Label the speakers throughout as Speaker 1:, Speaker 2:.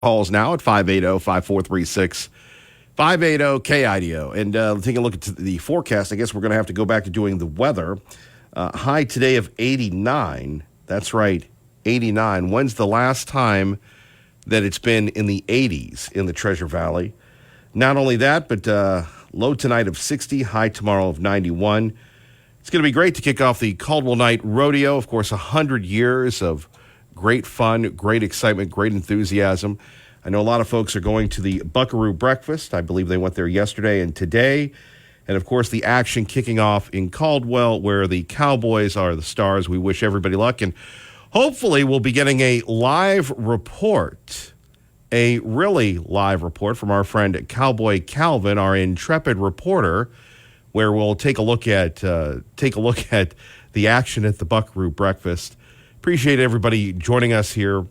Speaker 1: Calls now at 580-5436, 580-KIDO. And taking a look at the forecast, I guess we're going to have to go back to doing the weather. High today of 89. That's right, 89. When's the last time that it's been in the 80s in the Treasure Valley? Not only that, but low tonight of 60, high tomorrow of 91. It's going to be great to kick off the Caldwell Night Rodeo. Of course, 100 years of great fun, great excitement, great enthusiasm. I know a lot of folks are going to the Buckaroo Breakfast. I believe they went there yesterday and today. And, of course, the action kicking off in Caldwell where the Cowboys are the stars. We wish everybody luck. And hopefully we'll be getting a live report, a really live report from our friend Cowboy Calvin, our intrepid reporter, where we'll take a look at the action at the Buckaroo Breakfast. Appreciate everybody joining us here.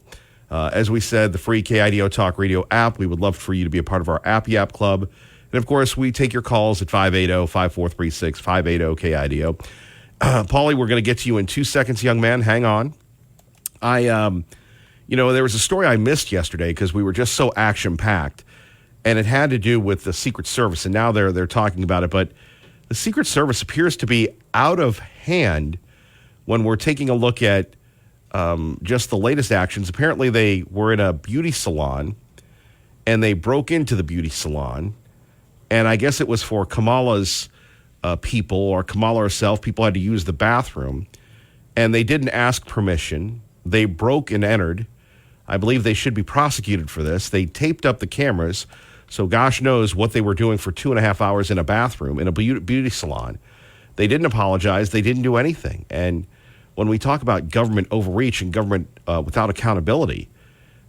Speaker 1: As we said, the free KIDO Talk Radio app. We would love for you to be a part of our App Yap Club. And, of course, we take your calls at 580-5436, 580-KIDO. Paulie, we're going to get to you in 2 seconds, young man. Hang on. There was a story I missed yesterday because we were just so action-packed, and it had to do with the Secret Service, and now they're talking about it. But the Secret Service appears to be out of hand when we're taking a look at just the latest actions. Apparently they were in a beauty salon and they broke into the beauty salon, and I guess it was for Kamala's people, or Kamala herself. People had to use the bathroom and they didn't ask permission. They broke and entered. I believe they should be prosecuted for this. They taped up the cameras, so gosh knows what they were doing for 2.5 hours in a bathroom in a beauty salon. They didn't apologize. They didn't do anything. And when we talk about government overreach and government without accountability,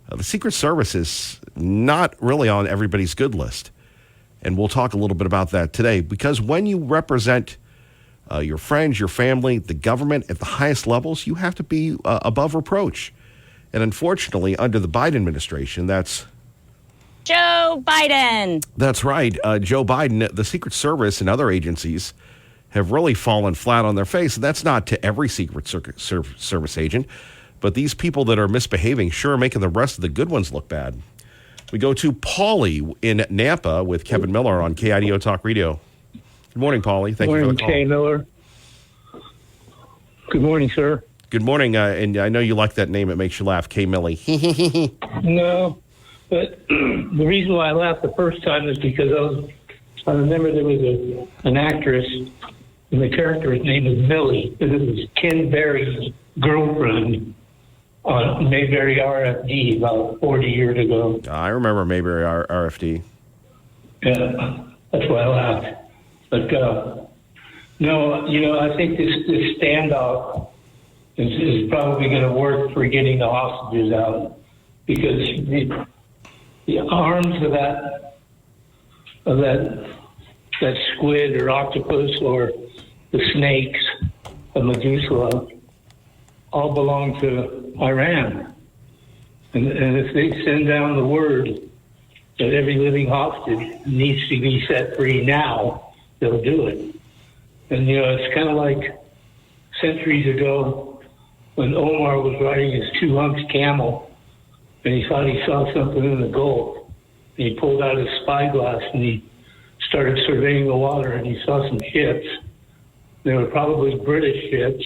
Speaker 1: the Secret Service is not really on everybody's good list. And we'll talk a little bit about that today, because when you represent your friends, your family, the government at the highest levels, you have to be above reproach. And unfortunately, under the Biden administration, that's
Speaker 2: Joe Biden.
Speaker 1: That's right. Joe Biden, the Secret Service and other agencies have really fallen flat on their face. And that's not to every Secret Service agent, but these people that are misbehaving sure are making the rest of the good ones look bad. We go to Paulie in Nampa with Kevin Miller on KIDO Talk Radio. Good morning, Paulie. Thank you for the call.
Speaker 3: Kay Miller. Good morning, sir.
Speaker 1: Good morning, and I know you like that name. It makes you laugh, Kay Millie.
Speaker 3: No, but the reason why I laughed the first time is because I remember there was an actress, and the character's name is Millie, and it was Ken Berry's girlfriend on Mayberry RFD about 40 years ago.
Speaker 1: I remember Mayberry RFD.
Speaker 3: Yeah, that's why I laughed. But no, I think this standoff is probably going to work for getting the hostages out, because the arms of that squid or octopus or the snakes of Methuselah all belong to Iran. And if they send down the word that every living hostage needs to be set free now, they'll do it. And, it's kind of like centuries ago when Omar was riding his 2-humped camel and he thought he saw something in the Gulf. And he pulled out his spyglass and he started surveying the water, and he saw some ships. They were probably British ships.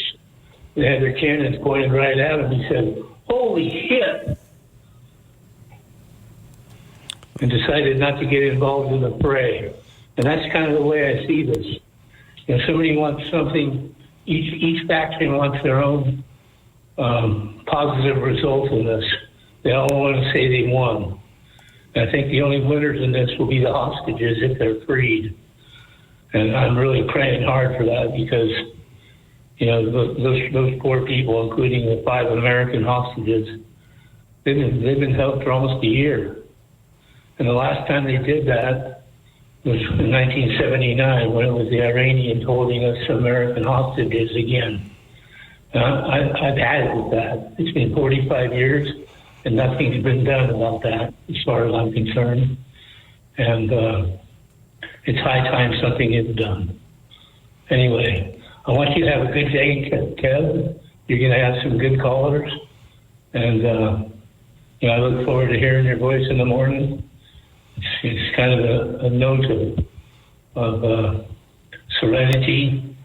Speaker 3: They had their cannons pointed right at him. He said, "Holy shit!" and decided not to get involved in the fray. And that's kind of the way I see this. If somebody wants something, each faction wants their own positive result in this. They all want to say they won. And I think the only winners in this will be the hostages if they're freed. And I'm really praying hard for that, because, those poor people, including the 5 American hostages, they've been held for almost a year. And the last time they did that was in 1979, when it was the Iranians holding us American hostages again. I've had it with that. It's been 45 years, and nothing's been done about that, as far as I'm concerned. And it's high time something is done. Anyway, I want you to have a good day, Kev. You're going to have some good callers. And, I look forward to hearing your voice in the morning. It's kind of a note of serenity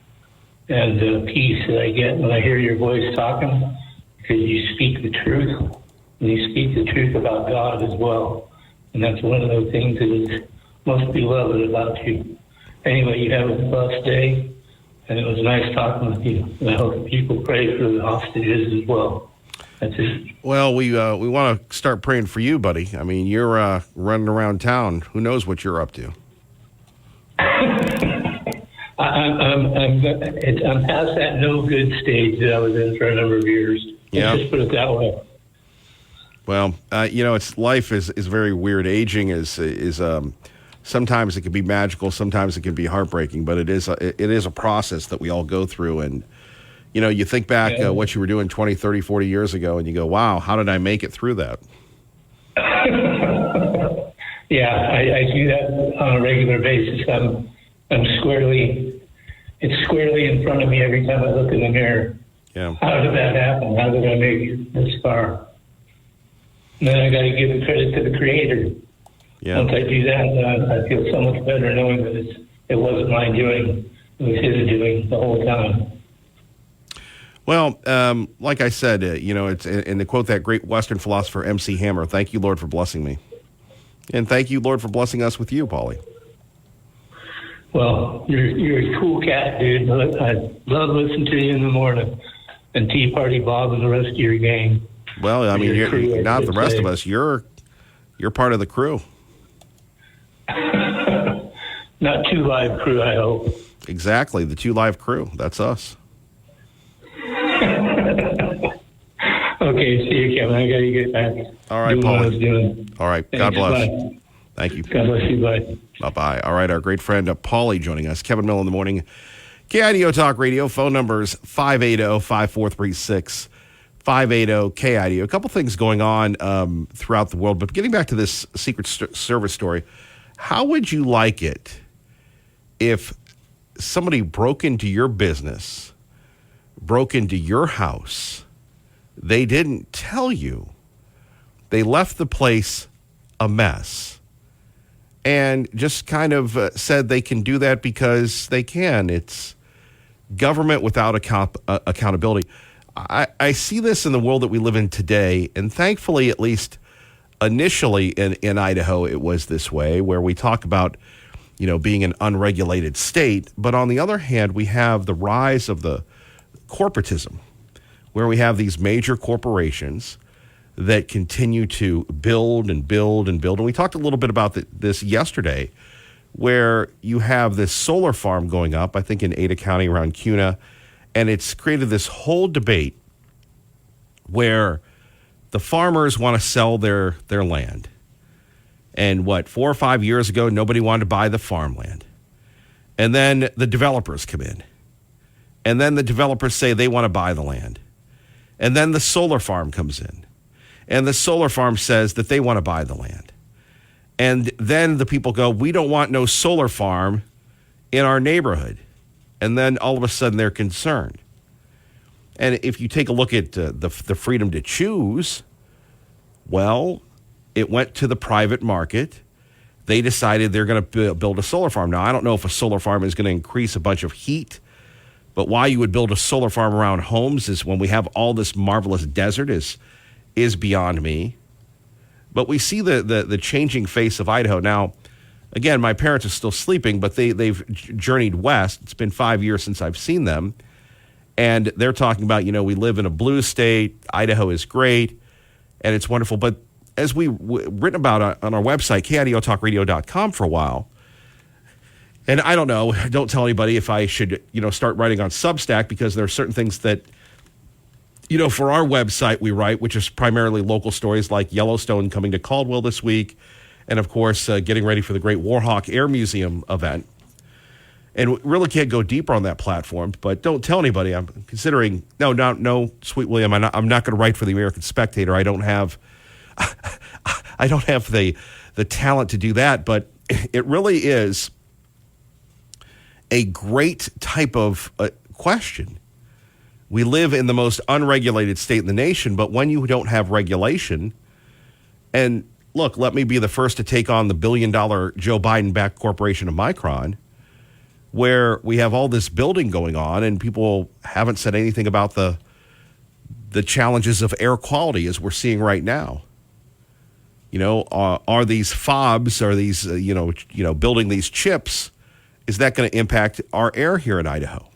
Speaker 3: and peace that I get when I hear your voice talking, because you speak the truth, and you speak the truth about God as well. And that's one of the things that is most beloved about you. Anyway, you have a blessed day, and it was nice talking with you. And I hope people pray for the hostages as well. That's it.
Speaker 1: Well, we want to start praying for you, buddy. I mean, you're running around town. Who knows what you're up to?
Speaker 3: I'm past that no good stage that I was in for a number of years.
Speaker 1: Yeah.
Speaker 3: Let's just put it that way.
Speaker 1: Well, life is very weird. Aging is sometimes it can be magical, sometimes it can be heartbreaking, but it is a process that we all go through. And you think back what you were doing 20, 30, 40 years ago, and you go, "Wow, how did I make it through that?"
Speaker 3: Yeah, I do that on a regular basis. It's squarely in front of me every time I look in the mirror.
Speaker 1: Yeah.
Speaker 3: How did that happen? How did I make it this far? And then I got to give the credit to the Creator.
Speaker 1: Yeah.
Speaker 3: Once I do that, I feel so much better knowing that it wasn't my doing; it was His doing the whole time.
Speaker 1: Well, like I said, it's and to quote that great Western philosopher MC Hammer, "Thank you, Lord, for blessing me," and thank you, Lord, for blessing us with you, Paulie.
Speaker 3: Well, you're a cool cat, dude. I love listening to you in the morning, and Tea Party Bob and the rest of your gang.
Speaker 1: Well, I mean, you're not the rest of us. You're part of the crew.
Speaker 3: Not Two Live Crew, I hope.
Speaker 1: Exactly, the Two Live Crew. That's us.
Speaker 3: Okay, see you, Kevin. I got to get back.
Speaker 1: All right,
Speaker 3: doing what I was
Speaker 1: Paulie.
Speaker 3: doing.
Speaker 1: All right,
Speaker 3: Thanks,
Speaker 1: God bless.
Speaker 3: bye.
Speaker 1: Thank you.
Speaker 3: God bless you. Bye.
Speaker 1: Bye-bye. All right, our great friend Paulie joining us. Kevin Mill in the morning. KIDO Talk Radio. Phone numbers 580-5436. 580-KIDO. A couple things going on throughout the world, but getting back to this Secret Service story, how would you like it if somebody broke into your business, broke into your house, they didn't tell you, they left the place a mess, and just kind of said they can do that because they can? It's government without accountability. I see this in the world that we live in today, and thankfully, at least initially in Idaho, it was this way, where we talk about, being an unregulated state. But on the other hand, we have the rise of the corporatism, where we have these major corporations that continue to build and build and build. And we talked a little bit about this yesterday, where you have this solar farm going up, I think in Ada County around Cuna, and it's created this whole debate where the farmers want to sell their land. And 4 or 5 years ago, nobody wanted to buy the farmland. And then the developers come in. And then the developers say they want to buy the land. And then the solar farm comes in. And the solar farm says that they want to buy the land. And then the people go, we don't want no solar farm in our neighborhood. And then all of a sudden they're concerned. And if you take a look at the freedom to choose, well, it went to the private market. They decided they're going to build a solar farm. Now, I don't know if a solar farm is going to increase a bunch of heat, but why you would build a solar farm around homes is when we have all this marvelous desert is beyond me. But we see the changing face of Idaho. Now, again, my parents are still sleeping, but they've journeyed west. It's been 5 years since I've seen them. And they're talking about, we live in a blue state. Idaho is great, and it's wonderful. But as we've written about on our website, KIDOTalkRadio.com for a while, and I don't know, don't tell anybody if I should, start writing on Substack, because there are certain things that, for our website we write, which is primarily local stories like Yellowstone coming to Caldwell this week, and of course, getting ready for the Great Warhawk Air Museum event. And we really can't go deeper on that platform, but don't tell anybody. I'm considering, no, Sweet William, I'm not going to write for the American Spectator. I don't have the talent to do that, but it really is a great type of question. We live in the most unregulated state in the nation, but when you don't have regulation, And look, let me be the first to take on the $1 billion Joe Biden-backed corporation of Micron, where we have all this building going on and people haven't said anything about the challenges of air quality as we're seeing right now. Are these fobs, are these, building these chips, is that going to impact our air here in Idaho?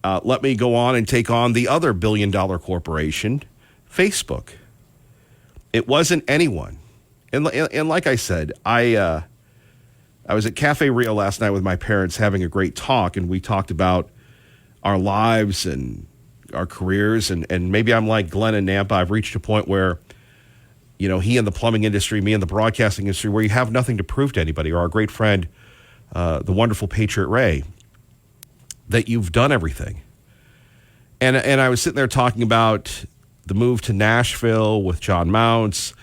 Speaker 1: Let me go on and take on the other $1 billion corporation, Facebook. It wasn't anyone. And like I said, I was at Cafe Rio last night with my parents having a great talk, and we talked about our lives and our careers. And maybe I'm like Glenn and Nampa. I've reached a point where, he in the plumbing industry, me in the broadcasting industry, where you have nothing to prove to anybody, or our great friend, the wonderful Patriot Ray, that you've done everything. And I was sitting there talking about the move to Nashville with John Mounts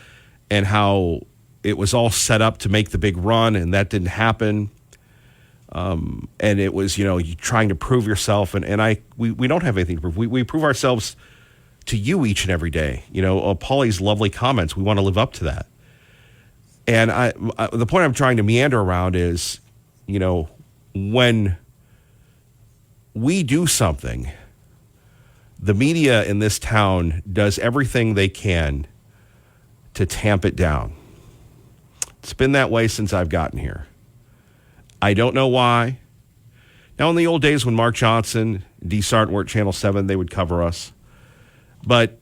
Speaker 1: and how it was all set up to make the big run, and that didn't happen. And it was, you trying to prove yourself. And we don't have anything to prove. We prove ourselves to you each and every day. Paulie's lovely comments, we want to live up to that. And the point I'm trying to meander around is, when we do something, the media in this town does everything they can to tamp it down. It's been that way since I've gotten here. I don't know why. Now, in the old days when Mark Johnson, D. Sargent were at Channel 7, they would cover us. But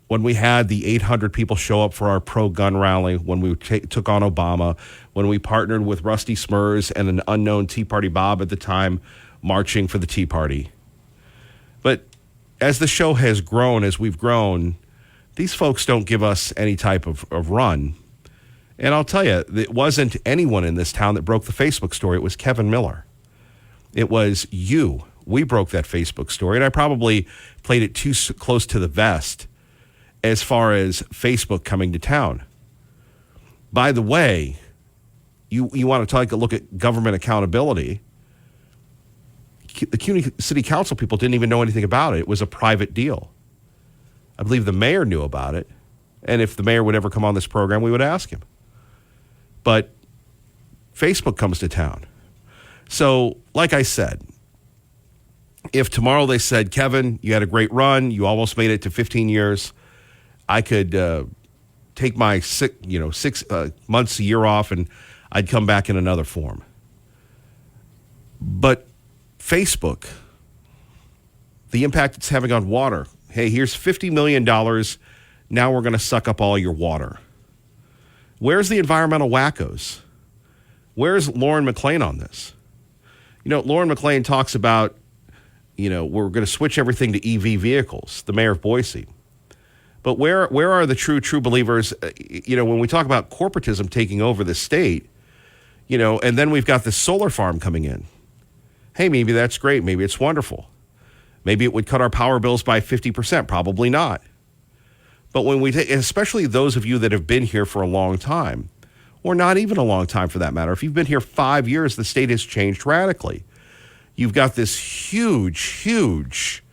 Speaker 1: when we had the 800 people show up for our pro-gun rally, when we took on Obama, when we partnered with Rusty Smurs and an unknown Tea Party Bob at the time marching for the Tea Party. But as the show has grown, as we've grown, these folks don't give us any type of run. And I'll tell you, it wasn't anyone in this town that broke the Facebook story. It was Kevin Miller. It was you. We broke that Facebook story, and I probably played it too close to the vest as far as Facebook coming to town. By the way, you want to take a look at government accountability. The CUNY City Council people didn't even know anything about it. It was a private deal. I believe the mayor knew about it, and if the mayor would ever come on this program, we would ask him. But Facebook comes to town. So, like I said, if tomorrow they said, Kevin, you had a great run, you almost made it to 15 years, I could take my 6 months, a year off, and I'd come back in another form. But Facebook, the impact it's having on water. Hey, here's $50 million. Now we're going to suck up all your water. Where's the environmental wackos? Where's Lauren McLean on this? Lauren McLean talks about, we're going to switch everything to EV vehicles, the mayor of Boise. But where are the true believers? When we talk about corporatism taking over the state, and then we've got this solar farm coming in. Hey, maybe that's great. Maybe it's wonderful. Maybe it would cut our power bills by 50%. Probably not. But when we take, especially those of you that have been here for a long time, or not even a long time for that matter, if you've been here 5 years, the state has changed radically. You've got this huge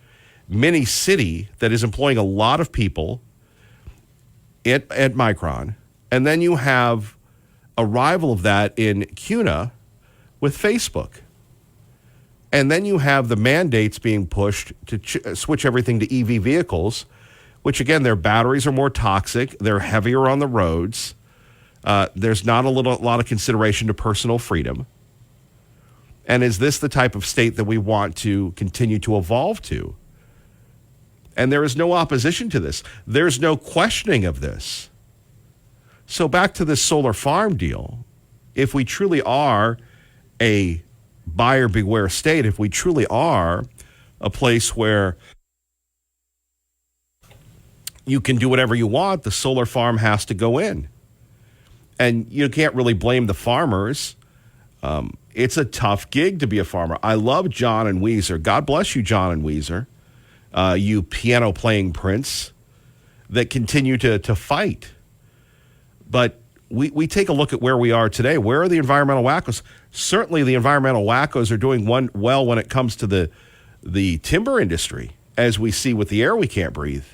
Speaker 1: mini city that is employing a lot of people at Micron. And then you have a rival of that in CUNA with Facebook. And then you have the mandates being pushed to switch everything to EV vehicles, which, again, their batteries are more toxic. They're heavier on the roads. There's not a lot of consideration to personal freedom. And is this the type of state that we want to continue to evolve to? And there is no opposition to this. There's no questioning of this. So back to this solar farm deal. If we truly are a buyer beware state, if we truly are a place where you can do whatever you want, the solar farm has to go in. And you can't really blame the farmers. It's a tough gig to be a farmer. I love John and Weezer. God bless you, John and Weezer. You piano-playing prince that continue to fight. But we take a look at where we are today. Where are the environmental wackos? Certainly the environmental wackos are doing well when it comes to the timber industry, as we see with the air we can't breathe.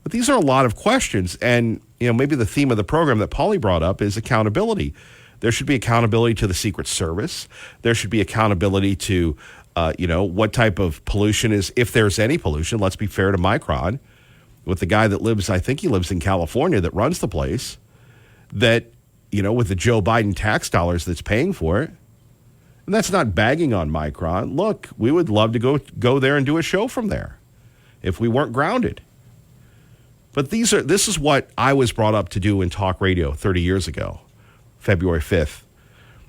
Speaker 1: But these are a lot of questions. And, maybe the theme of the program that Paulie brought up is accountability. There should be accountability to the Secret Service. There should be accountability to, what type of pollution is, if there's any pollution. Let's be fair to Micron, with the guy that lives, I think he lives in California, that runs the place, that, with the Joe Biden tax dollars that's paying for it. And that's not bagging on Micron. Look, we would love to go there and do a show from there if we weren't grounded. But this is what I was brought up to do in talk radio 30 years ago, February 5th,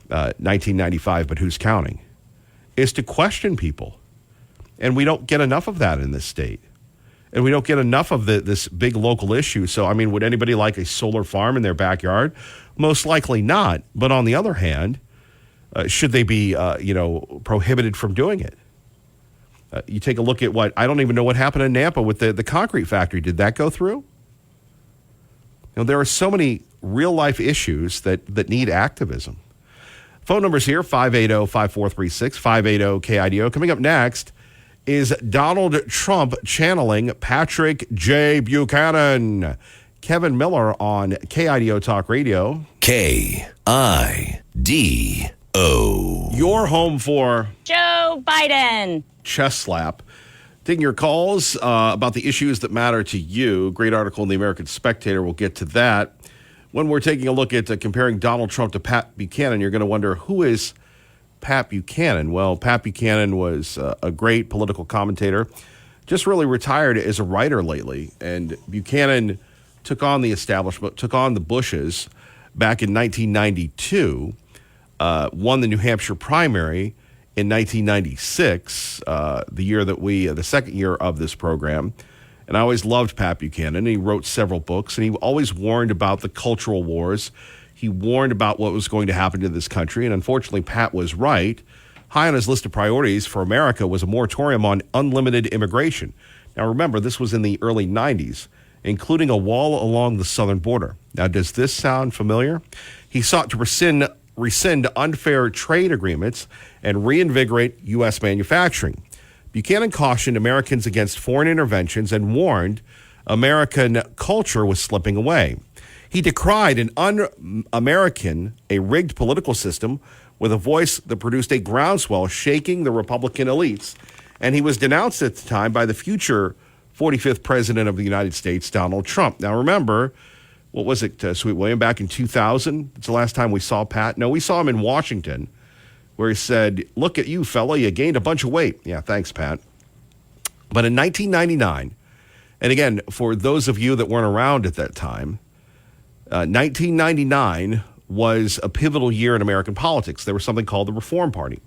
Speaker 1: 1995, but who's counting, is to question people. And we don't get enough of that in this state. And we don't get enough of this big local issue. So, would anybody like a solar farm in their backyard? Most likely not. But on the other hand, should they be, prohibited from doing it? You take a look at I don't even know what happened in Nampa with the concrete factory. Did that go through? There are so many real-life issues that need activism. Phone numbers here, 580-5436, 580-KIDO. Coming up next is Donald Trump channeling Patrick J. Buchanan. Kevin Miller on KIDO Talk Radio. KIDO. Your home for
Speaker 2: Joe Biden.
Speaker 1: Chest slap. Taking your calls about the issues that matter to you. Great article in the American Spectator. We'll get to that. When we're taking a look at comparing Donald Trump to Pat Buchanan, you're going to wonder, who is Pat Buchanan? Well, Pat Buchanan was a great political commentator, just really retired as a writer lately. And Buchanan took on the establishment, took on the Bushes back in 1992, won the New Hampshire primary in 1996, the second year of this program. And I always loved Pat Buchanan. He wrote several books, and he always warned about the cultural wars. He warned about what was going to happen to this country, and unfortunately, Pat was right. High on his list of priorities for America was a moratorium on unlimited immigration. Now, remember, this was in the early 90s, including a wall along the southern border. Now, does this sound familiar? He sought to rescind unfair trade agreements and reinvigorate U.S. manufacturing. Buchanan cautioned Americans against foreign interventions and warned American culture was slipping away. He decried an un-American, a rigged political system with a voice that produced a groundswell shaking the Republican elites. And he was denounced at the time by the future 45th president of the United States, Donald Trump. Now, remember, what was it, Sweet William, back in 2000? It's the last time we saw Pat. No, we saw him in Washington, where he said, "Look at you, fella, you gained a bunch of weight." Yeah, thanks, Pat. But in 1999, and again, for those of you that weren't around at that time, 1999 was a pivotal year in American politics. There was something called the Reform Party.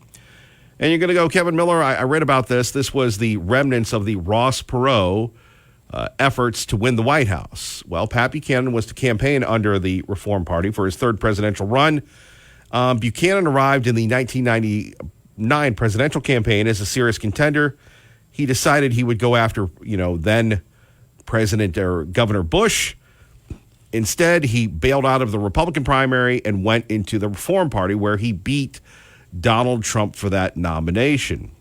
Speaker 1: And you're going to go, Kevin Miller, I read about this. This was the remnants of the Ross Perot efforts to win the White House. Well, Pat Buchanan was to campaign under the Reform Party for his third presidential run. Buchanan arrived in the 1999 presidential campaign as a serious contender. He decided he would go after, then President or Governor Bush. Instead, he bailed out of the Republican primary and went into the Reform Party, where he beat Donald Trump for that nomination.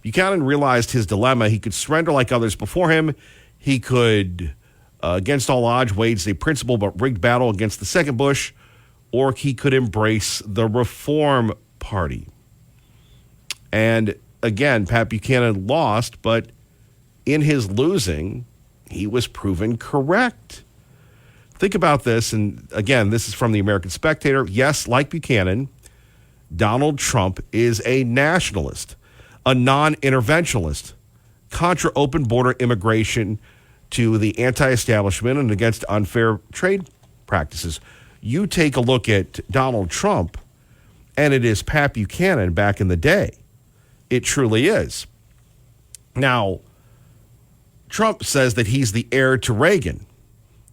Speaker 1: Buchanan realized his dilemma. He could surrender like others before him. He could, against all odds, wage a principled but rigged battle against the second Bush, or he could embrace the Reform Party. And again, Pat Buchanan lost, but in his losing, he was proven correct. Think about this, and again, this is from the American Spectator. Yes, like Buchanan, Donald Trump is a nationalist, a non-interventionalist, contra open border immigration to the anti-establishment and against unfair trade practices. You take a look at Donald Trump, and it is Pat Buchanan back in the day. It truly is. Now, Trump says that he's the heir to Reagan.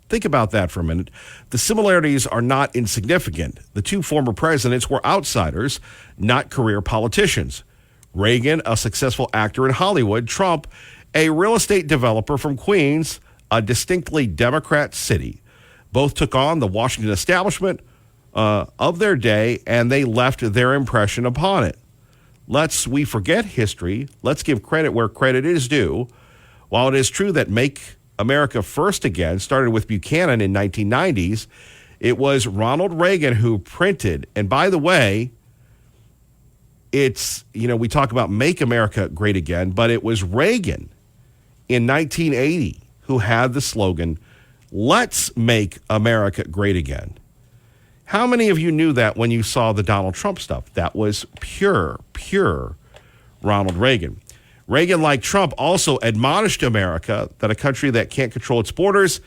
Speaker 1: Think about that for a minute. The similarities are not insignificant. The two former presidents were outsiders, not career politicians. Reagan, a successful actor in Hollywood. Trump, a real estate developer from Queens, a distinctly Democrat city. Both took on the Washington establishment of their day, and they left their impression upon it. Lest we forget history, let's give credit where credit is due. While it is true that make America first again started with Buchanan in 1990s. It was Ronald Reagan who printed, and by the way, it's, we talk about Make America Great Again, but it was Reagan in 1980 who had the slogan, Let's Make America Great Again. How many of you knew that when you saw the Donald Trump stuff? That was pure Ronald Reagan. Reagan, like Trump, also admonished America that a country that can't control its borders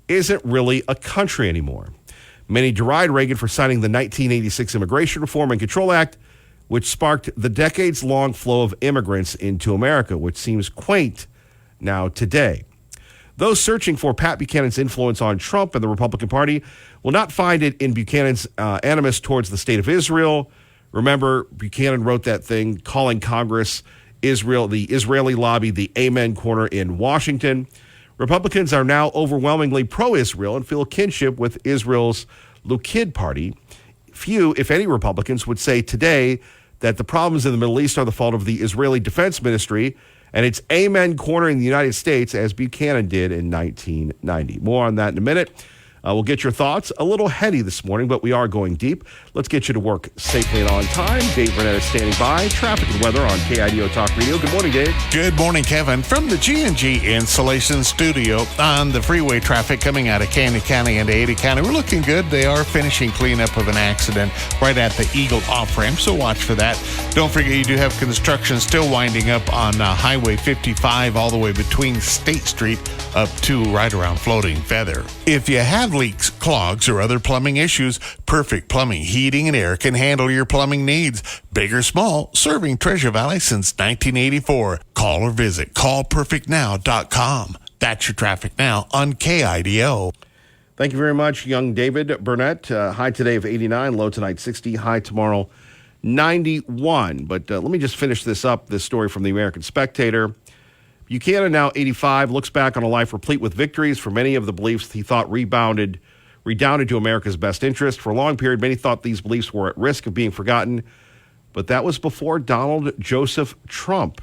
Speaker 1: isn't really a country anymore. Many deride Reagan for signing the 1986 Immigration Reform and Control Act, which sparked the decades-long flow of immigrants into America, which seems quaint now today. Those searching for Pat Buchanan's influence on Trump and the Republican Party will not find it in Buchanan's animus towards the state of Israel. Remember, Buchanan wrote that thing calling Congress Israel, the Israeli lobby, the Amen corner in Washington. Republicans are now overwhelmingly pro-Israel and feel kinship with Israel's Likud party. Few, if any, Republicans would say today that the problems in the Middle East are the fault of the Israeli Defense Ministry and its Amen corner in the United States, as Buchanan did in 1990. More on that in a minute. We'll get your thoughts. A little heady this morning, but we are going deep. Let's get you to work safely and on time. Dave Burnett is standing by. Traffic and weather on KIDO Talk Radio. Good morning, Dave.
Speaker 4: Good morning, Kevin. From the G&G Installation Studio on the freeway traffic coming out of Canyon County into Ada County. We're looking good. They are finishing cleanup of an accident right at the Eagle off-ramp, so watch for that. Don't forget you do have construction still winding up on Highway 55 all the way between State Street up to right around Floating Feather. If you have leaks, clogs, or other plumbing issues, Perfect Plumbing, Heating, and Air can handle your plumbing needs. Big or small, serving Treasure Valley since 1984. Call or visit callperfectnow.com. That's your traffic now on KIDO.
Speaker 1: Thank you very much, young David Burnett. High today of 89, low tonight 60, high tomorrow 91. But let me just finish this story from the American Spectator. Buchanan, now 85, looks back on a life replete with victories for many of the beliefs he thought redounded to America's best interest. For a long period, many thought these beliefs were at risk of being forgotten, but that was before Donald Joseph Trump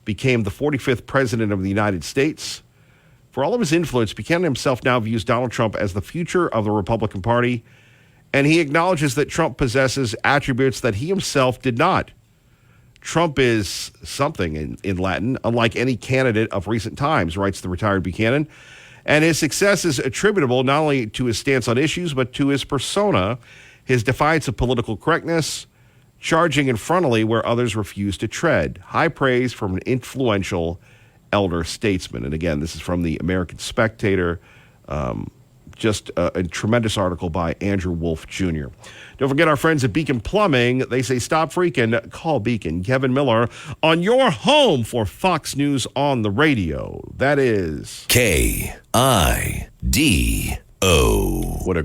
Speaker 1: became the 45th president of the United States. For all of his influence, Buchanan himself now views Donald Trump as the future of the Republican Party, and he acknowledges that Trump possesses attributes that he himself did not. Trump is something in Latin, unlike any candidate of recent times, writes the retired Buchanan. And his success is attributable not only to his stance on issues, but to his persona, his defiance of political correctness, charging in frontally where others refuse to tread. High praise from an influential elder statesman. And again, this is from the American Spectator. Just a tremendous article by Andrew Wolf Jr. Don't forget our friends at Beacon Plumbing. They say stop freaking, call Beacon. Kevin Miller on your home for Fox News on the radio. That is
Speaker 5: KIDO.
Speaker 1: What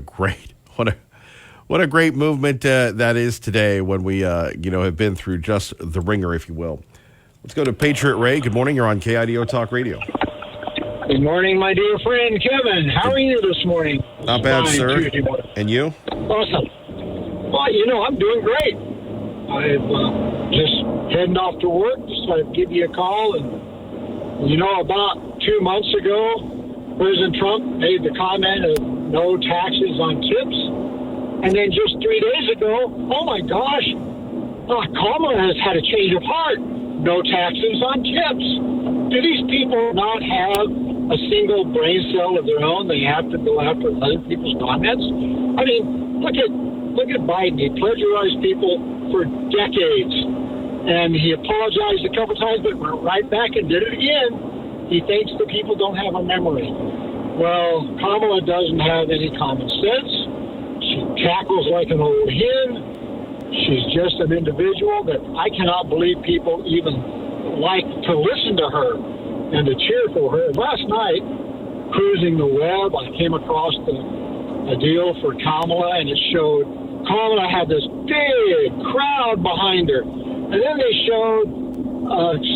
Speaker 1: a great movement that is today when we have been through just the ringer, if you will. Let's go to Patriot Ray. Good morning. You're on KIDO Talk Radio.
Speaker 6: Good morning, my dear friend Kevin. How are you this morning?
Speaker 1: Not bad, sir. And you?
Speaker 6: Awesome. Well, I'm doing great. I'm just heading off to work, so I'd give you a call. And, about 2 months ago, President Trump made the comment of no taxes on tips. And then just 3 days ago, oh my gosh, Kamala has had a change of heart. No taxes on tips. Do these people not have a single brain cell of their own? They have to go after other people's comments? I mean, look at Biden. He plagiarized people for decades. And he apologized a couple times, but went right back and did it again. He thinks the people don't have a memory. Well, Kamala doesn't have any common sense. She cackles like an old hen. She's just an individual that I cannot believe people even like to listen to her and to cheer for her. Last night, cruising the web, I came across a deal for Kamala, and it showed Kamala had this big crowd behind her. And then they showed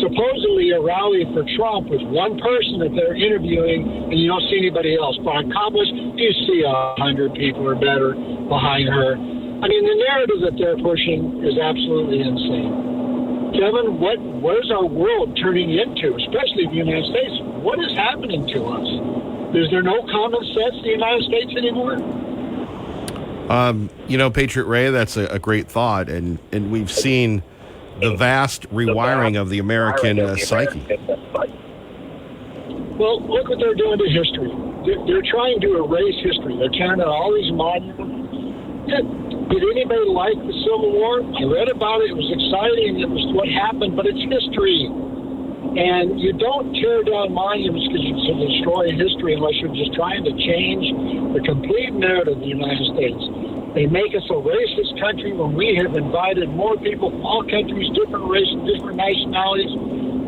Speaker 6: supposedly a rally for Trump with one person that they're interviewing, and you don't see anybody else. But on Kamala, you see 100 people or better behind her. I mean, the narrative that they're pushing is absolutely insane. Kevin, what is our world turning into, especially the United States? What is happening to us? Is there no common sense in the United States anymore?
Speaker 1: Patriot Ray, that's a great thought, and we've seen the vast rewiring of the American psyche.
Speaker 6: Well, look what they're doing to history. They're trying to erase history. They're tearing down all these monuments. Did anybody like the Civil War? I read about it. It was exciting. It was what happened, but it's history. And you don't tear down monuments because you can destroy history unless you're just trying to change the complete narrative of the United States. They make us a racist country when we have invited more people from all countries, different races, different nationalities.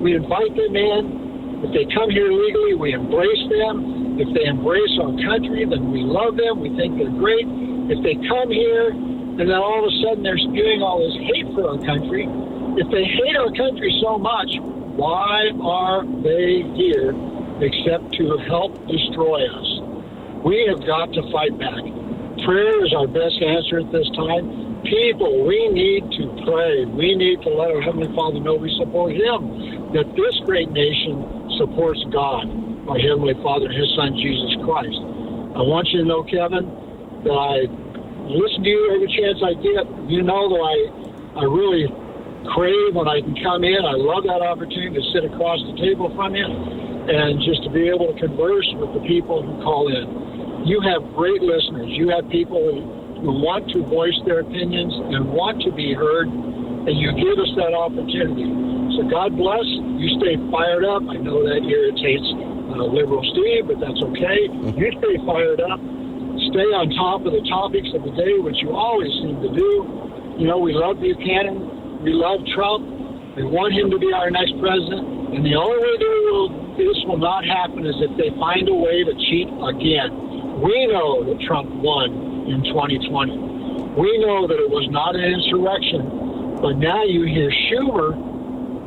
Speaker 6: We invite them in. If they come here legally, we embrace them. If they embrace our country, then we love them. We think they're great. If they come here and then all of a sudden they're spewing all this hate for our country, if they hate our country so much, why are they here except to help destroy us? We have got to fight back. Prayer is our best answer at this time. People, we need to pray. We need to let our Heavenly Father know we support Him, that this great nation supports God, our Heavenly Father, and His Son, Jesus Christ. I want you to know, Kevin, that I listen to you every chance I get. You know that I really crave when I can come in. I love that opportunity to sit across the table from you and just to be able to converse with the people who call in. You have great listeners. You have people who want to voice their opinions and want to be heard, and you give us that opportunity. So God bless. You stay fired up. I know that irritates Liberal Steve, but that's okay. You stay fired up. Stay on top of the topics of the day, which you always seem to do. You know, we love Buchanan. We love Trump. We want him to be our next president. And the only way this will not happen is if they find a way to cheat again. We know that Trump won in 2020. We know that it was not an insurrection. But now you hear Schumer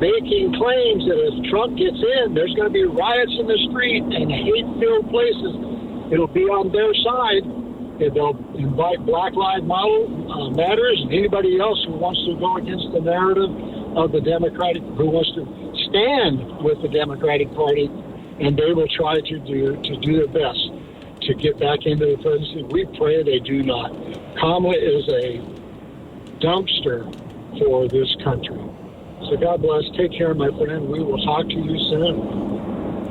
Speaker 6: making claims that if Trump gets in, there's going to be riots in the street and hate-filled places. It'll be on their side. They'll invite Black Lives Matters and anybody else who wants to go against the narrative of the Democratic, who wants to stand with the Democratic Party, and they will try to do their best to get back into the presidency. We pray they do not. Kamala is a dumpster for this country. So God bless. Take care, my friend. We will talk to you soon.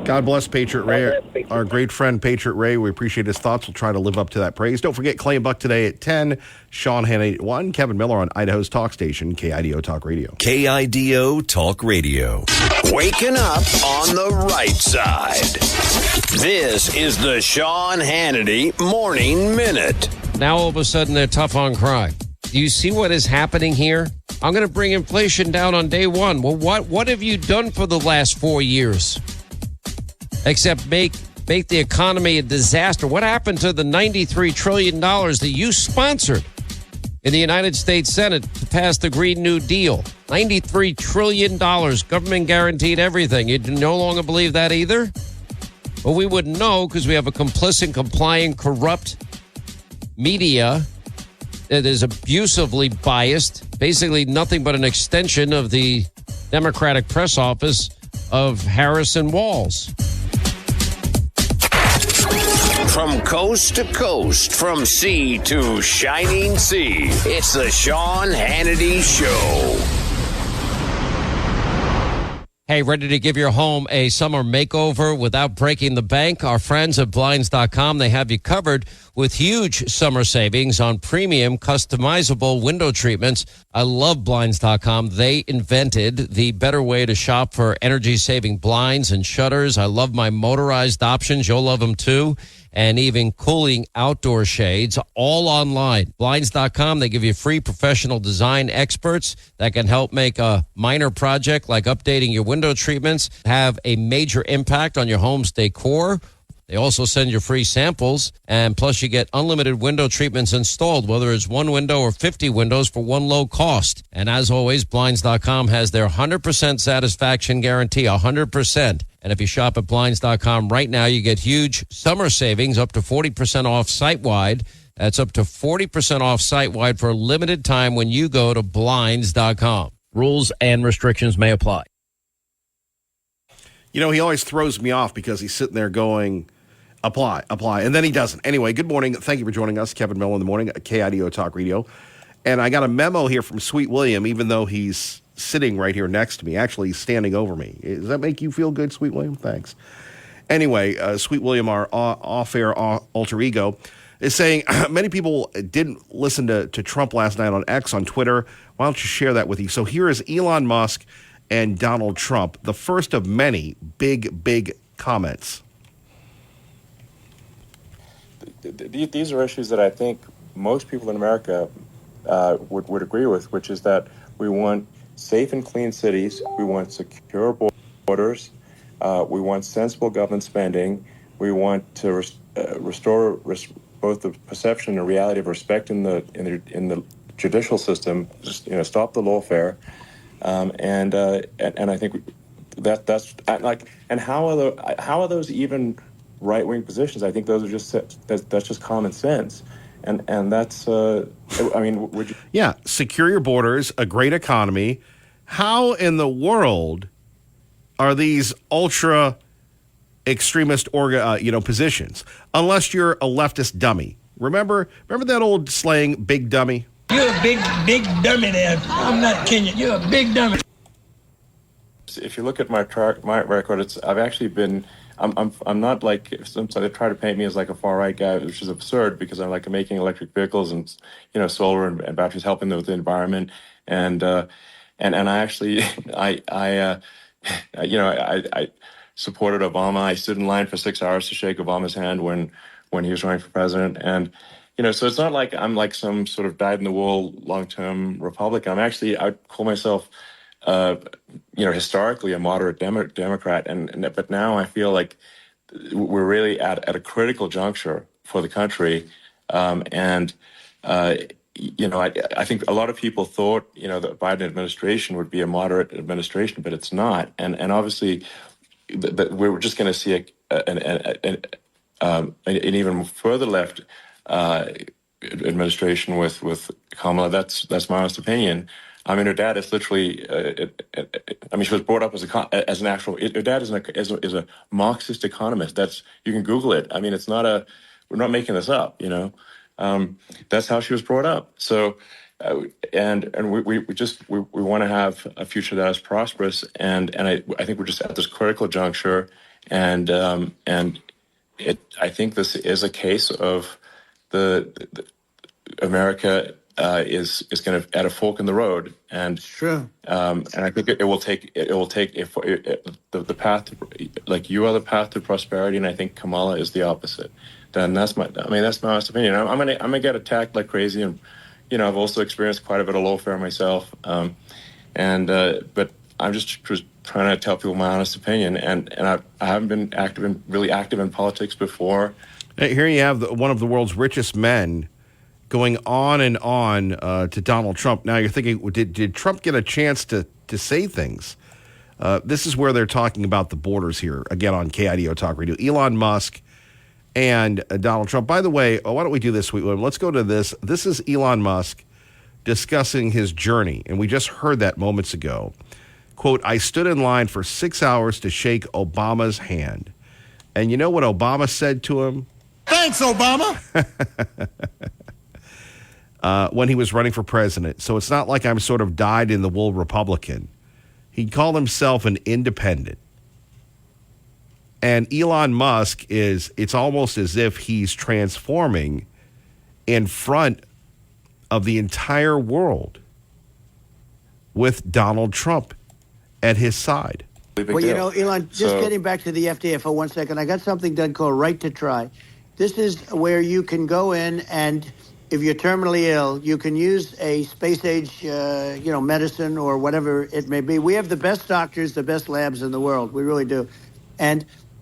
Speaker 1: God bless Patriot Ray, our great friend Patriot Ray. We appreciate his thoughts. We'll try to live up to that praise. Don't forget Clay and Buck today at 10. Sean Hannity at 1. Kevin Miller on Idaho's talk station, KIDO Talk Radio.
Speaker 5: KIDO Talk Radio. Waking up on the right side. This is the Sean Hannity Morning Minute.
Speaker 7: Now all of a sudden they're tough on crime. Do you see what is happening here? I'm going to bring inflation down on day one. Well, what have you done for the last 4 years? Except make the economy a disaster. What happened to the $93 trillion that you sponsored in the United States Senate to pass the Green New Deal? $93 trillion. Government guaranteed everything. You no longer believe that either? Well, we wouldn't know because we have a complicit, compliant, corrupt media that is abusively biased. Basically nothing but an extension of the Democratic press office of Harris and Walz.
Speaker 5: From coast to coast, from sea to shining sea, it's the Sean Hannity Show.
Speaker 7: Hey, ready to give your home a summer makeover without breaking the bank? Our friends at Blinds.com, they have you covered with huge summer savings on premium customizable window treatments. I love Blinds.com. They invented the better way to shop for energy-saving blinds and shutters. I love my motorized options. You'll love them too. And even cooling outdoor shades, all online. Blinds.com, they give you free professional design experts that can help make a minor project like updating your window treatments have a major impact on your home's decor. They also send you free samples, and plus you get unlimited window treatments installed, whether it's one window or 50 windows for one low cost. And as always, Blinds.com has their 100% satisfaction guarantee, 100%. And if you shop at Blinds.com right now, you get huge summer savings, up to 40% off site-wide. That's up to 40% off site-wide for a limited time when you go to Blinds.com. Rules and restrictions may apply.
Speaker 1: You know, he always throws me off because he's sitting there going, apply, and then he doesn't. Anyway, good morning. Thank you for joining us. Kevin Miller in the morning at KIDO Talk Radio. And I got a memo here from Sweet William, even though he's sitting right here next to me. Actually, he's standing over me. Does that make you feel good, Sweet William? Thanks. Anyway, Sweet William, our off-air alter ego, is saying many people didn't listen to Trump last night on X, on Twitter. Why don't you share that with you? So here is Elon Musk and Donald Trump, the first of many big comments.
Speaker 8: These are issues that I think most people in America would agree with, which is that we want safe and clean cities, we want secure borders, we want sensible government spending, we want to restore both the perception and reality of respect in the judicial system, just stop the lawfare. And I think that's like, and how are those even right-wing positions? I think those are that's just common sense, and that's I mean, would you?
Speaker 1: Yeah, secure your borders, a great economy. How in the world are these ultra extremist positions? Unless you're a leftist dummy. Remember that old slang, big dummy.
Speaker 9: You're a big dummy there. I'm not kidding you. You're a big dummy.
Speaker 8: If you look at my record, I've actually been. I'm not like, sometimes they try to paint me as like a far right guy, which is absurd because I'm like making electric vehicles and solar and batteries, helping with the environment, and I actually I supported Obama. I stood in line for 6 hours to shake Obama's hand when he was running for president, and so it's not like I'm like some sort of dyed-in-the-wool long-term Republican. I'd call myself, historically a moderate Democrat, but now I feel like we're really at a critical juncture for the country, I think a lot of people thought the Biden administration would be a moderate administration, but it's not, and obviously we're just going to see an even further left administration with Kamala. That's my honest opinion. I mean, her dad is literally. She was brought up as an actual. Her dad is a Marxist economist. You can Google it. I mean, it's not we're not making this up. That's how she was brought up. So, and we want to have a future that is prosperous. And I think we're just at this critical juncture. And I think this is a case of the America is kind of at a fork in the road, and
Speaker 9: True.
Speaker 8: And I think it will take the path to, like, you are the path to prosperity, and I think Kamala is the opposite. Then that's my honest opinion. I'm gonna get attacked like crazy, and I've also experienced quite a bit of lawfare myself, but I'm just trying to tell people my honest opinion, and I haven't been really active in politics before.
Speaker 1: Here you have one of the world's richest men going on and on to Donald Trump. Now you're thinking, did Trump get a chance to say things? This is where they're talking about the borders here, again on KIDO Talk Radio. Elon Musk and Donald Trump. By the way, why don't we do this, Sweet William? Let's go to this. This is Elon Musk discussing his journey, and we just heard that moments ago. Quote, I stood in line for 6 hours to shake Obama's hand. And you know what Obama said to him?
Speaker 9: Thanks, Obama.
Speaker 1: When he was running for president. So it's not like I'm sort of dyed-in-the-wool Republican. He called himself an independent. And Elon Musk it's almost as if he's transforming in front of the entire world with Donald Trump at his side.
Speaker 10: Well, Elon, just getting back to the FDA for 1 second, I got something done called Right to Try. This is where you can go in and, if you're terminally ill, you can use a space-age, medicine or whatever it may be. We have the best doctors, the best labs in the world. We really do.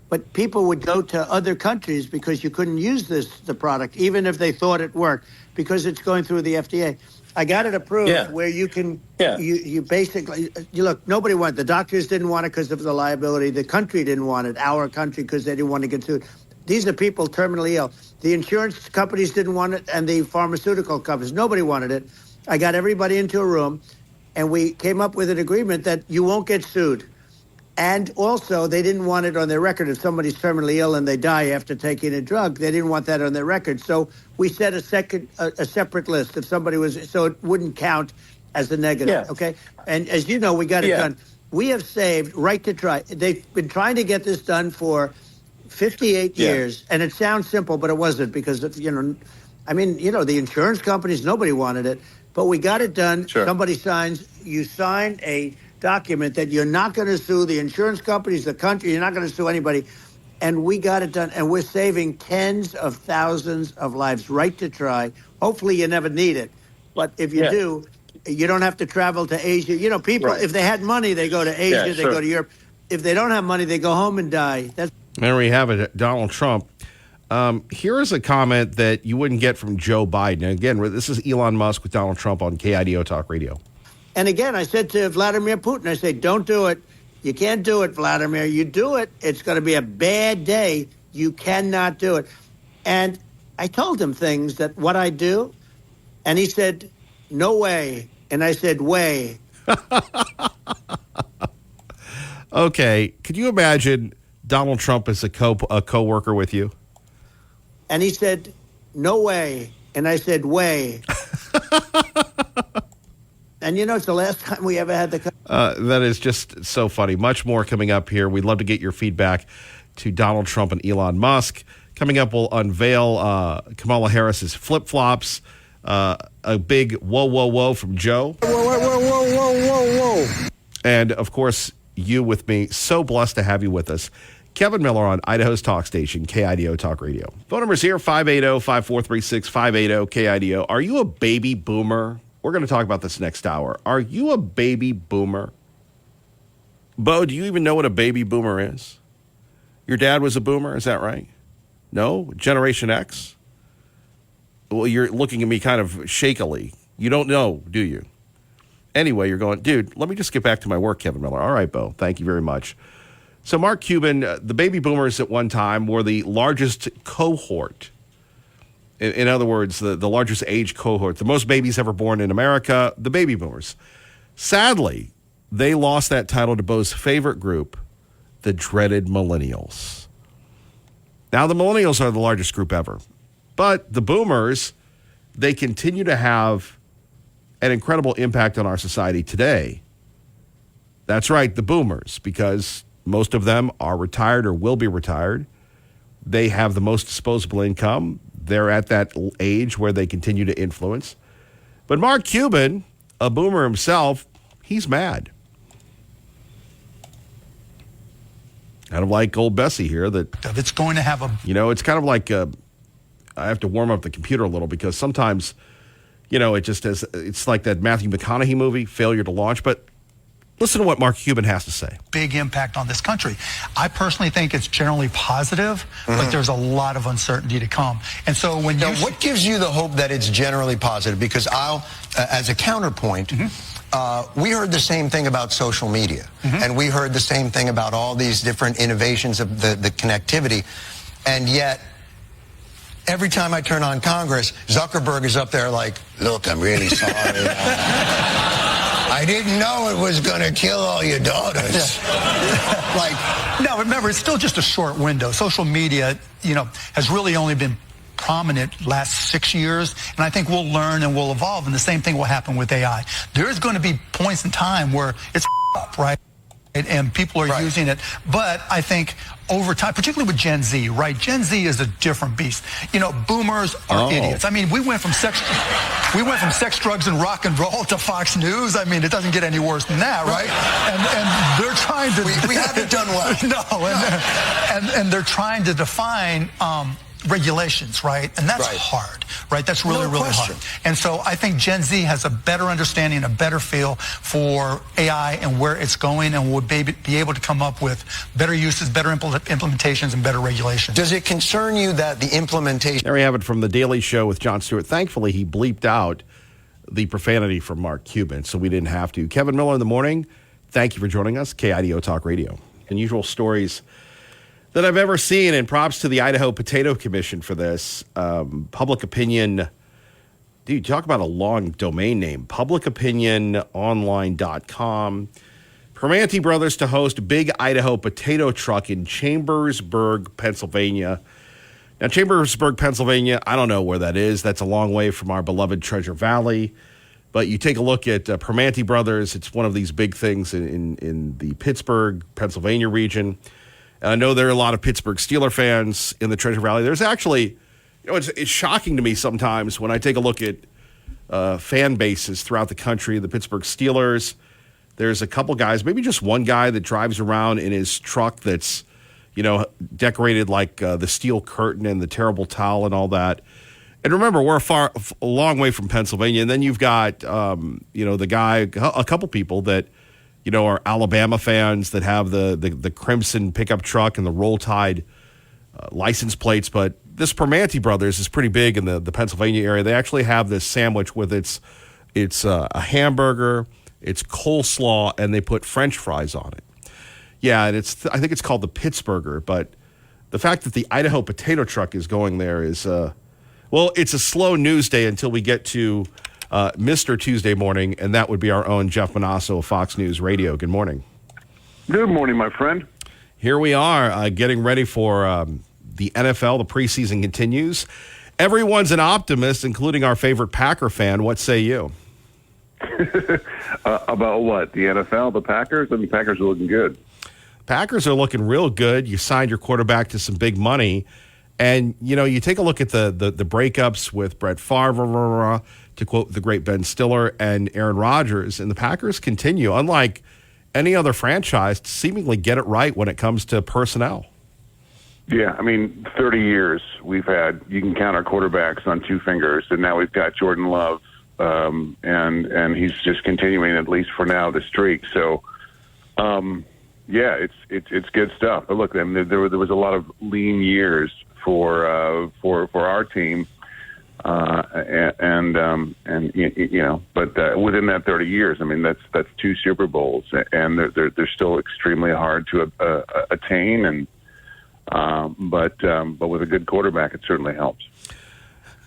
Speaker 10: But people would go to other countries because you couldn't use the product, even if they thought it worked, because it's going through the FDA. I got it approved where you can, you basically, look, nobody wanted it. The doctors didn't want it because of the liability. The country didn't want it, our country, because they didn't want to get sued. These are people terminally ill. The insurance companies didn't want it, and the pharmaceutical companies. Nobody wanted it. I got everybody into a room, and we came up with an agreement that you won't get sued. And also, they didn't want it on their record. If somebody's terminally ill and they die after taking a drug, they didn't want that on their record. So we set a separate list if somebody was, so it wouldn't count as a negative.
Speaker 3: Yeah.
Speaker 10: Okay. And as you know, we got it done. We have saved right to try. They've been trying to get this done for 58 years, and it sounds simple, but it wasn't because of, the insurance companies, nobody wanted it, but we got it done.
Speaker 8: Sure.
Speaker 10: Somebody signs. You signed a document that you're not going to sue the insurance companies, the country. You're not going to sue anybody. And we got it done. And we're saving tens of thousands of lives. Right to try. Hopefully you never need it. But if you do, you don't have to travel to Asia. People, if they had money, they go to Asia, they go to Europe. If they don't have money, they go home and die.
Speaker 1: There we have it, Donald Trump. Here is a comment that you wouldn't get from Joe Biden. Again, this is Elon Musk with Donald Trump on KIDO Talk Radio.
Speaker 10: And again, I said to Vladimir Putin, I said, don't do it. You can't do it, Vladimir. You do it, it's going to be a bad day. You cannot do it. And I told him things that what I do. And he said, no way. And I said, way.
Speaker 1: Okay. Could you imagine Donald Trump as a co-worker with you?
Speaker 10: And he said, no way. And I said, way. And it's the last time we ever had the...
Speaker 1: That is just so funny. Much more coming up here. We'd love to get your feedback to Donald Trump and Elon Musk. Coming up, we'll unveil Kamala Harris's flip-flops. A big whoa, whoa, whoa from Joe.
Speaker 6: Whoa, whoa, whoa, whoa, whoa, whoa.
Speaker 1: And, of course, you with me. So blessed to have you with us. Kevin Miller on Idaho's talk station, KIDO Talk Radio. Phone number's here, 580-5436, 580-KIDO. Are you a baby boomer? We're going to talk about this next hour. Are you a baby boomer? Bo, do you even know what a baby boomer is? Your dad was a boomer, is that right? No? Generation X? Well, you're looking at me kind of shakily. You don't know, do you? Anyway, you're going, dude, let me just get back to my work, Kevin Miller. All right, Bo, thank you very much. So Mark Cuban, the baby boomers at one time were the largest cohort. In other words, the largest age cohort, the most babies ever born in America, the baby boomers. Sadly, they lost that title to Bo's favorite group, the dreaded millennials. Now, the millennials are the largest group ever. But the boomers, they continue to have an incredible impact on our society today. That's right, the boomers, because most of them are retired or will be retired. They have the most disposable income. They're at that age where they continue to influence. But Mark Cuban, a boomer himself, he's mad. Kind of like old Bessie here. That
Speaker 9: it's going to have a...
Speaker 1: it's kind of like I have to warm up the computer a little because sometimes, it just has, it's like that Matthew McConaughey movie, Failure to Launch. But listen to what Mark Cuban has to say.
Speaker 9: Big impact on this country. I personally think it's generally positive, but there's a lot of uncertainty to come. And so when
Speaker 11: what gives you the hope that it's generally positive? Because I'll, as a counterpoint, we heard the same thing about social media, and we heard the same thing about all these different innovations of the connectivity, and yet every time I turn on Congress, Zuckerberg is up there like, look, I'm really sorry. I didn't know it was going to kill all your daughters.
Speaker 9: No, remember, it's still just a short window. Social media, has really only been prominent last 6 years, and I think we'll learn and we'll evolve, and the same thing will happen with AI. There's going to be points in time where it's up, right? And people are using it. But I think over time, particularly with Gen Z, right? Gen Z is a different beast. Boomers are idiots. I mean, we went from sex, drugs, and rock and roll to Fox News. I mean, it doesn't get any worse than that, right? And they're trying to...
Speaker 11: We haven't done well.
Speaker 9: And they're trying to define... regulations, right? And that's hard, right? That's really hard. And so I think Gen Z has a better understanding, a better feel for AI and where it's going, and will be able to come up with better uses, better implementations, and better regulations.
Speaker 11: Does it concern you that the implementation...
Speaker 1: There we have it from The Daily Show with Jon Stewart. Thankfully, he bleeped out the profanity from Mark Cuban, so we didn't have to. Kevin Miller in the morning, thank you for joining us, KIDO Talk Radio. Unusual stories that I've ever seen, and props to the Idaho Potato Commission for this. Public opinion, dude, talk about a long domain name, publicopiniononline.com. Permanente Brothers to host Big Idaho Potato Truck in Chambersburg, Pennsylvania. Now, Chambersburg, Pennsylvania, I don't know where that is. That's a long way from our beloved Treasure Valley. But you take a look at Permanente Brothers. It's one of these big things in the Pittsburgh, Pennsylvania region. And I know there are a lot of Pittsburgh Steeler fans in the Treasure Valley. There's actually, it's shocking to me sometimes when I take a look at fan bases throughout the country, the Pittsburgh Steelers. There's a couple guys, maybe just one guy that drives around in his truck that's, decorated like the steel curtain and the terrible towel and all that. And remember, we're a long way from Pennsylvania. And then you've got, the guy, a couple people that, are Alabama fans that have the crimson pickup truck and the Roll Tide license plates. But this Permanente Brothers is pretty big in the Pennsylvania area. They actually have this sandwich with it's a hamburger, it's coleslaw, and they put French fries on it. Yeah, and I think it's called the Pittsburgher. But the fact that the Idaho Potato Truck is going there is, it's a slow news day until we get to Mr. Tuesday Morning, and that would be our own Jeff Manasso of Fox News Radio. Good morning.
Speaker 12: Good morning, my friend.
Speaker 1: Here we are getting ready for the NFL. The preseason continues. Everyone's an optimist, including our favorite Packer fan. What say you?
Speaker 12: About what? The NFL, the Packers? The Packers are looking good.
Speaker 1: Packers are looking real good. You signed your quarterback to some big money. And, you take a look at the breakups with Brett Favre, to quote the great Ben Stiller, and Aaron Rodgers. And the Packers continue, unlike any other franchise, to seemingly get it right when it comes to personnel.
Speaker 12: Yeah, 30 years we've had. You can count our quarterbacks on two fingers. And now we've got Jordan Love. And he's just continuing, at least for now, the streak. So, it's good stuff. But look, there was a lot of lean years for our team, but within that 30 years, that's two Super Bowls, and they're still extremely hard to attain, but with a good quarterback, it certainly helps.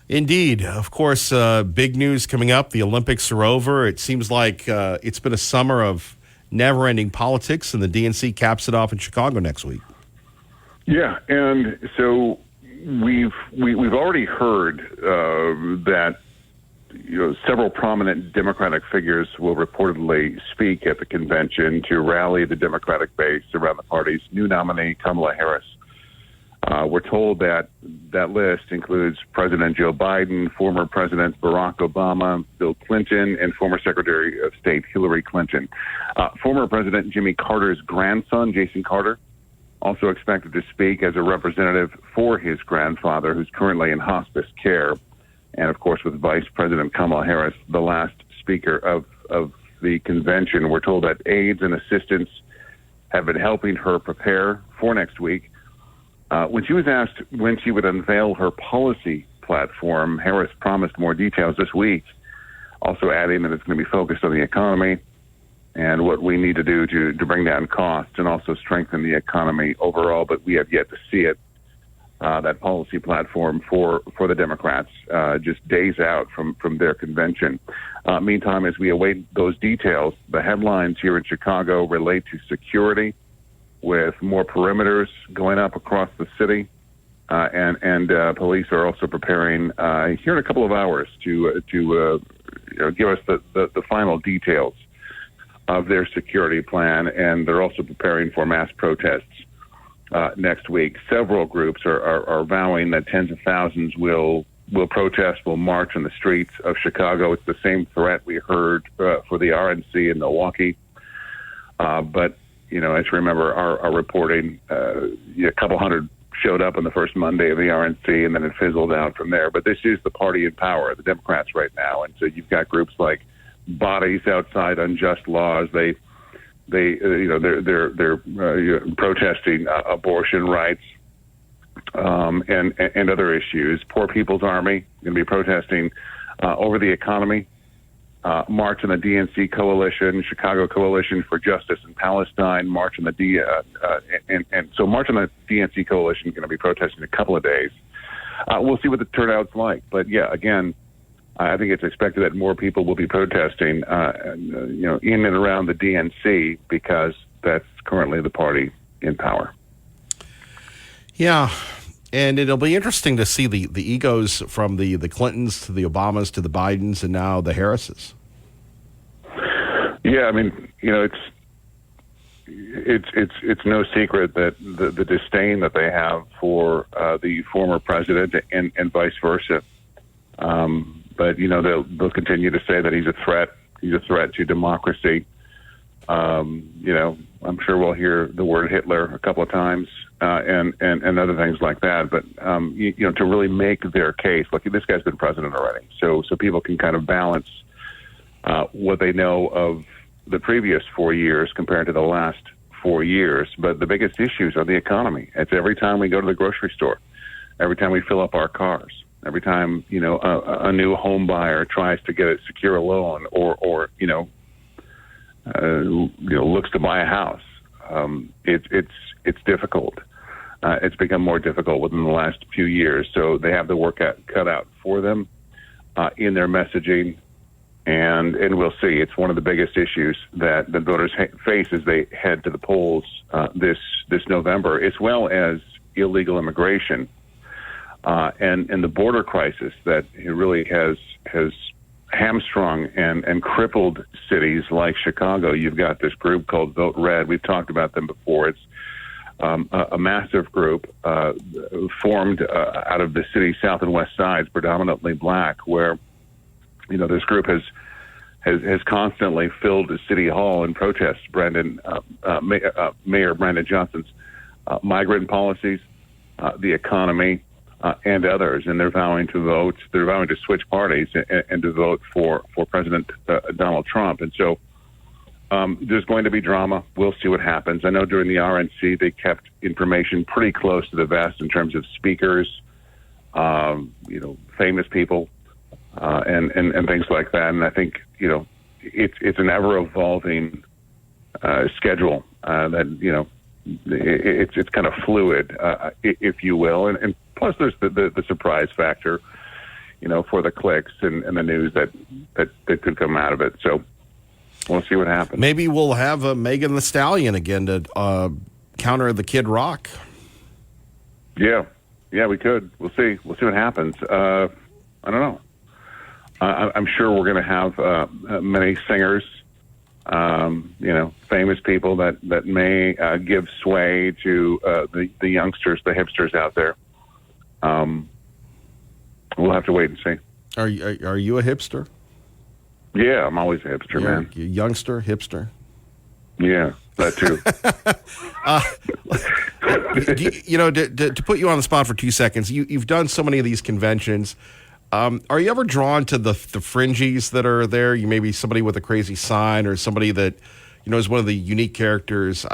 Speaker 1: Indeed. Of course, big news coming up. The Olympics are over. It seems like it's been a summer of never-ending politics, and the DNC caps it off in Chicago next week. Yeah, and so we've already heard that several prominent Democratic figures will reportedly speak at the convention to rally the Democratic base around the party's new nominee, Kamala Harris. We're told that list includes President Joe Biden, former President Barack Obama, Bill Clinton, and former Secretary of State Hillary Clinton. Former President Jimmy Carter's grandson, Jason Carter, also expected to speak as a representative for his grandfather, who's currently in hospice care. And, of course, with Vice President Kamala Harris, the last speaker of the convention. We're told that aides and assistants have been helping her prepare for next week. When she was asked when she would unveil her policy platform, Harris promised more details this week, also adding that it's going to be focused on the economy and what we need to do to bring down costs and also strengthen the economy overall. But we have yet to see it, that policy platform for the Democrats, just days out from their convention. Meantime, as we await those details, the headlines here in Chicago relate to security, with more perimeters going up across the city, and police are also preparing here in a couple of hours to give us the final details of their security plan, and they're also preparing for mass protests next week. Several groups are vowing that tens of thousands will protest, will march in the streets of Chicago. It's the same threat we heard for the RNC in Milwaukee, but as you remember, our reporting, a couple hundred showed up on the first Monday of the RNC, and then it fizzled out from there. But this is the party in power, the Democrats right now, and so you've got groups like Bodies Outside Unjust Laws. They're protesting abortion rights and other issues. Poor People's Army going to be protesting over the economy. March on the DNC Coalition, Chicago Coalition for Justice in Palestine, March on the so March on the DNC Coalition is going to be protesting a couple of days. We'll see what the turnout's like. But yeah, again,
Speaker 12: I think it's expected that more people will be protesting, in and around the DNC because that's currently the party in power.
Speaker 1: Yeah, and it'll be interesting to see the egos from the Clintons to the Obamas to the Bidens and now the Harrises.
Speaker 12: Yeah, I mean, it's no secret that the disdain that they have for the former president and vice versa. But they'll continue to say that he's a threat. He's a threat to democracy. I'm sure we'll hear the word Hitler a couple of times and other things like that. But to really make their case, look, this guy's been president already, so people can kind of balance what they know of the previous 4 years compared to the last 4 years. But the biggest issues are the economy. It's every time we go to the grocery store, every time we fill up our cars, every time a new home buyer tries to secure a loan or looks to buy a house. It's difficult. It's become more difficult within the last few years. So they have the work cut out for them in their messaging. And we'll see. It's one of the biggest issues that the voters face as they head to the polls this November, as well as illegal immigration and the border crisis that really has hamstrung and crippled cities like Chicago. You've got this group called Vote Red. We've talked about them before. It's a massive group formed out of the city's south and west sides, predominantly black, where this group has constantly filled the city hall in protest. Mayor Brandon Johnson's migrant policies, the economy, and others, and they're vowing to switch parties and to vote for President Donald Trump. And so there's going to be drama. We'll see what happens. I know during the RNC they kept information pretty close to the vest in terms of speakers, famous people, and things like that. And I think it's an ever evolving schedule that it's kind of fluid, if you will, and plus there's the surprise factor, for the clicks and the news that could come out of it. So we'll see what happens.
Speaker 1: Maybe we'll have Megan the Stallion again to counter the Kid Rock.
Speaker 12: Yeah, we could. We'll see. We'll see what happens. I don't know. I'm sure we're going to have many singers, famous people that may give sway to the youngsters, the hipsters out there. We'll have to wait and see.
Speaker 1: Are you a hipster?
Speaker 12: Yeah, I'm always a hipster, man.
Speaker 1: Youngster, hipster?
Speaker 12: Yeah, that too.
Speaker 1: To put you on the spot for 2 seconds, you've done so many of these conventions. Are you ever drawn to the fringies that are there? You maybe somebody with a crazy sign or somebody that, is one of the unique characters.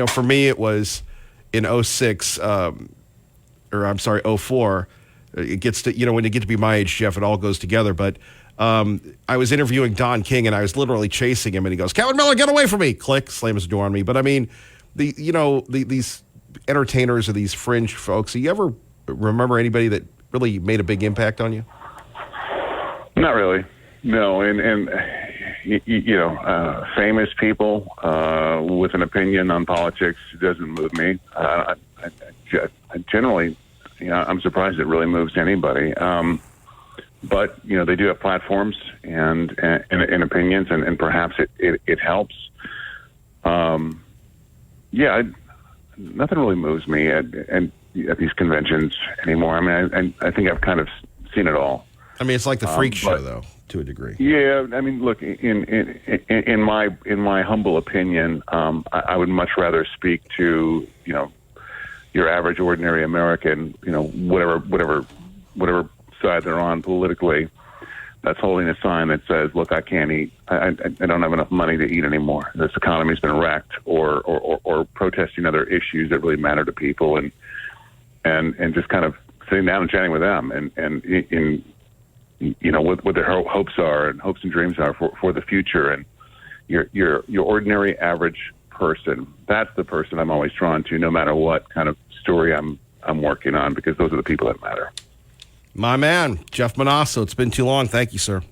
Speaker 1: For me, it was in 04. It gets to, when you get to be my age, Jeff, it all goes together. But I was interviewing Don King and I was literally chasing him and he goes, "Kevin Miller, get away from me." Click, slams the door on me. But I mean, these entertainers or these fringe folks, do you ever remember anybody that really made a big impact on you?
Speaker 12: Not really. No. And famous people with an opinion on politics doesn't move me. I generally, I'm surprised it really moves anybody. But, they do have platforms and opinions and perhaps it helps. Nothing really moves me at these conventions anymore. I mean, I think I've kind of seen it all.
Speaker 1: I mean, it's like the freak show, though, to a degree.
Speaker 12: Yeah, I mean, look, in my humble opinion, I would much rather speak to your average, ordinary American, whatever side they're on politically, that's holding a sign that says, "Look, I can't eat. I don't have enough money to eat anymore. This economy's been wrecked," or protesting other issues that really matter to people, and just kind of sitting down and chatting with them and what their hopes are and hopes and dreams are for the future. And your ordinary average person, that's the person I'm always drawn to, no matter what kind of story I'm working on, because those are the people that matter.
Speaker 1: My man, Jeff Manasso. It's been too long. Thank you, sir.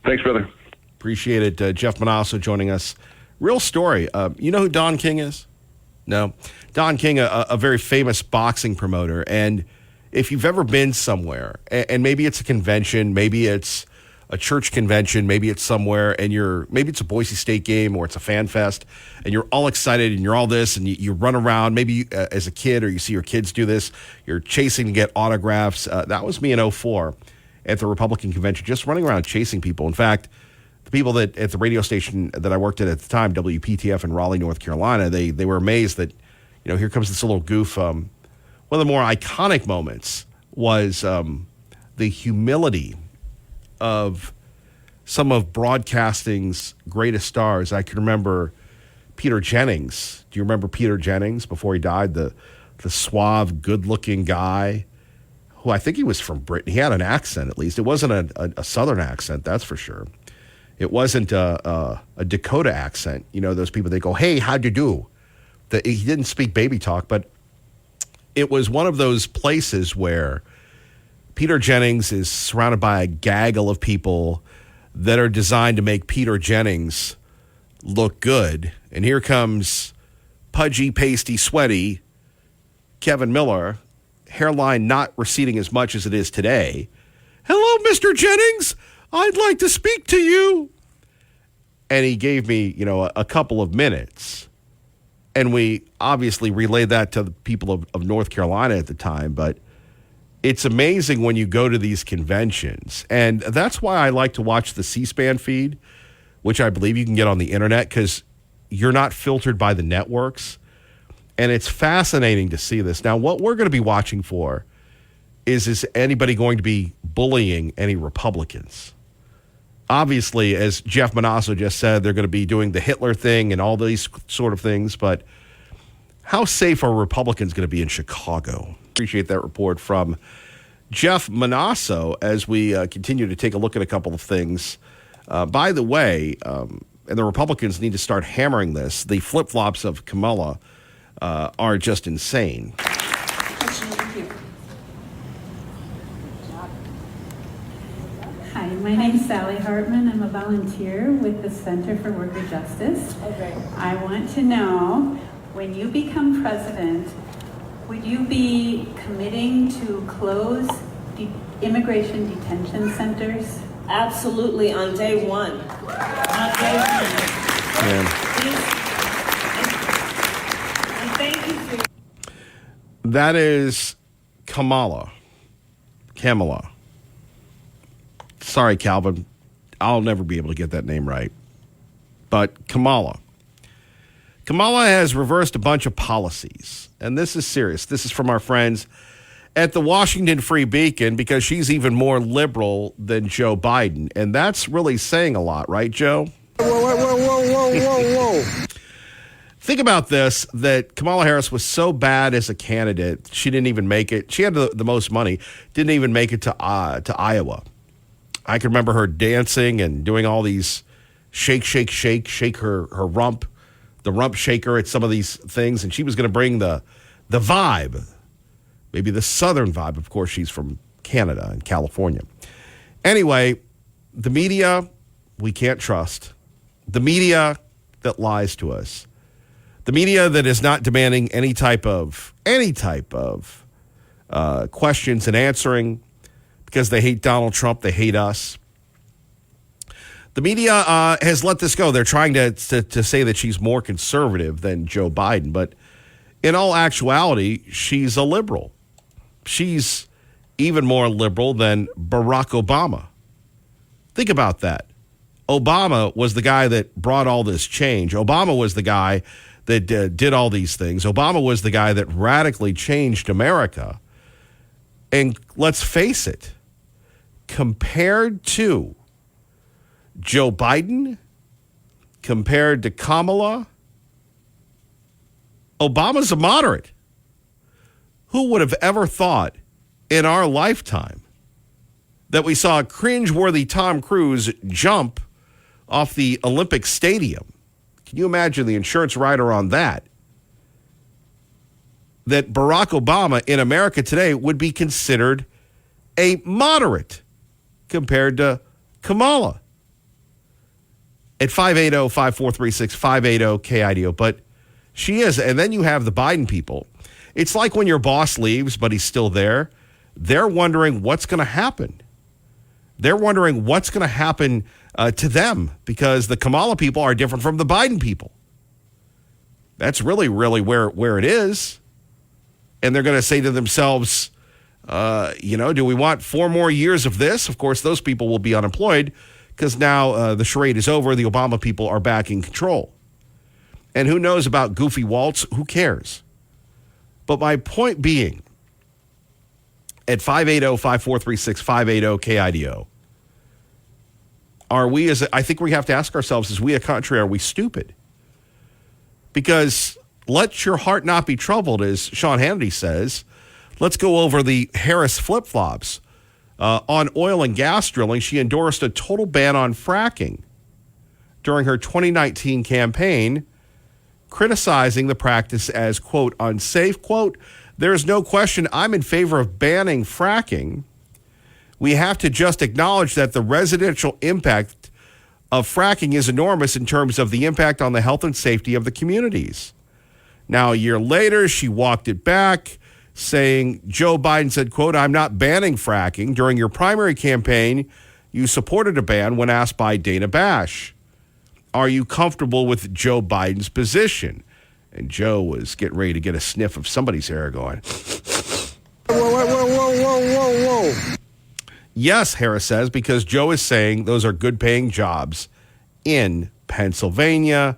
Speaker 12: Thanks, brother.
Speaker 1: Appreciate it. Jeff Manasso joining us. Real story. You know who Don King is? No. Don King, a very famous boxing promoter. And if you've ever been somewhere, and maybe it's a convention, maybe it's a church convention, maybe it's somewhere, and maybe it's a Boise State game or it's a fan fest, and you're all excited and you're all this, and you run around, maybe as a kid, or you see your kids do this, you're chasing to get autographs. That was me in 2004 at the Republican convention, just running around chasing people. In fact, the people that at the radio station that I worked at the time, WPTF in Raleigh, North Carolina, they were amazed that, here comes this little goof. One of the more iconic moments was the humility of some of broadcasting's greatest stars. I can remember Peter Jennings. Do you remember Peter Jennings before he died? The suave, good-looking guy who I think he was from Britain. He had an accent, at least. It wasn't a Southern accent, that's for sure. It wasn't a Dakota accent. Those people, they go, hey, how'd you do? He didn't speak baby talk, but it was one of those places where Peter Jennings is surrounded by a gaggle of people that are designed to make Peter Jennings look good. And here comes pudgy, pasty, sweaty Kevin Miller, hairline not receding as much as it is today. Hello, Mr. Jennings. I'd like to speak to you. And he gave me, a couple of minutes. And we obviously relayed that to the people of North Carolina at the time. But it's amazing when you go to these conventions. And that's why I like to watch the C-SPAN feed, which I believe you can get on the internet, because you're not filtered by the networks. And it's fascinating to see this. Now, what we're going to be watching for is anybody going to be bullying any Republicans? Obviously, as Jeff Manasso just said, they're going to be doing the Hitler thing and all these sort of things. But how safe are Republicans going to be in Chicago? Appreciate that report from Jeff Manasso as we continue to take a look at a couple of things. By the way, and the Republicans need to start hammering this, the flip-flops of Kamala are just insane.
Speaker 13: Hi, my name is Sally Hartman. I'm a volunteer with the Center for Worker Justice.
Speaker 2: Okay.
Speaker 13: I want to know, when you become president, would you be committing to close immigration detention centers?
Speaker 2: Absolutely, on day one. On day one. And thank you for...
Speaker 1: That is Kamala. Sorry, Calvin. I'll never be able to get that name right. But Kamala. Kamala has reversed a bunch of policies. And this is serious. This is from our friends at the Washington Free Beacon, because she's even more liberal than Joe Biden. And that's really saying a lot, right, Joe?
Speaker 6: Whoa.
Speaker 1: Think about this, that Kamala Harris was so bad as a candidate, she didn't even make it. She had the most money, didn't even make it to Iowa. I can remember her dancing and doing all these shake her rump, the rump shaker at some of these things. And she was going to bring the vibe, maybe the Southern vibe. Of course, she's from Canada and California. Anyway, the media we can't trust. The media that lies to us. The media that is not demanding any type of questions and answering, because they hate Donald Trump, they hate us. The media has let this go. They're trying to say that she's more conservative than Joe Biden, but in all actuality, she's a liberal. She's even more liberal than Barack Obama. Think about that. Obama was the guy that brought all this change. Obama was the guy that did all these things. Obama was the guy that radically changed America. And let's face it, compared to Joe Biden, compared to Kamala, Obama's a moderate. Who would have ever thought in our lifetime that we saw a cringeworthy Tom Cruise jump off the Olympic Stadium? Can you imagine the insurance rider on that? That Barack Obama in America today would be considered a moderate compared to Kamala. At 580-5436, 580-KIDO. But she is. And then you have the Biden people. It's like when your boss leaves, but he's still there. They're wondering what's going to happen. They're wondering what's going to happen to them because the Kamala people are different from the Biden people. That's really where it is. And they're going to say to themselves, do we want 4 more years of this? Of course, those people will be unemployed because now the charade is over. The Obama people are back in control. And who knows about Goofy Waltz? Who cares? But my point being, at 580-5436, 580-KIDO, I think we have to ask ourselves, as we a country, are we stupid? Because let your heart not be troubled, as Sean Hannity says. Let's go over the Harris flip-flops. On oil and gas drilling, she endorsed a total ban on fracking during her 2019 campaign, criticizing the practice as, quote, unsafe. Quote, there is no question I'm in favor of banning fracking. We have to just acknowledge that the residential impact of fracking is enormous in terms of the impact on the health and safety of the communities. Now, a year later, she walked it back, saying Joe Biden said, quote, I'm not banning fracking. During your primary campaign, you supported a ban when asked by Dana Bash. Are you comfortable with Joe Biden's position? And Joe was getting ready to get a sniff of somebody's hair going. Whoa. Yes, Harris says, because Joe is saying those are good-paying jobs in Pennsylvania.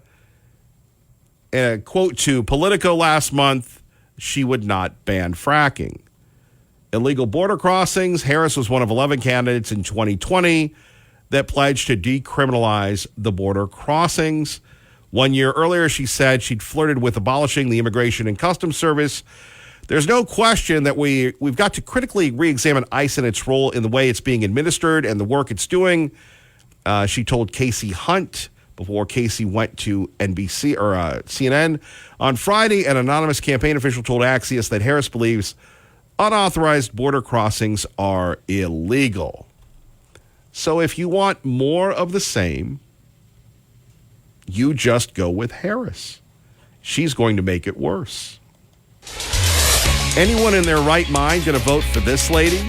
Speaker 1: And a quote to Politico last month, she would not ban fracking. Illegal border crossings, Harris was one of 11 candidates in 2020 that pledged to decriminalize the border crossings. 1 year earlier, she said she'd flirted with abolishing the Immigration and Customs Service. There's no question that we've got to critically re-examine ICE and its role in the way it's being administered and the work it's doing. She told Casey Hunt before Casey went to NBC or CNN. On Friday, an anonymous campaign official told Axios that Harris believes unauthorized border crossings are illegal. So if you want more of the same, you just go with Harris. She's going to make it worse. Anyone in their right mind going to vote for this lady?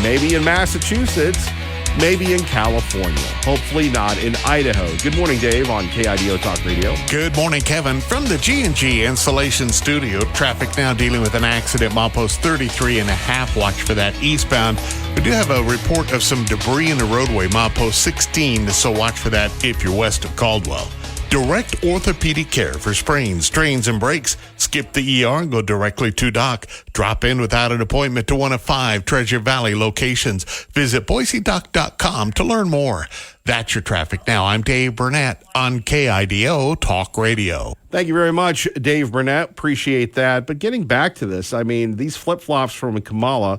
Speaker 1: Maybe in Massachusetts, maybe in California. Hopefully not in Idaho. Good morning, Dave, on KIDO Talk Radio.
Speaker 4: Good morning, Kevin. From the G&G Installation Studio, traffic now dealing with an accident, milepost 33 and a half. Watch for that eastbound. We do have a report of some debris in the roadway, milepost 16, so watch for that if you're west of Caldwell. Direct orthopedic care for sprains, strains, and breaks. Skip the ER and go directly to Doc. Drop in without an appointment to one of 5 Treasure Valley locations. Visit BoiseDoc.com to learn more. That's your traffic now. I'm Dave Burnett on KIDO Talk Radio.
Speaker 1: Thank you very much, Dave Burnett. Appreciate that. But getting back to this, I mean, these flip-flops from Kamala,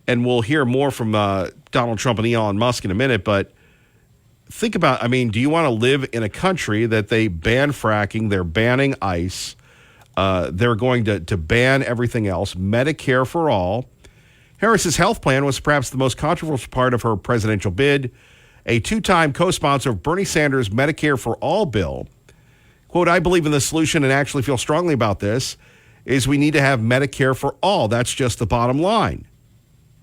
Speaker 1: and we'll hear more from Donald Trump and Elon Musk in a minute, but think about, I mean, do you want to live in a country that they ban fracking, they're banning ICE, they're going to ban everything else, Medicare for all. Harris's health plan was perhaps the most controversial part of her presidential bid. A 2-time co-sponsor of Bernie Sanders' Medicare for all bill. Quote, I believe in the solution and actually feel strongly about this, is we need to have Medicare for all. That's just the bottom line.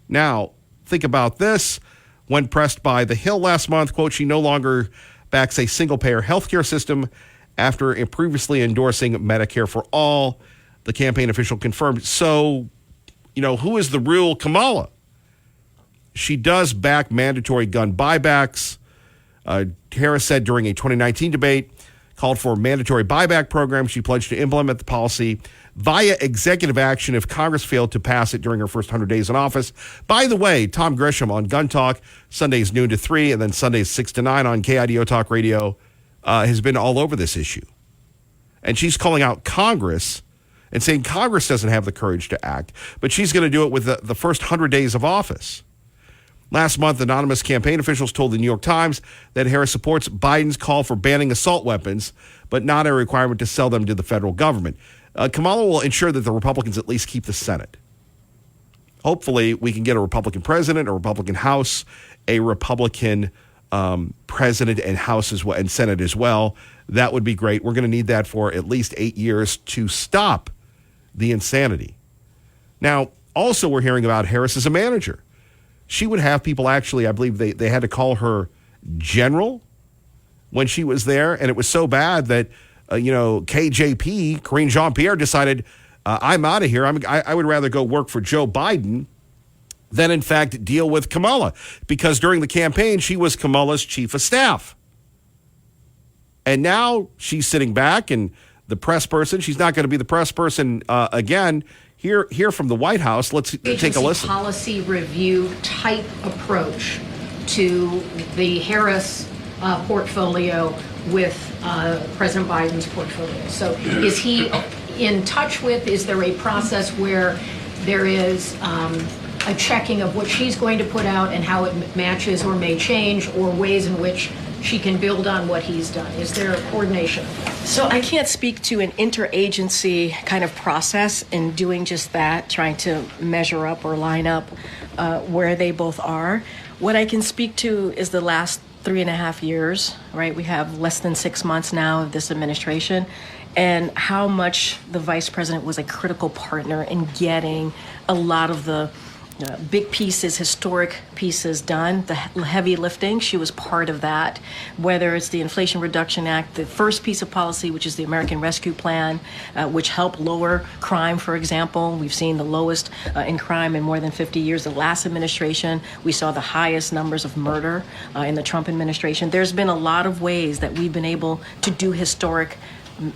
Speaker 1: Now, think about this. When pressed by The Hill last month, quote, she no longer backs a single-payer healthcare system after previously endorsing Medicare for all, the campaign official confirmed. So, who is the real Kamala? She does back mandatory gun buybacks. Harris said during a 2019 debate, called for a mandatory buyback program. She pledged to implement the policy via executive action if Congress failed to pass it during her first 100 days in office. By the way, Tom Grisham on Gun Talk, Sundays noon to 3, and then Sundays 6 to 9 on KIDO Talk Radio, has been all over this issue. And she's calling out Congress and saying Congress doesn't have the courage to act, but she's going to do it with the first 100 days of office. Last month, anonymous campaign officials told the New York Times that Harris supports Biden's call for banning assault weapons, but not a requirement to sell them to the federal government. Kamala will ensure that the Republicans at least keep the Senate. hopefully we can get a Republican president, a Republican House, a Republican president and House as well, and Senate as well. That would be great. We're going to need that for at least 8 years to stop the insanity. Now, also we're hearing about Harris as a manager. She would have people actually, I believe they had to call her general when she was there, and it was so bad that, KJP, Karine Jean-Pierre, decided, I'm out of here. I would rather go work for Joe Biden than, in fact, deal with Kamala, because during the campaign, she was Kamala's chief of staff. And now she's sitting back, and the press person, she's not going to be the press person again. Here from the White House, let's take a listen.
Speaker 14: Policy review type approach to the Harris portfolio with President Biden's portfolio. So is he in touch with, is there a process where there is a checking of what she's going to put out and how it matches or may change, or ways in which she can build on what he's done? Is there coordination?
Speaker 15: So I can't speak to an interagency kind of process in doing just that, trying to measure up or line up where they both are. What I can speak to is the last 3.5 years, right? We have less than 6 months now of this administration, and how much the vice president was a critical partner in getting a lot of the big pieces, historic pieces done, the heavy lifting. She was part of that, whether it's the Inflation Reduction Act, the first piece of policy, which is the American Rescue Plan, which helped lower crime, for example. We've seen the lowest in crime in more than 50 years. The last administration, we saw the highest numbers of murder in the Trump administration. There's been a lot of ways that we've been able to do historic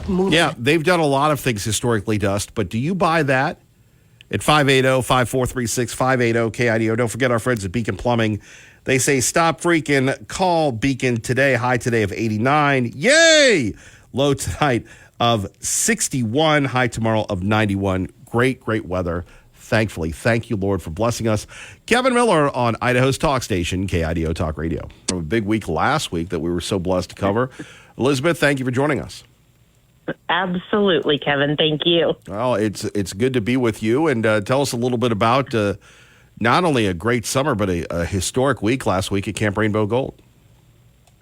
Speaker 15: movement.
Speaker 1: Yeah, they've done a lot of things historically, Dust, but do you buy that? At 580-5436, 580-KIDO. Don't forget our friends at Beacon Plumbing. They say, stop freaking, call Beacon today. High today of 89. Yay! Low tonight of 61. High tomorrow of 91. Great weather. Thankfully. Thank you, Lord, for blessing us. Kevin Miller on Idaho's talk station, KIDO Talk Radio. From a big week last week that we were so blessed to cover. Elizabeth, thank you for joining us.
Speaker 16: Absolutely, Kevin. Thank you.
Speaker 1: Well, it's good to be with you, and tell us a little bit about not only a great summer, but a historic week last week at Camp Rainbow Gold.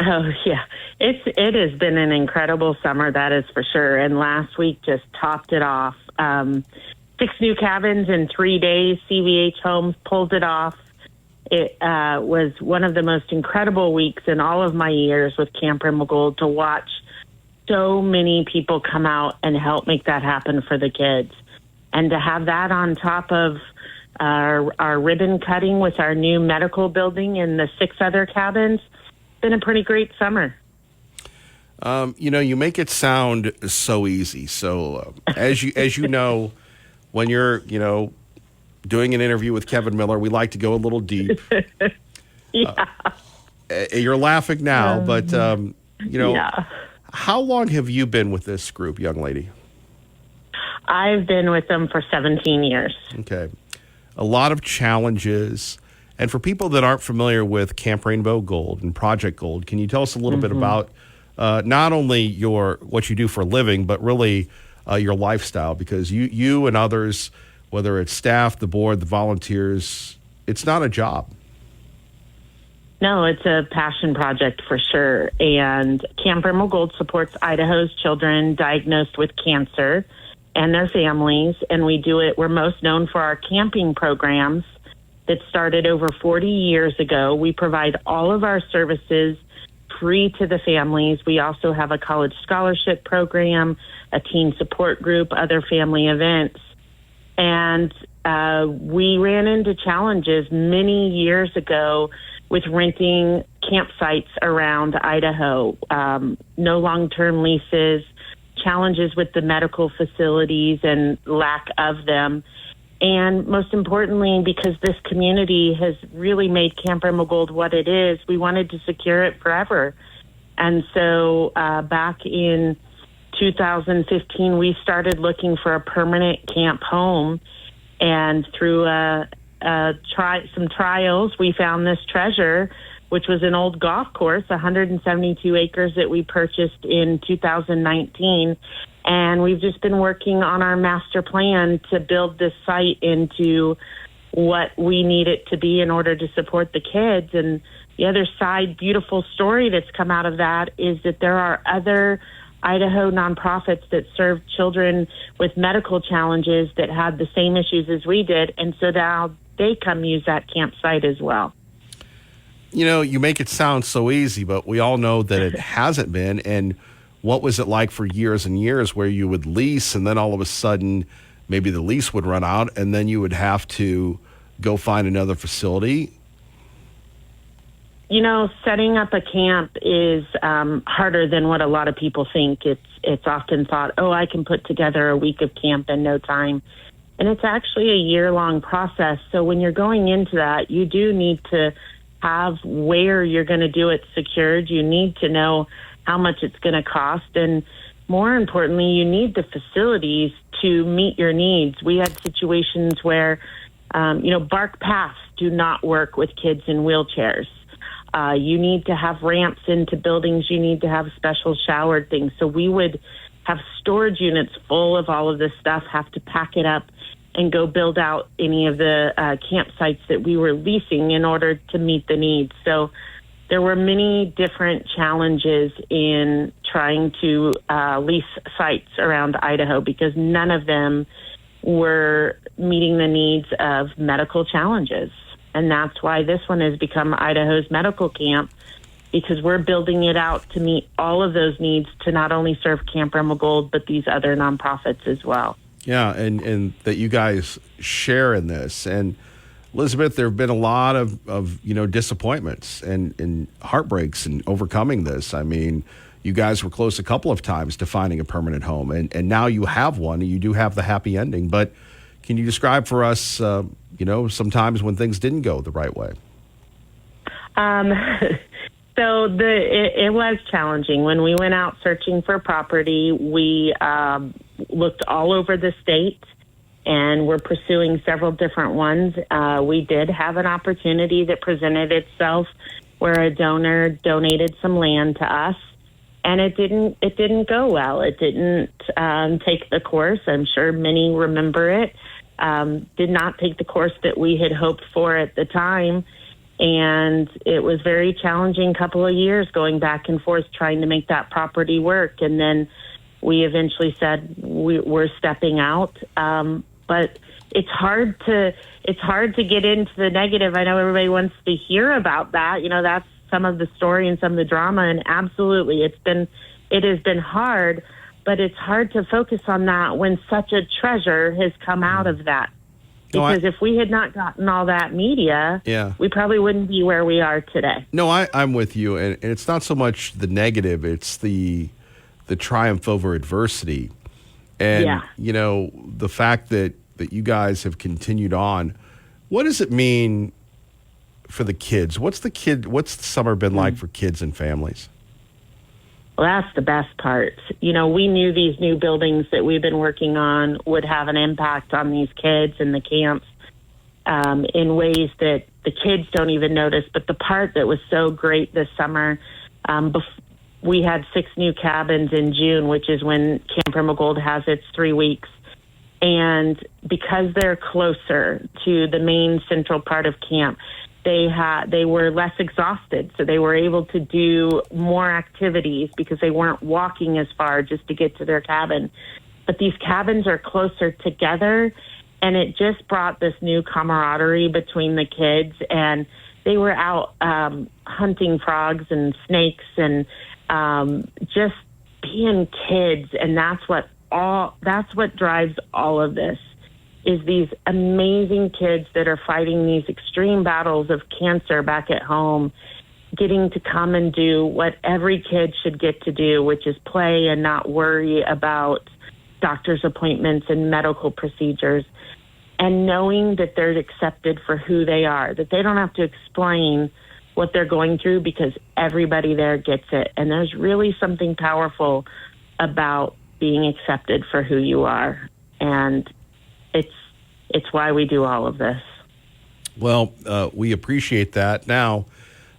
Speaker 16: Oh, yeah. It has been an incredible summer, that is for sure. And last week just topped it off. 6 new cabins in 3 days. CVH Homes pulled it off. It was one of the most incredible weeks in all of my years with Camp Rainbow Gold to watch so many people come out and help make that happen for the kids. And to have that on top of our ribbon cutting with our new medical building and the 6 other cabins, it's been a pretty great summer.
Speaker 1: You make it sound so easy. So as you know, when you're, doing an interview with Kevin Miller, we like to go a little deep.
Speaker 16: Yeah.
Speaker 1: You're laughing now, but,
Speaker 16: Yeah.
Speaker 1: How long have you been with this group, young lady?
Speaker 16: I've been with them for 17 years.
Speaker 1: Okay. A lot of challenges. And for people that aren't familiar with Camp Rainbow Gold and Project Gold, can you tell us a little bit about not only what you do for a living, but really your lifestyle? Because you and others, whether it's staff, the board, the volunteers, it's not a job.
Speaker 16: No, it's a passion project for sure. And Camp Rainbow Gold supports Idaho's children diagnosed with cancer and their families. And we do it. We're most known for our camping programs that started over 40 years ago. We provide all of our services free to the families. We also have a college scholarship program, a teen support group, other family events. And we ran into challenges many years ago with renting campsites around Idaho, no long-term leases, challenges with the medical facilities and lack of them. And most importantly, because this community has really made Camp Rainbow Gold what it is, we wanted to secure it forever. And so back in 2015, we started looking for a permanent camp home. And through some trials, we found this treasure, which was an old golf course, 172 acres that we purchased in 2019. And we've just been working on our master plan to build this site into what we need it to be in order to support the kids. And the other side, beautiful story that's come out of that is that there are other Idaho nonprofits that serve children with medical challenges that had the same issues as we did. And so now they come use that campsite as well.
Speaker 1: You know, you make it sound so easy, but we all know that it hasn't been. And what was it like for years and years where you would lease and then all of a sudden maybe the lease would run out and then you would have to go find another facility?
Speaker 16: You know, setting up a camp is harder than what a lot of people think. It's often thought, oh, I can put together a week of camp in no time. And it's actually a year-long process. So when you're going into that, you do need to have where you're going to do it secured. You need to know how much it's going to cost. And more importantly, you need the facilities to meet your needs. We had situations where, bark paths do not work with kids in wheelchairs. You need to have ramps into buildings. You need to have special showered things. So we would have storage units full of all of this stuff, have to pack it up and go build out any of the campsites that we were leasing in order to meet the needs. So there were many different challenges in trying to lease sites around Idaho because none of them were meeting the needs of medical challenges. And that's why this one has become Idaho's medical camp, because we're building it out to meet all of those needs to not only serve Camp Gold, but these other nonprofits as well.
Speaker 1: Yeah, and that you guys share in this. And Elizabeth, there have been a lot of disappointments and heartbreaks in overcoming this. I mean, you guys were close a couple of times to finding a permanent home, and now you have one, and you do have the happy ending. But can you describe for us, sometimes when things didn't go the right way?
Speaker 16: So it was challenging. When we went out searching for property, we looked all over the state, and we're pursuing several different ones. We did have an opportunity that presented itself where a donor donated some land to us, and it didn't go well. It didn't take the course. I'm sure many remember it. Did not take the course that we had hoped for at the time. And it was very challenging couple of years going back and forth trying to make that property work. And then we eventually said we're stepping out. But it's hard to get into the negative. I know everybody wants to hear about that. That's some of the story and some of the drama. And absolutely, it has been hard, but it's hard to focus on that when such a treasure has come out of that. Because if we had not gotten all that media, we probably wouldn't be where we are today.
Speaker 1: No, I'm with you. And it's not so much the negative, it's the triumph over adversity. And, the fact that you guys have continued on, what does it mean for the kids? What's the summer been like for kids and families?
Speaker 16: Well, that's the best part. We knew these new buildings that we've been working on would have an impact on these kids and the camps in ways that the kids don't even notice. But the part that was so great this summer, we had 6 new cabins in June, which is when Camp Gold has its 3 weeks. And because they're closer to the main central part of camp, they were less exhausted, so they were able to do more activities because they weren't walking as far just to get to their cabin. But these cabins are closer together, and it just brought this new camaraderie between the kids. And they were out hunting frogs and snakes and just being kids, and that's what drives all of this. Is these amazing kids that are fighting these extreme battles of cancer back at home, getting to come and do what every kid should get to do, which is play and not worry about doctor's appointments and medical procedures, and knowing that they're accepted for who they are, that they don't have to explain what they're going through because everybody there gets it. And there's really something powerful about being accepted for who you are. And it's why we do all of this.
Speaker 1: Well, we appreciate that. Now,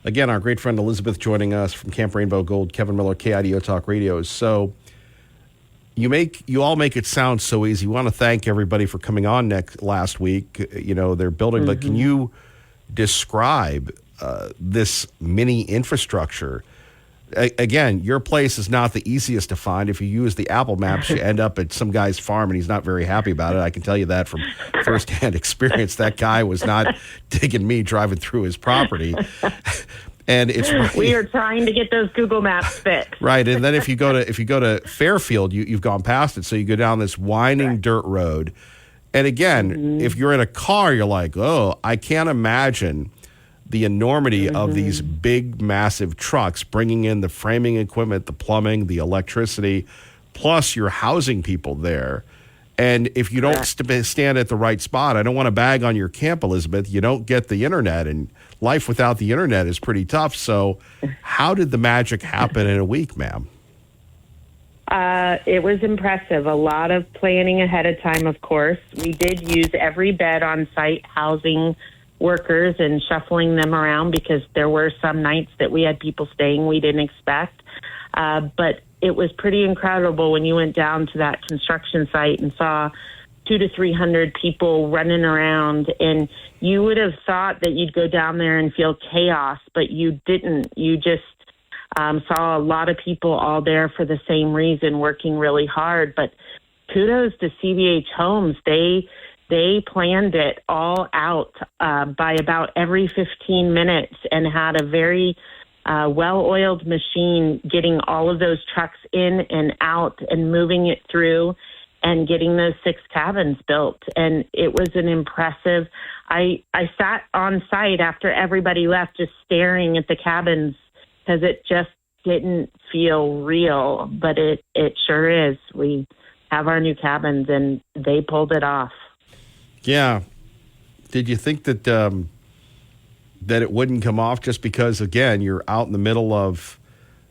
Speaker 1: again, our great friend Elizabeth joining us from Camp Rainbow Gold, Kevin Miller, KIDO Talk Radio. So You all make it sound so easy. We want to thank everybody for coming on last week. They're building, but can you describe this mini infrastructure? Again, your place is not the easiest to find. If you use the Apple Maps, you end up at some guy's farm, and he's not very happy about it. I can tell you that from firsthand experience. That guy was not digging me driving through his property. And it's right.
Speaker 16: We are trying to get those Google Maps fixed.
Speaker 1: Right, and then if you go to Fairfield, you've gone past it, so you go down this winding dirt road. And again, if you're in a car, you're like, oh, I can't imagine the enormity of these big, massive trucks bringing in the framing equipment, the plumbing, the electricity, plus you're housing people there. And if you don't stand at the right spot, I don't want to bag on your camp, Elizabeth, you don't get the internet, and life without the internet is pretty tough. So how did the magic happen in a week, ma'am?
Speaker 16: It was impressive. A lot of planning ahead of time, of course. We did use every bed on site housing workers and shuffling them around because there were some nights that we had people staying we didn't expect. But it was pretty incredible when you went down to that construction site and saw 200 to 300 people running around, and you would have thought that you'd go down there and feel chaos, but you didn't. You just saw a lot of people all there for the same reason, working really hard. But kudos to CBH Homes. They planned it all out by about every 15 minutes and had a very well-oiled machine getting all of those trucks in and out and moving it through and getting those 6 cabins built. And it was an impressive. I sat on site after everybody left just staring at the cabins because it just didn't feel real, but it sure is. We have our new cabins and they pulled it off.
Speaker 1: Yeah. Did you think that that it wouldn't come off just because, again, you're out in the middle of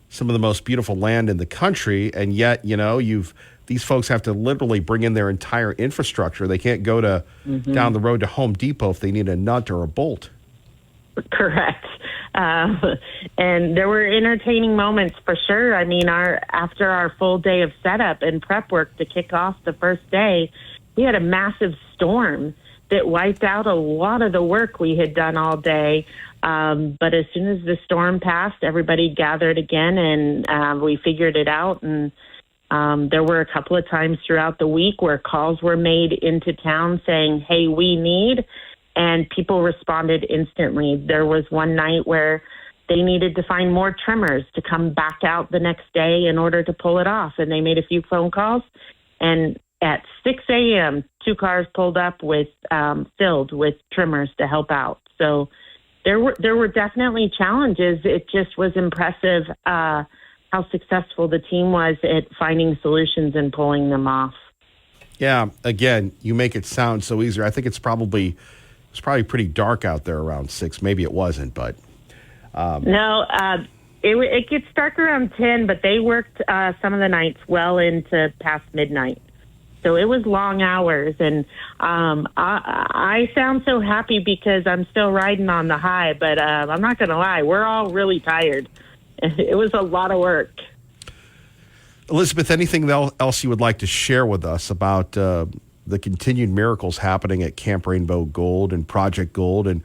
Speaker 1: some of the most beautiful land in the country, and yet, these folks have to literally bring in their entire infrastructure. They can't go to down the road to Home Depot if they need a nut or a bolt.
Speaker 16: Correct. And there were entertaining moments for sure. I mean, after our full day of setup and prep work to kick off the first day, we had a massive storm that wiped out a lot of the work we had done all day. But as soon as the storm passed, everybody gathered again and we figured it out. And there were a couple of times throughout the week where calls were made into town saying, hey, we need, and people responded instantly. There was one night where they needed to find more trimmers to come back out the next day in order to pull it off. And they made a few phone calls, and at 6 a.m., 2 cars pulled up with filled with trimmers to help out. So there were definitely challenges. It just was impressive how successful the team was at finding solutions and pulling them off.
Speaker 1: Yeah, again, you make it sound so easy. I think it's probably pretty dark out there around 6. Maybe it wasn't, but
Speaker 16: no. It gets dark around 10, but they worked some of the nights well into past midnight. So it was long hours, and I sound so happy because I'm still riding on the high, but I'm not going to lie, we're all really tired. It was a lot of work.
Speaker 1: Elizabeth, anything else you would like to share with us about the continued miracles happening at Camp Rainbow Gold and Project Gold? And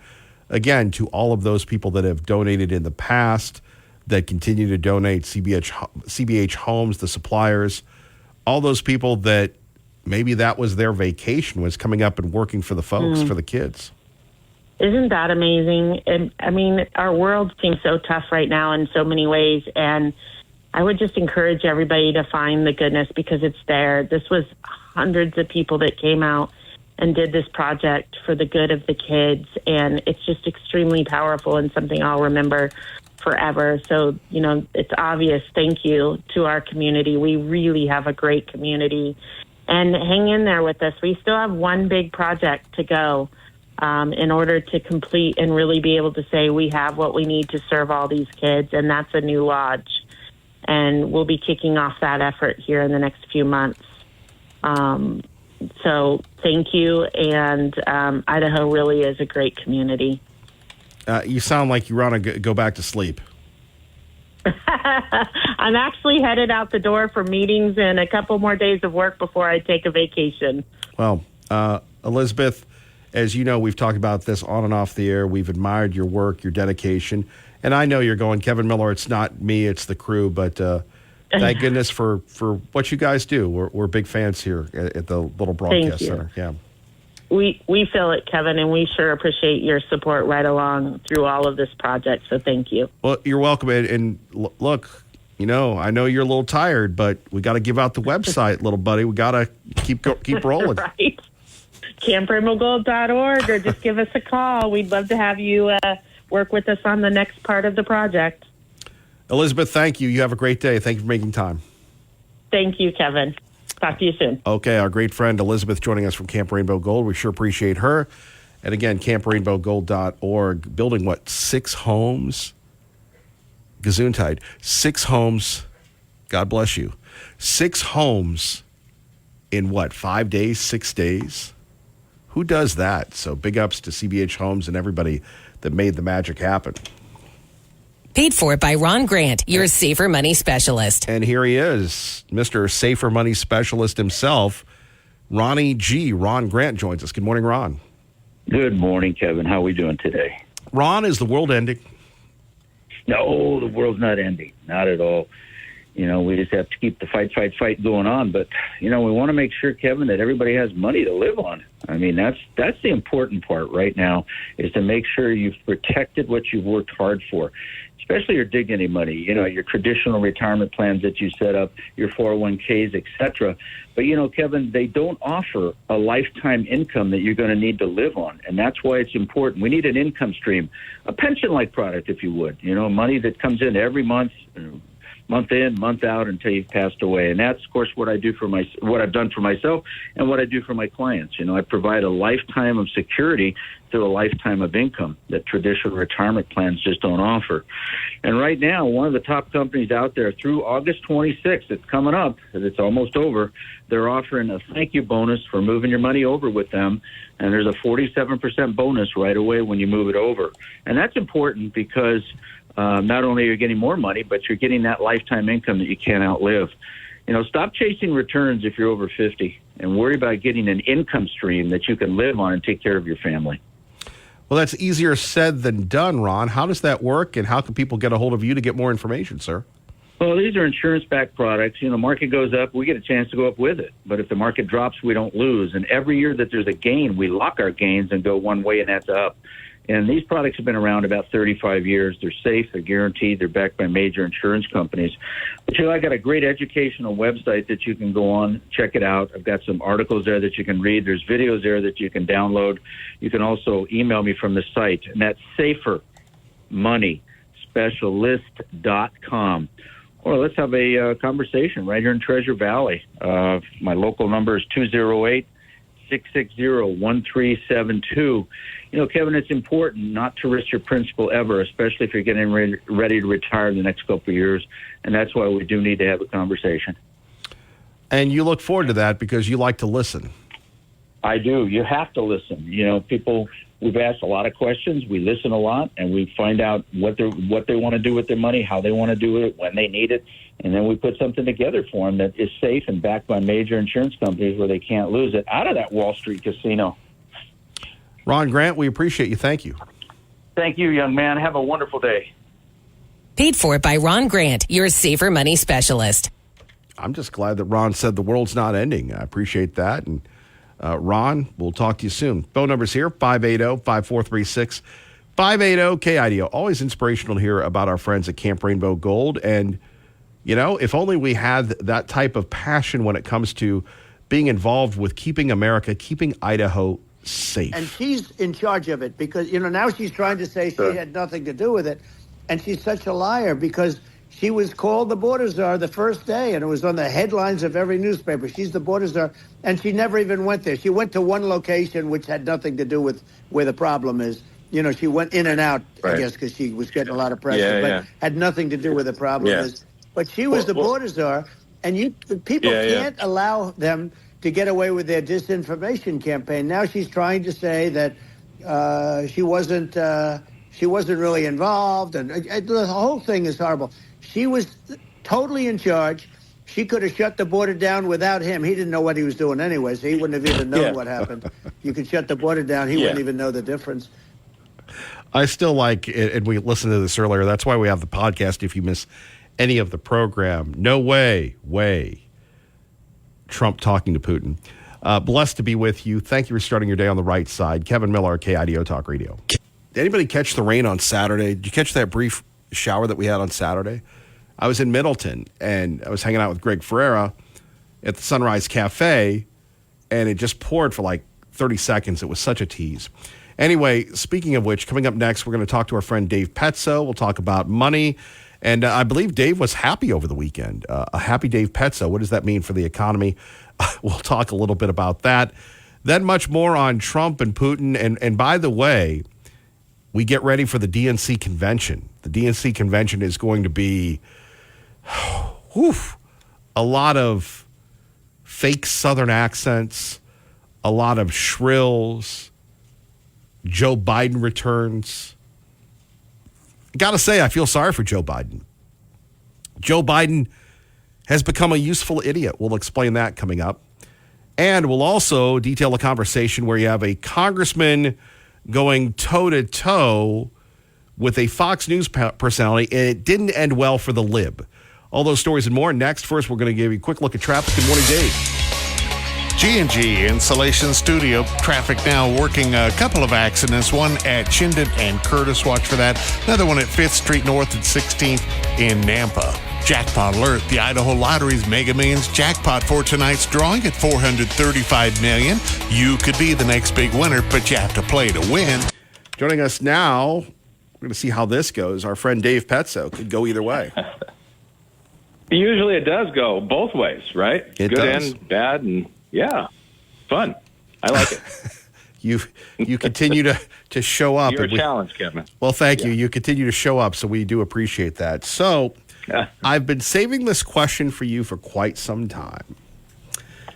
Speaker 1: again, to all of those people that have donated in the past, that continue to donate, CBH Homes, the suppliers, all those people that maybe that was their vacation, was coming up and working for the folks, for the kids.
Speaker 16: Isn't that amazing? And I mean, our world seems so tough right now in so many ways. And I would just encourage everybody to find the goodness because it's there. This was hundreds of people that came out and did this project for the good of the kids. And it's just extremely powerful and something I'll remember forever. So, it's obvious. Thank you to our community. We really have a great community. And hang in there with us. We still have one big project to go in order to complete and really be able to say we have what we need to serve all these kids, and that's a new lodge. And we'll be kicking off that effort here in the next few months. So thank you, and Idaho really is a great community.
Speaker 1: You sound like you want to go back to sleep.
Speaker 16: I'm actually headed out the door for meetings and a couple more days of work before I take a vacation.
Speaker 1: Well, Elizabeth, as you know, we've talked about this on and off the air. We've admired your work, your dedication. And I know you're going, Kevin Miller, it's not me, it's the crew. But thank goodness for what you guys do. We're big fans here at the Little Broadcast Center. Yeah.
Speaker 16: We feel it, Kevin, and we sure appreciate your support right along through all of this project. So thank you.
Speaker 1: Well, you're welcome. And look, I know you're a little tired, but we got to give out the website, little buddy. We got to keep rolling.
Speaker 16: Right. CampRainbowGold.org, or just give us a call. We'd love to have you work with us on the next part of the project.
Speaker 1: Elizabeth, thank you. You have a great day. Thank you for making time.
Speaker 16: Thank you, Kevin. Talk to you soon.
Speaker 1: Okay, our great friend Elizabeth joining us from Camp Rainbow Gold. We sure appreciate her. And again, CampRainbowGold.org, building 6 homes? Gesundheit. 6 homes. God bless you. 6 homes in 5 days, 6 days? Who does that? So big ups to CBH Homes and everybody that made the magic happen.
Speaker 17: Paid for by Ron Grant, your Safer Money Specialist.
Speaker 1: And here he is, Mr. Safer Money Specialist himself, Ronnie G. Ron Grant joins us. Good morning, Ron.
Speaker 18: Good morning, Kevin. How are we doing today?
Speaker 1: Ron, is the world ending?
Speaker 18: No, the world's not ending. Not at all. We just have to keep the fight going on. But, we want to make sure, Kevin, that everybody has money to live on. I mean, that's the important part right now, is to make sure you've protected what you've worked hard for, especially your dignity money, your traditional retirement plans that you set up, your 401ks, et cetera. But, Kevin, they don't offer a lifetime income that you're going to need to live on. And that's why it's important. We need an income stream, a pension-like product, if you would, money that comes in every month, month in, month out until you've passed away. And that's, of course, what I do what I've done for myself and what I do for my clients. I provide a lifetime of security through a lifetime of income that traditional retirement plans just don't offer. And right now, one of the top companies out there through August 26th, it's coming up, it's almost over, they're offering a thank you bonus for moving your money over with them. And there's a 47% bonus right away when you move it over. And that's important because not only are you getting more money, but you're getting that lifetime income that you can't outlive. Stop chasing returns if you're over 50 and worry about getting an income stream that you can live on and take care of your family.
Speaker 1: Well, that's easier said than done, Ron. How does that work, and how can people get a hold of you to get more information, sir?
Speaker 18: Well, these are insurance-backed products. Market goes up, we get a chance to go up with it. But if the market drops, we don't lose. And every year that there's a gain, we lock our gains and go one way, and that's up. And these products have been around about 35 years. They're safe, they're guaranteed, they're backed by major insurance companies. But I got a great educational website that you can go on, check it out. I've got some articles there that you can read. There's videos there that you can download. You can also email me from the site, and that's safermoneyspecialist.com. Or let's have a conversation right here in Treasure Valley. My local number is 208-660-1372. Kevin, it's important not to risk your principal ever, especially if you're getting ready to retire in the next couple of years. And that's why we do need to have a conversation.
Speaker 1: And you look forward to that because you like to listen.
Speaker 18: I do. You have to listen. People, we've asked a lot of questions. We listen a lot, and we find out what they want to do with their money, how they want to do it, when they need it. And then we put something together for them that is safe and backed by major insurance companies where they can't lose it out of that Wall Street casino.
Speaker 1: Ron Grant, we appreciate you. Thank you.
Speaker 18: Thank you, young man. Have a wonderful day.
Speaker 17: Paid for by Ron Grant, your Safer Money Specialist.
Speaker 1: I'm just glad that Ron said the world's not ending. I appreciate that. And Ron, we'll talk to you soon. Phone number's here, 580-5436. 580-KIDO. Always inspirational to hear about our friends at Camp Rainbow Gold. And, if only we had that type of passion when it comes to being involved with keeping America, keeping Idaho safe.
Speaker 10: And she's in charge of it because, now she's trying to say she had nothing to do with it. And she's such a liar because she was called the border czar the first day, and it was on the headlines of every newspaper. She's the border czar, and she never even went there. She went to one location which had nothing to do with where the problem is. She went in and out, I guess, because she was getting a lot of pressure, but had nothing to do with the problem is. But she was the border czar, and people can't allow them to get away with their disinformation campaign. Now she's trying to say that she wasn't really involved, and the whole thing is horrible. She was totally in charge. She could have shut the border down without him. He didn't know what he was doing anyway, so he wouldn't have even known what happened. You could shut the border down. He wouldn't even know the difference.
Speaker 1: I still like it, and we listened to this earlier. That's why we have the podcast if you miss any of the program. No way, Trump talking to Putin. Blessed to be with you. Thank you for starting your day on the right side. Kevin Miller, KIDO Talk Radio. Did anybody catch the rain on Saturday? Did you catch that brief shower that we had on Saturday? I was in Middleton, and I was hanging out with Greg Ferreira at the Sunrise Cafe, and it just poured for like 30 seconds. It was such a tease. Anyway, speaking of which, coming up next, we're going to talk to our friend Dave Petso. We'll talk about money, and I believe Dave was happy over the weekend. A happy Dave Petso. What does that mean for the economy? We'll talk a little bit about that. Then much more on Trump and Putin. And by the way, we get ready for the DNC convention. The DNC convention is going to be a lot of fake Southern accents, a lot of shrills. Joe Biden returns. Got to say, I feel sorry for Joe Biden. Joe Biden has become a useful idiot. We'll explain that coming up. And we'll also detail a conversation where you have a congressman going toe-to-toe with a Fox News personality, and it didn't end well for the lib. All those stories and more next. First, we're going to give you a quick look at traffic. Good morning, Dave.
Speaker 4: G&G Insulation Studio. Traffic now working a couple of accidents. One at Chinden and Curtis. Watch for that. Another one at 5th Street North and 16th in Nampa. Jackpot alert. The Idaho Lottery's Mega Millions jackpot for tonight's drawing at $435 million. You could be the next big winner, but you have to play to win.
Speaker 1: Joining us now, we're going to see how this goes. Our friend Dave Petso. Could go either way.
Speaker 19: Usually it does go both ways, right?
Speaker 1: It
Speaker 19: Good
Speaker 1: does.
Speaker 19: and bad, and yeah, fun. I like it.
Speaker 1: You continue to show up.
Speaker 19: You're a challenge, Kevin.
Speaker 1: Well, thank you. You continue to show up, so we do appreciate that. So I've been saving this question for you for quite some time.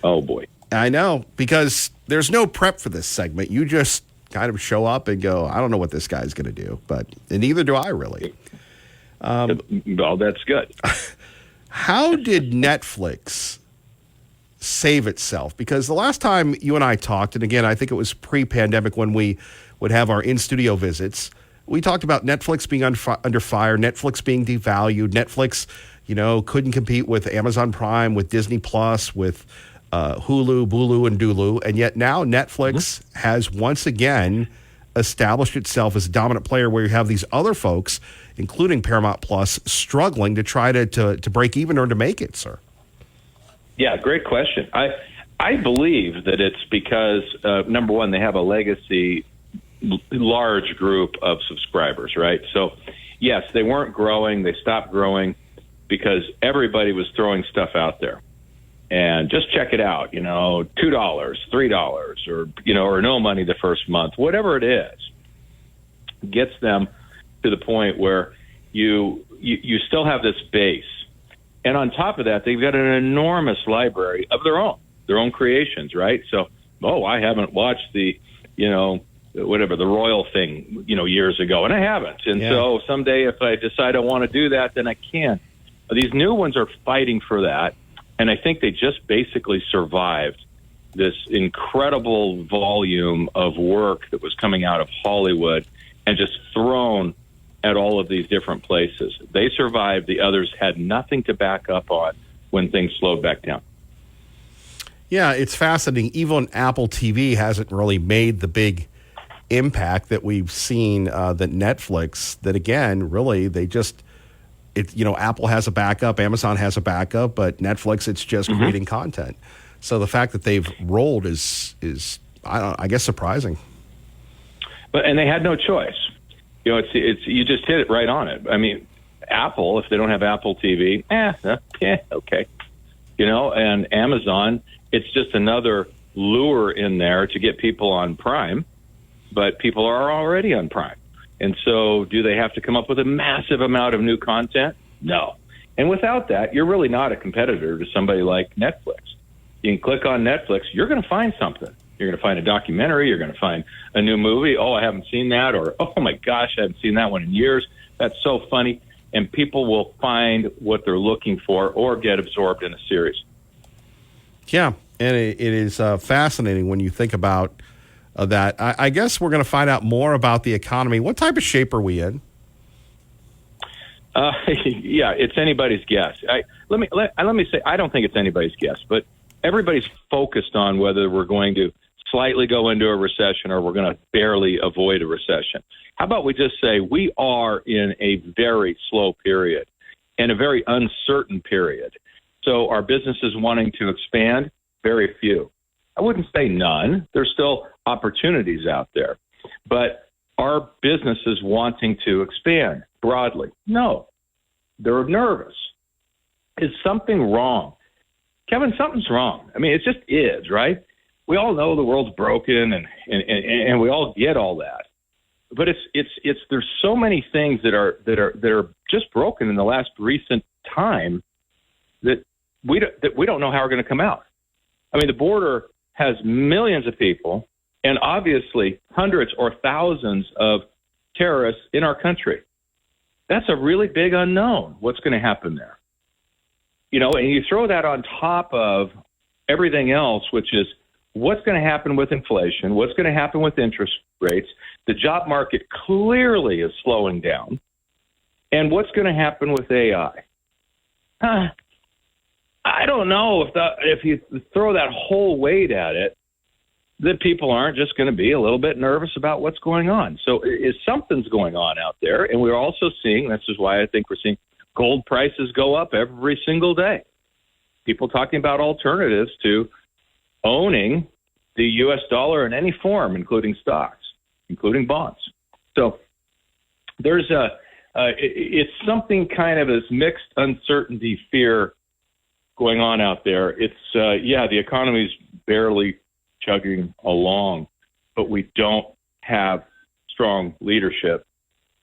Speaker 19: Oh, boy.
Speaker 1: I know, because there's no prep for this segment. You just kind of show up and go, I don't know what this guy's going to do, and neither do I really.
Speaker 19: Well, that's good.
Speaker 1: How did Netflix save itself? Because the last time you and I talked, and again, I think it was pre-pandemic when we would have our in-studio visits, we talked about Netflix being under fire, Netflix being devalued, Netflix, couldn't compete with Amazon Prime, with Disney Plus, with Hulu, Bulu, and Dulu, and yet now Netflix has once again established itself as a dominant player where you have these other folks, including Paramount Plus, struggling to try to break even or to make it, sir.
Speaker 19: Yeah, great question. I believe that it's because, number one, they have a legacy large group of subscribers, right? So, yes, they weren't growing. They stopped growing because everybody was throwing stuff out there. And just check it out, $2, $3, or no money the first month, whatever it is, gets them to the point where you still have this base. And on top of that, they've got an enormous library of their own creations, right? So, I haven't watched the Royal thing, years ago, and I haven't. And so someday if I decide I want to do that, then I can. These new ones are fighting for that. And I think they just basically survived this incredible volume of work that was coming out of Hollywood and just thrown at all of these different places. They survived. The others had nothing to back up on when things slowed back down.
Speaker 1: Yeah, it's fascinating. Even Apple TV hasn't really made the big impact that we've seen that Netflix, that again, really, they just... Apple has a backup, Amazon has a backup, but Netflix, it's just creating content. So the fact that they've rolled is I guess surprising.
Speaker 19: And they had no choice. It's you just hit it right on it. I mean, Apple, if they don't have Apple TV, okay. And Amazon, it's just another lure in there to get people on Prime, but people are already on Prime. And so do they have to come up with a massive amount of new content? No. And without that, you're really not a competitor to somebody like Netflix. You can click on Netflix, you're going to find something. You're going to find a documentary, you're going to find a new movie. Oh, I haven't seen that, or oh my gosh, I haven't seen that one in years. That's so funny. and people will find what they're looking for or get absorbed in a series.
Speaker 1: Yeah, and it is fascinating when you think about that. I guess we're going to find out more about the economy. What type of shape are we in?
Speaker 19: Yeah, it's anybody's guess. Let me say, I don't think it's anybody's guess, but everybody's focused on whether we're going to slightly go into a recession or we're going to barely avoid a recession. How about we just say we are in a very slow period and a very uncertain period. So our businesses wanting to expand, very few. I wouldn't say none. There's still opportunities out there. But are businesses wanting to expand broadly? No. They're nervous. Is something wrong? Kevin, something's wrong. I mean, it just is, right? We all know the world's broken and we all get all that. But it's there's so many things that are just broken in the last recent time that we don't know how we're going to come out. I mean, the border has millions of people and obviously hundreds or thousands of terrorists in our country. That's a really big unknown. What's going to happen there? And you throw that on top of everything else, which is what's going to happen with inflation, what's going to happen with interest rates. The job market clearly is slowing down. And what's going to happen with AI? I don't know if you throw that whole weight at it, that people aren't just going to be a little bit nervous about what's going on. So something's going on out there. And we're also seeing, this is why I think we're seeing gold prices go up every single day. People talking about alternatives to owning the U.S. dollar in any form, including stocks, including bonds. So there's it's something kind of as mixed uncertainty, fear going on out there. It's, the economy's barely chugging along, but we don't have strong leadership.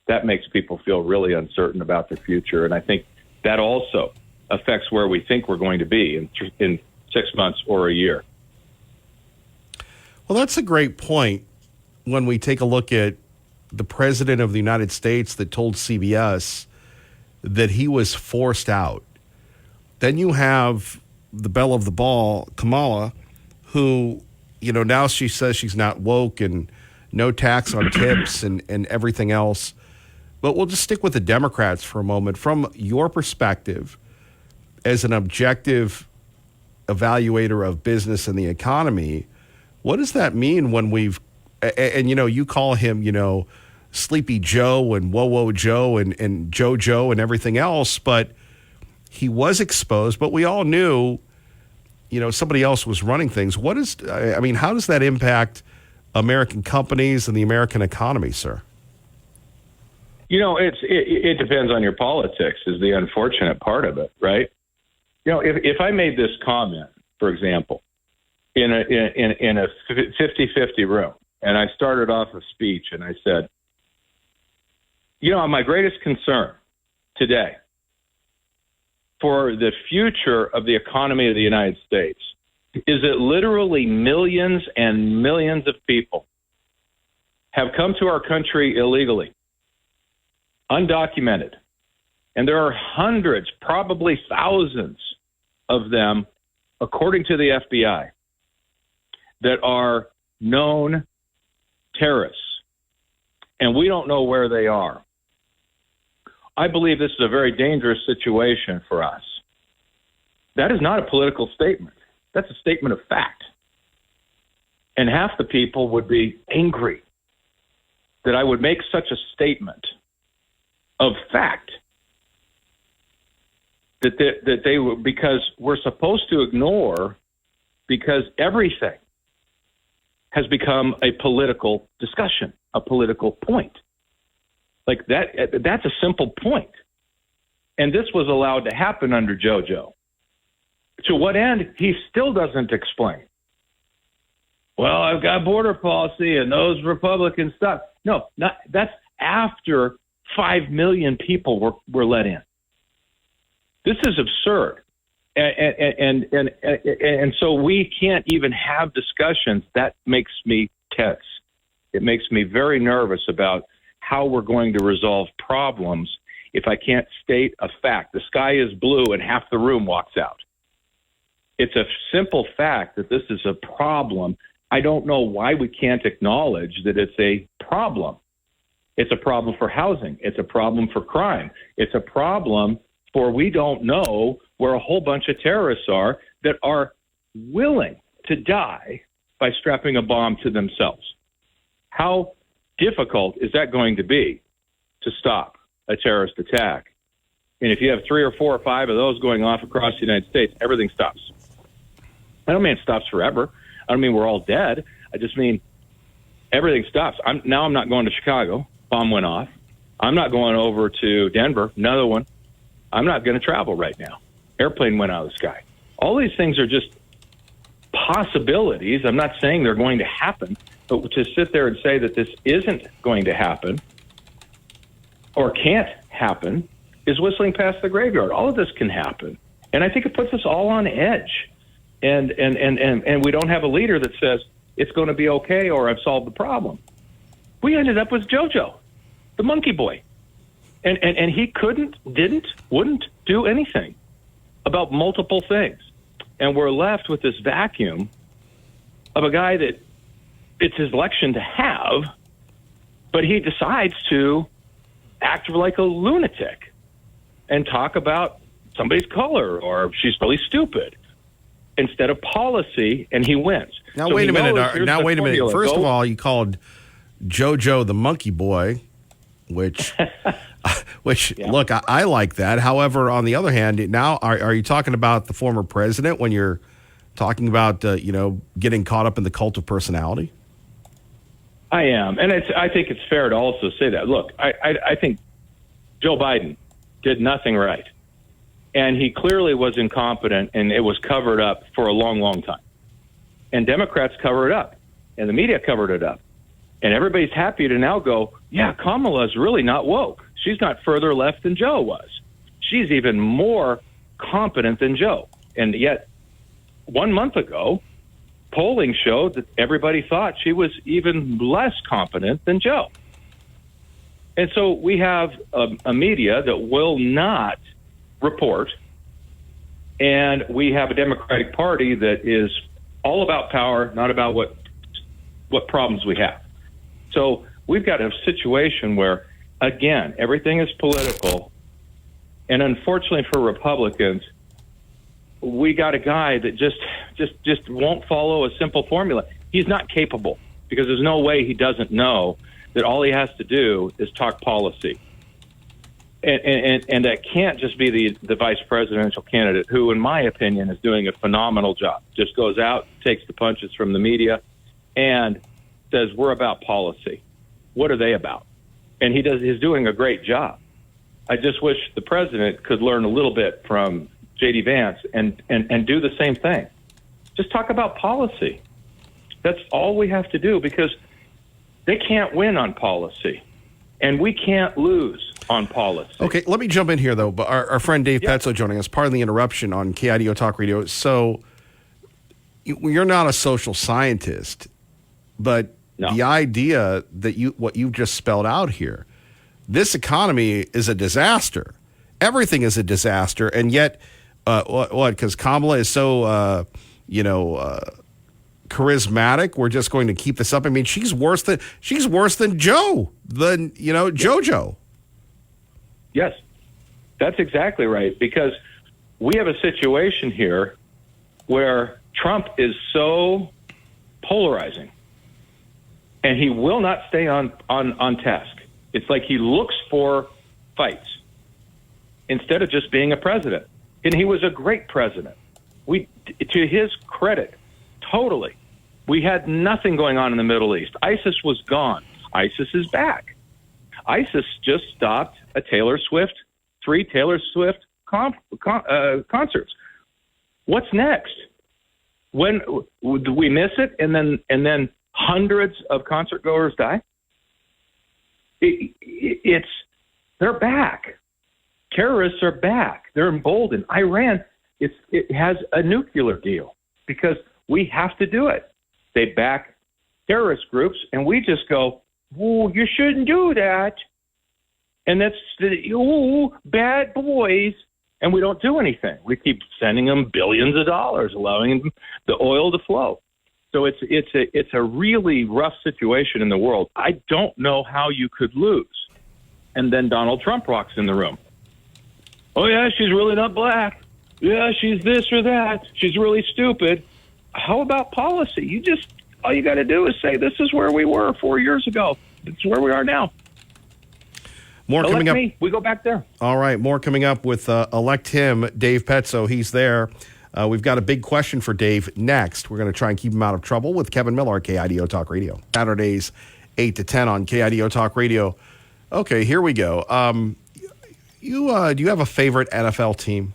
Speaker 19: That makes people feel really uncertain about their future. And I think that also affects where we think we're going to be in 6 months or a year.
Speaker 1: Well, that's a great point when we take a look at the president of the United States that told CBS that he was forced out. Then you have the belle of the ball, Kamala, who, now she says she's not woke and no tax on tips and everything else. But we'll just stick with the Democrats for a moment. From your perspective, as an objective evaluator of business and the economy, what does that mean when we've, and you call him, Sleepy Joe and Whoa Joe and JoJo and everything else, but he was exposed, but we all knew, somebody else was running things. How does that impact American companies and the American economy, sir?
Speaker 19: It depends on your politics is the unfortunate part of it, right? If I made this comment, for example, in a 50-50 room, and I started off a speech and I said, my greatest concern today for the future of the economy of the United States is that literally millions and millions of people have come to our country illegally, undocumented. And there are hundreds, probably thousands of them, according to the FBI, that are known terrorists. And we don't know where they are. I believe this is a very dangerous situation for us. That is not a political statement. That's a statement of fact. And half the people would be angry that I would make such a statement of fact that they would, because we're supposed to ignore, because everything has become a political discussion, a political point. Like that's a simple point. And this was allowed to happen under JoJo. To what end? He still doesn't explain. Well, I've got border policy and those Republican stuff. No, that's after 5 million people were let in. This is absurd. And so we can't even have discussions. That makes me tense. It makes me very nervous about how we're going to resolve problems if I can't state a fact. The sky is blue and half the room walks out. It's a simple fact that this is a problem. I don't know why we can't acknowledge that it's a problem. It's a problem for housing. It's a problem for crime. It's a problem for we don't know where a whole bunch of terrorists are that are willing to die by strapping a bomb to themselves. How difficult is that going to be to stop a terrorist attack? And if you have 3 or 4 or 5 of those going off across the United States, everything stops. I don't mean it stops forever. I don't mean we're all dead. I just mean everything stops. I'm not going to Chicago. Bomb went off. I'm not going over to Denver. Another one. I'm not going to travel right now. Airplane went out of the sky. All these things are just possibilities. I'm not saying they're going to happen, but to sit there and say that this isn't going to happen or can't happen is whistling past the graveyard. All of this can happen. And I think it puts us all on edge. And we don't have a leader that says it's going to be okay or I've solved the problem. We ended up with JoJo, the monkey boy. And he wouldn't do anything about multiple things. And we're left with this vacuum of a guy that it's his election to have, but he decides to act like a lunatic and talk about somebody's color or she's really stupid instead of policy, and he wins.
Speaker 1: Now,
Speaker 19: So
Speaker 1: wait
Speaker 19: he
Speaker 1: a minute.
Speaker 19: knows,
Speaker 1: Now,
Speaker 19: here's
Speaker 1: wait
Speaker 19: the
Speaker 1: a minute.
Speaker 19: formula.
Speaker 1: First
Speaker 19: Go-
Speaker 1: of all, you called JoJo the monkey boy, which look, I like that. However, on the other hand, now are you talking about the former president when you're talking about getting caught up in the cult of personality?
Speaker 19: I am, and I think it's fair to also say that. Look, I think Joe Biden did nothing right, and he clearly was incompetent, and it was covered up for a long, long time. And Democrats covered it up, and the media covered it up, and everybody's happy to now go, yeah, Kamala's really not woke. She's not further left than Joe was. She's even more competent than Joe. And yet, 1 month ago, polling showed that everybody thought she was even less competent than Joe. And so we have a media that will not report, and we have a Democratic Party that is all about power, not about what problems we have. So we've got a situation where, again, everything is political, and unfortunately for Republicans, we got a guy that just won't follow a simple formula. He's not capable, because there's no way he doesn't know that all he has to do is talk policy. And that can't just be the vice presidential candidate, who, in my opinion, is doing a phenomenal job. Just goes out, takes the punches from the media, and says, we're about policy. What are they about? And he's doing a great job. I just wish the president could learn a little bit from J.D. Vance and do the same thing. Just talk about policy. That's all we have to do, because they can't win on policy, and we can't lose on policy.
Speaker 1: Okay, let me jump in here, though. But our friend Dave Petso joining us, pardon the interruption, on KIDO Talk Radio. So you're not a social scientist, but the idea that what you've just spelled out here, this economy is a disaster. Everything is a disaster, and yet, what? Because Kamala is so, charismatic. We're just going to keep this up. I mean, she's worse than Joe, JoJo.
Speaker 19: Yes, that's exactly right, because we have a situation here where Trump is so polarizing, and he will not stay on task. It's like he looks for fights instead of just being a president. And he was a great president. To his credit, totally. We had nothing going on in the Middle East. ISIS was gone. ISIS is back. ISIS just stopped a three Taylor Swift concerts. What's next? When do we miss it, and then hundreds of concert goers die? They're back. Terrorists are back. They're emboldened. Iran, it has a nuclear deal because we have to do it. They back terrorist groups, and we just go, "Oh, you shouldn't do that." And that's bad boys. And we don't do anything. We keep sending them billions of dollars, allowing the oil to flow. So it's a really rough situation in the world. I don't know how you could lose. And then Donald Trump walks in the room. Oh, yeah, she's really not black. Yeah, she's this or that. She's really stupid. How about policy? All you got to do is say, this is where we were 4 years ago. It's where we are now.
Speaker 1: More coming up.
Speaker 19: We go back there.
Speaker 1: All right, more coming up with Elect Him, Dave Petso. He's there. We've got a big question for Dave next. We're going to try and keep him out of trouble with Kevin Miller, KIDO Talk Radio. Saturdays, 8 to 10 on KIDO Talk Radio. Okay, here we go. Do you have a favorite NFL team?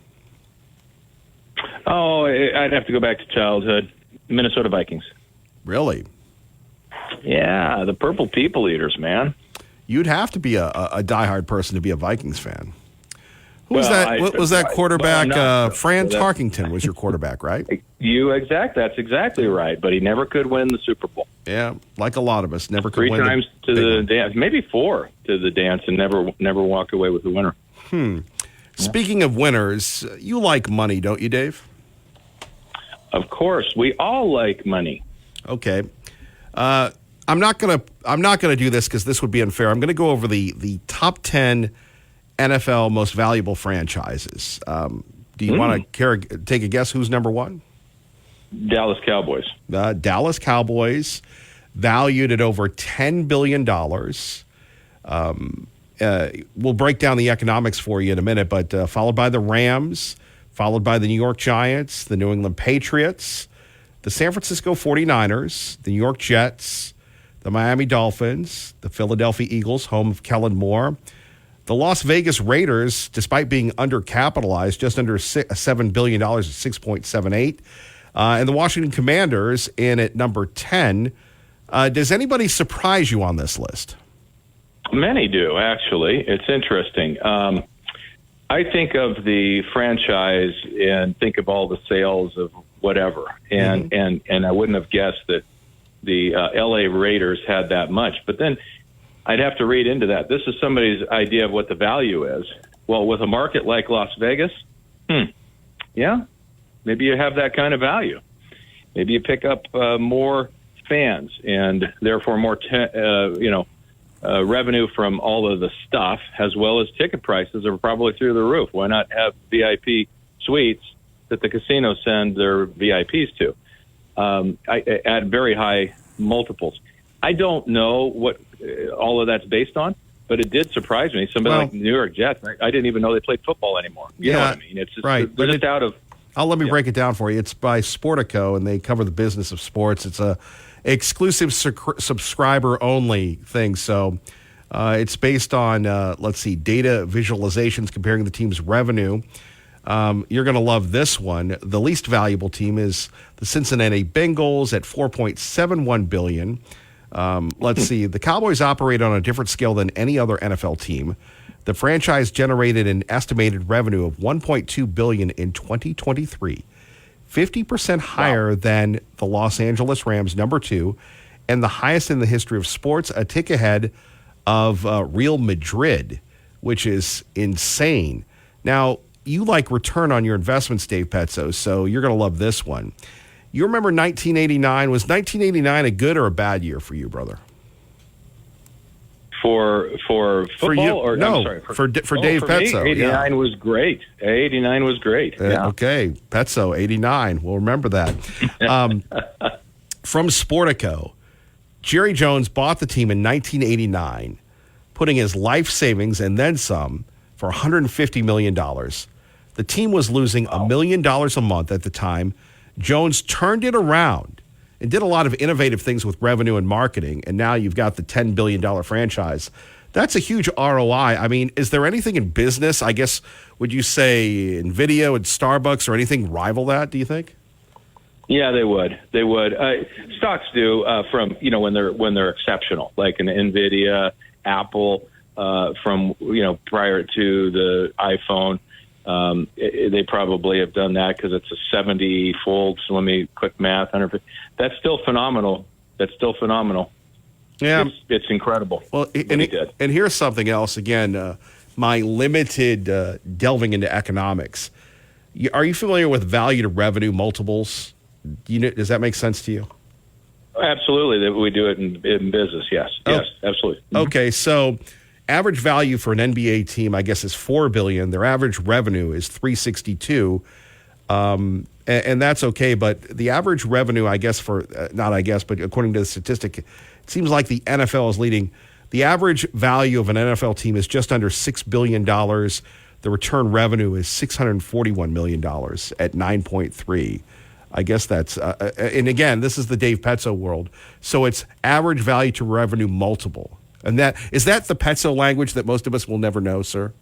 Speaker 19: Oh, I'd have to go back to childhood. Minnesota Vikings.
Speaker 1: Really?
Speaker 19: Yeah, the Purple People Eaters, man.
Speaker 1: You'd have to be a diehard person to be a Vikings fan. Who was that? What was that quarterback? Fran Tarkington was your quarterback, right?
Speaker 19: That's exactly right. But he never could win the Super Bowl.
Speaker 1: Yeah, like a lot of us, never could win.
Speaker 19: 3 times to the dance, maybe 4 to the dance, and never walked away with the winner.
Speaker 1: Speaking of winners, you like money, don't you, Dave?
Speaker 19: Of course, we all like money.
Speaker 1: Okay. I'm not gonna do this because this would be unfair. I'm gonna go over the top 10 NFL most valuable franchises. Do you want to take a guess who's number one?
Speaker 19: Dallas Cowboys.
Speaker 1: Dallas Cowboys, valued at over $10 billion. We'll break down the economics for you in a minute, but followed by the Rams, followed by the New York Giants, the New England Patriots, the San Francisco 49ers, the New York Jets, the Miami Dolphins, the Philadelphia Eagles, home of Kellen Moore, the Las Vegas Raiders, despite being undercapitalized, just under $7 billion at 6.78, and the Washington Commanders in at number 10. Does anybody surprise you on this list?
Speaker 19: Many do, actually. It's interesting. I think of the franchise and think of all the sales of whatever, and I wouldn't have guessed that the L.A. Raiders had that much. But then I'd have to read into that. This is somebody's idea of what the value is. Well, with a market like Las Vegas, yeah, maybe you have that kind of value. Maybe you pick up more fans and therefore more, revenue from all of the stuff, as well as ticket prices are probably through the roof. Why not have VIP suites that the casinos send their VIPs to at very high multiples? I don't know what all of that's based on, but it did surprise me. Somebody like the New York Jets, I didn't even know they played football anymore. You know what I mean? It's just,
Speaker 1: right.
Speaker 19: They're just out of...
Speaker 1: Let me break it down for you. It's by Sportico, and they cover the business of sports. It's a exclusive subscriber-only thing. So it's based on, data visualizations comparing the team's revenue. You're going to love this one. The least valuable team is the Cincinnati Bengals at $4.71 billion. The Cowboys operate on a different scale than any other NFL team. The franchise generated an estimated revenue of $1.2 billion in 2023, 50% higher than the Los Angeles Rams, number 2, and the highest in the history of sports, a tick ahead of Real Madrid, which is insane. Now, you like return on your investments, Dave Petso, so you're going to love this one. You remember 1989? Was 1989 a good or a bad year for you, brother?
Speaker 19: For football?
Speaker 1: For you?
Speaker 19: Or,
Speaker 1: no,
Speaker 19: I'm sorry,
Speaker 1: for Dave Petso.
Speaker 19: Me, 89 was great. 89 was great. Yeah.
Speaker 1: Okay, Petso, 89. We'll remember that. From Sportico, Jerry Jones bought the team in 1989, putting his life savings and then some for $150 million. The team was losing $1 million a month at the time. Jones turned it around and did a lot of innovative things with revenue and marketing, and now you've got the $10 billion franchise. That's a huge ROI. I mean, is there anything in business, I guess, would you say NVIDIA and Starbucks or anything rival that, do you think?
Speaker 19: Yeah, they would. They would. Stocks do from, when they're exceptional, like an NVIDIA, Apple, from, prior to the iPhone. They probably have done that because it's a 70-fold. So let me quick math. 150. That's still phenomenal.
Speaker 1: Yeah,
Speaker 19: it's incredible.
Speaker 1: Well, and here's something else. Again, my limited delving into economics. Are you familiar with value to revenue multiples? Does that make sense to you?
Speaker 19: Absolutely, that we do it in business. Yes, absolutely.
Speaker 1: Okay, so average value for an NBA team, I guess, is $4 billion. Their average revenue is $362, and that's okay. But the average revenue, I guess, but according to the statistic, it seems like the NFL is leading. The average value of an NFL team is just under $6 billion. The return revenue is $641 million at 9.3. I guess that's, and again, this is the Dave Petso world. So it's average value to revenue multiple. And is that the Petso language that most of us will never know, sir?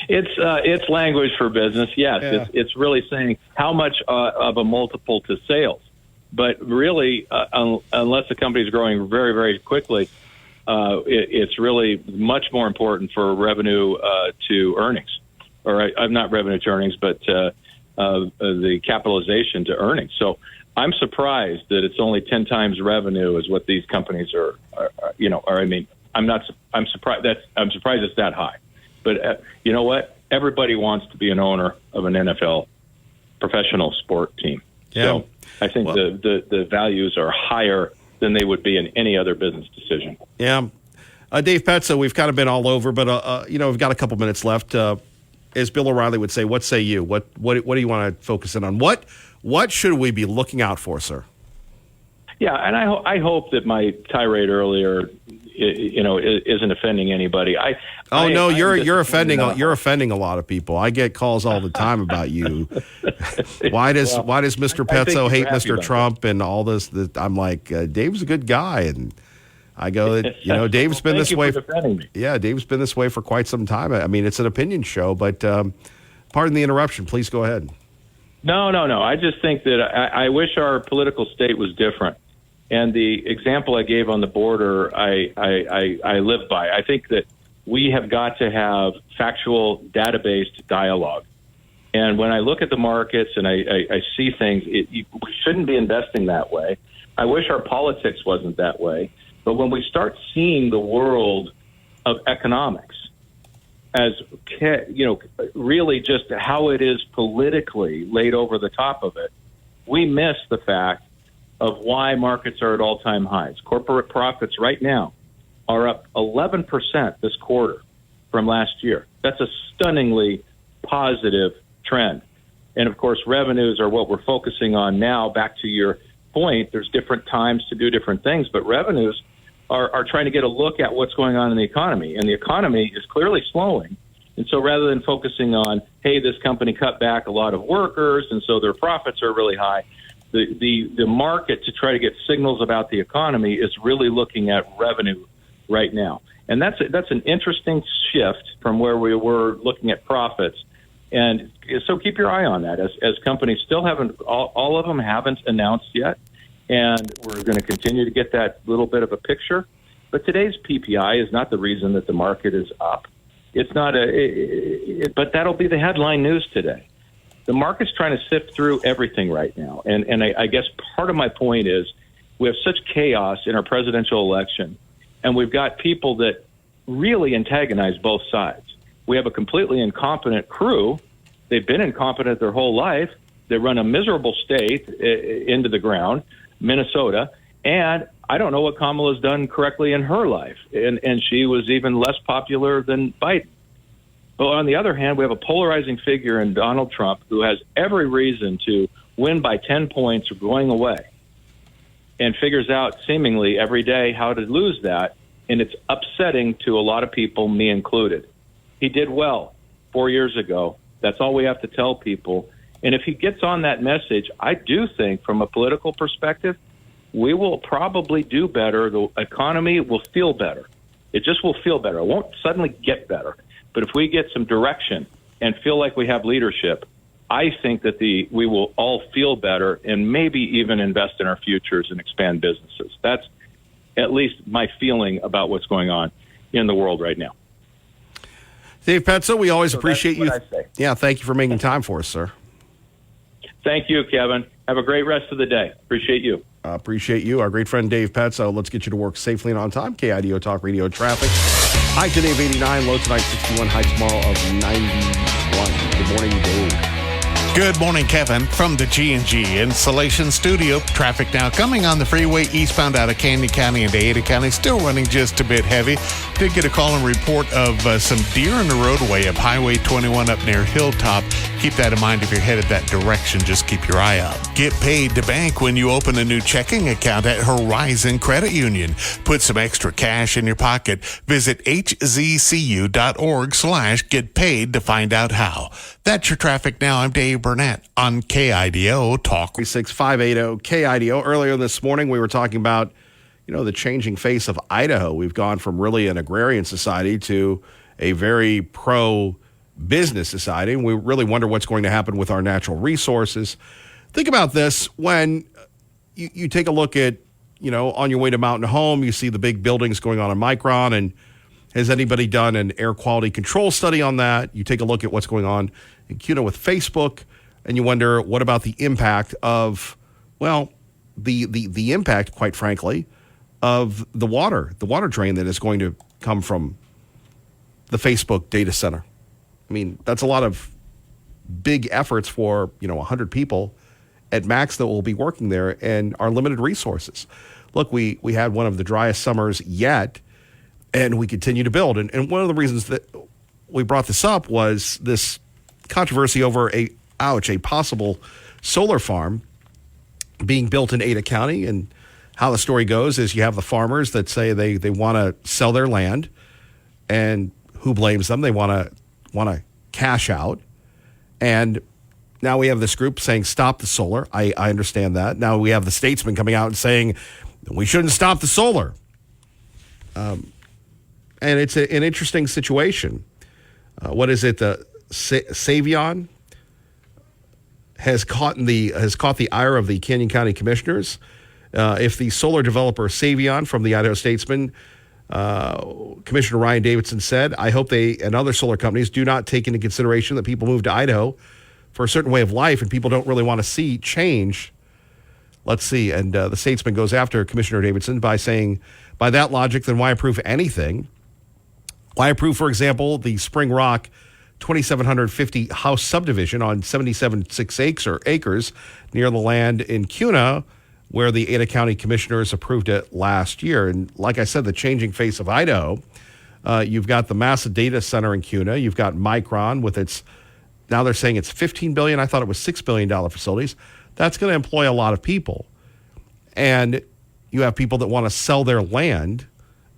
Speaker 19: It's language for business. Yes,
Speaker 1: Yeah.
Speaker 19: It's really saying how much of a multiple to sales. But really, unless the company is growing very, very quickly, it's really much more important for revenue to earnings, or not revenue to earnings, but the capitalization to earnings. So I'm surprised that it's only 10 times revenue is what these companies are. I'm surprised it's that high. But you know what? Everybody wants to be an owner of an NFL professional sport team.
Speaker 1: Yeah.
Speaker 19: So I think the values are higher than they would be in any other business decision.
Speaker 1: Yeah. Dave Petso, we've kind of been all over, but, we've got a couple minutes left. As Bill O'Reilly would say, what say you? What do you want to focus in on? What should we be looking out for, sir?
Speaker 19: Yeah, and I hope that my tirade earlier, isn't offending anybody.
Speaker 1: You're offending a lot of people. I get calls all the time about you. Why does Mr. Petso hate Mr. Trump and all this? I'm like, Dave's a good guy, and I go, Dave's been this way. Yeah, Dave's been this way for quite some time. I mean, it's an opinion show, but pardon the interruption. Please go ahead.
Speaker 19: No. I just think that I wish our political state was different. And the example I gave on the border, I live by. I think that we have got to have factual, data-based dialogue. And when I look at the markets and I see things, we shouldn't be investing that way. I wish our politics wasn't that way. But when we start seeing the world of economics as, really just how it is politically laid over the top of it, we miss the fact of why markets are at all-time highs. Corporate profits right now are up 11% this quarter from last year. That's a stunningly positive trend. And, of course, revenues are what we're focusing on now. Back to your point, there's different times to do different things, but revenues are trying to get a look at what's going on in the economy. And the economy is clearly slowing. And so rather than focusing on, hey, this company cut back a lot of workers, and so their profits are really high, the market to try to get signals about the economy is really looking at revenue right now. And that's an interesting shift from where we were looking at profits. And so keep your eye on that as companies still haven't, all of them haven't announced yet. And we're going to continue to get that little bit of a picture. But today's PPI is not the reason that the market is up. It's not but that'll be the headline news today. The market's trying to sift through everything right now. And I guess part of my point is we have such chaos in our presidential election, and we've got people that really antagonize both sides. We have a completely incompetent crew. They've been incompetent their whole life. They run a miserable state into the ground, Minnesota, and I don't know what Kamala's done correctly in her life, and she was even less popular than Biden. But on the other hand, we have a polarizing figure in Donald Trump who has every reason to win by 10 points or going away, and figures out seemingly every day how to lose that, and it's upsetting to a lot of people, me included. He did well 4 years ago. That's all we have to tell people. And if he gets on that message, I do think from a political perspective, we will probably do better. The economy will feel better. It just will feel better. It won't suddenly get better. But if we get some direction and feel like we have leadership, I think that we will all feel better and maybe even invest in our futures and expand businesses. That's at least my feeling about what's going on in the world right now.
Speaker 1: Dave Petso, we always appreciate you. Yeah, thank you for making time for us, sir.
Speaker 19: Thank you, Kevin. Have a great rest of the day. Appreciate you.
Speaker 1: Appreciate you. Our great friend Dave Petso. Let's get you to work safely and on time. KIDO Talk Radio Traffic. High today of 89, low tonight 61, high tomorrow of 91. Good morning, Dave.
Speaker 4: Good morning, Kevin, from the G&G Insulation Studio. Traffic now coming on the freeway eastbound out of Canyon County into Ada County, still running just a bit heavy. Did get a call and report of some deer in the roadway of Highway 21 up near Hilltop. Keep that in mind if you're headed that direction. Just keep your eye out. Get paid to bank when you open a new checking account at Horizon Credit Union. Put some extra cash in your pocket. Visit hzcu.org/getpaid to find out how. That's your traffic now. I'm Dave Burnett on KIDO Talk.
Speaker 1: 36580 KIDO. Earlier this morning, we were talking about, the changing face of Idaho. We've gone from really an agrarian society to a very pro-business society, and we really wonder what's going to happen with our natural resources. Think about this. When you take a look at, on your way to Mountain Home, you see the big buildings going on in Micron, and has anybody done an air quality control study on that? You take a look at what's going on in CUNA with Facebook, and you wonder, what about the impact of, the impact, quite frankly, of the water drain that is going to come from the Facebook data center. I mean, that's a lot of big efforts for, 100 people at max that will be working there and our limited resources. Look, we had one of the driest summers yet, and we continue to build. And one of the reasons that we brought this up was this controversy over a possible solar farm being built in Ada County. And how the story goes is you have the farmers that say they want to sell their land, and who blames them? They want to cash out. And now we have this group saying stop the solar. I understand that. Now we have the statesman coming out and saying we shouldn't stop the solar. And it's an interesting situation. What is it? The Savion has caught the ire of the Canyon County commissioners. If the solar developer Savion from the Idaho Statesman, Commissioner Ryan Davidson said, I hope they and other solar companies do not take into consideration that people move to Idaho for a certain way of life and people don't really want to see change. Let's see. And the Statesman goes after Commissioner Davidson by saying, by that logic, then why approve anything? Why approve, for example, the Spring Rock 2,750 house subdivision on 77.6 acres near the land in CUNA, where the Ada County commissioners approved it last year. And like I said, the changing face of Idaho, you've got the massive data center in CUNA. You've got Micron with its, now they're saying it's $15 billion. I thought it was $6 billion facilities. That's going to employ a lot of people. And you have people that want to sell their land,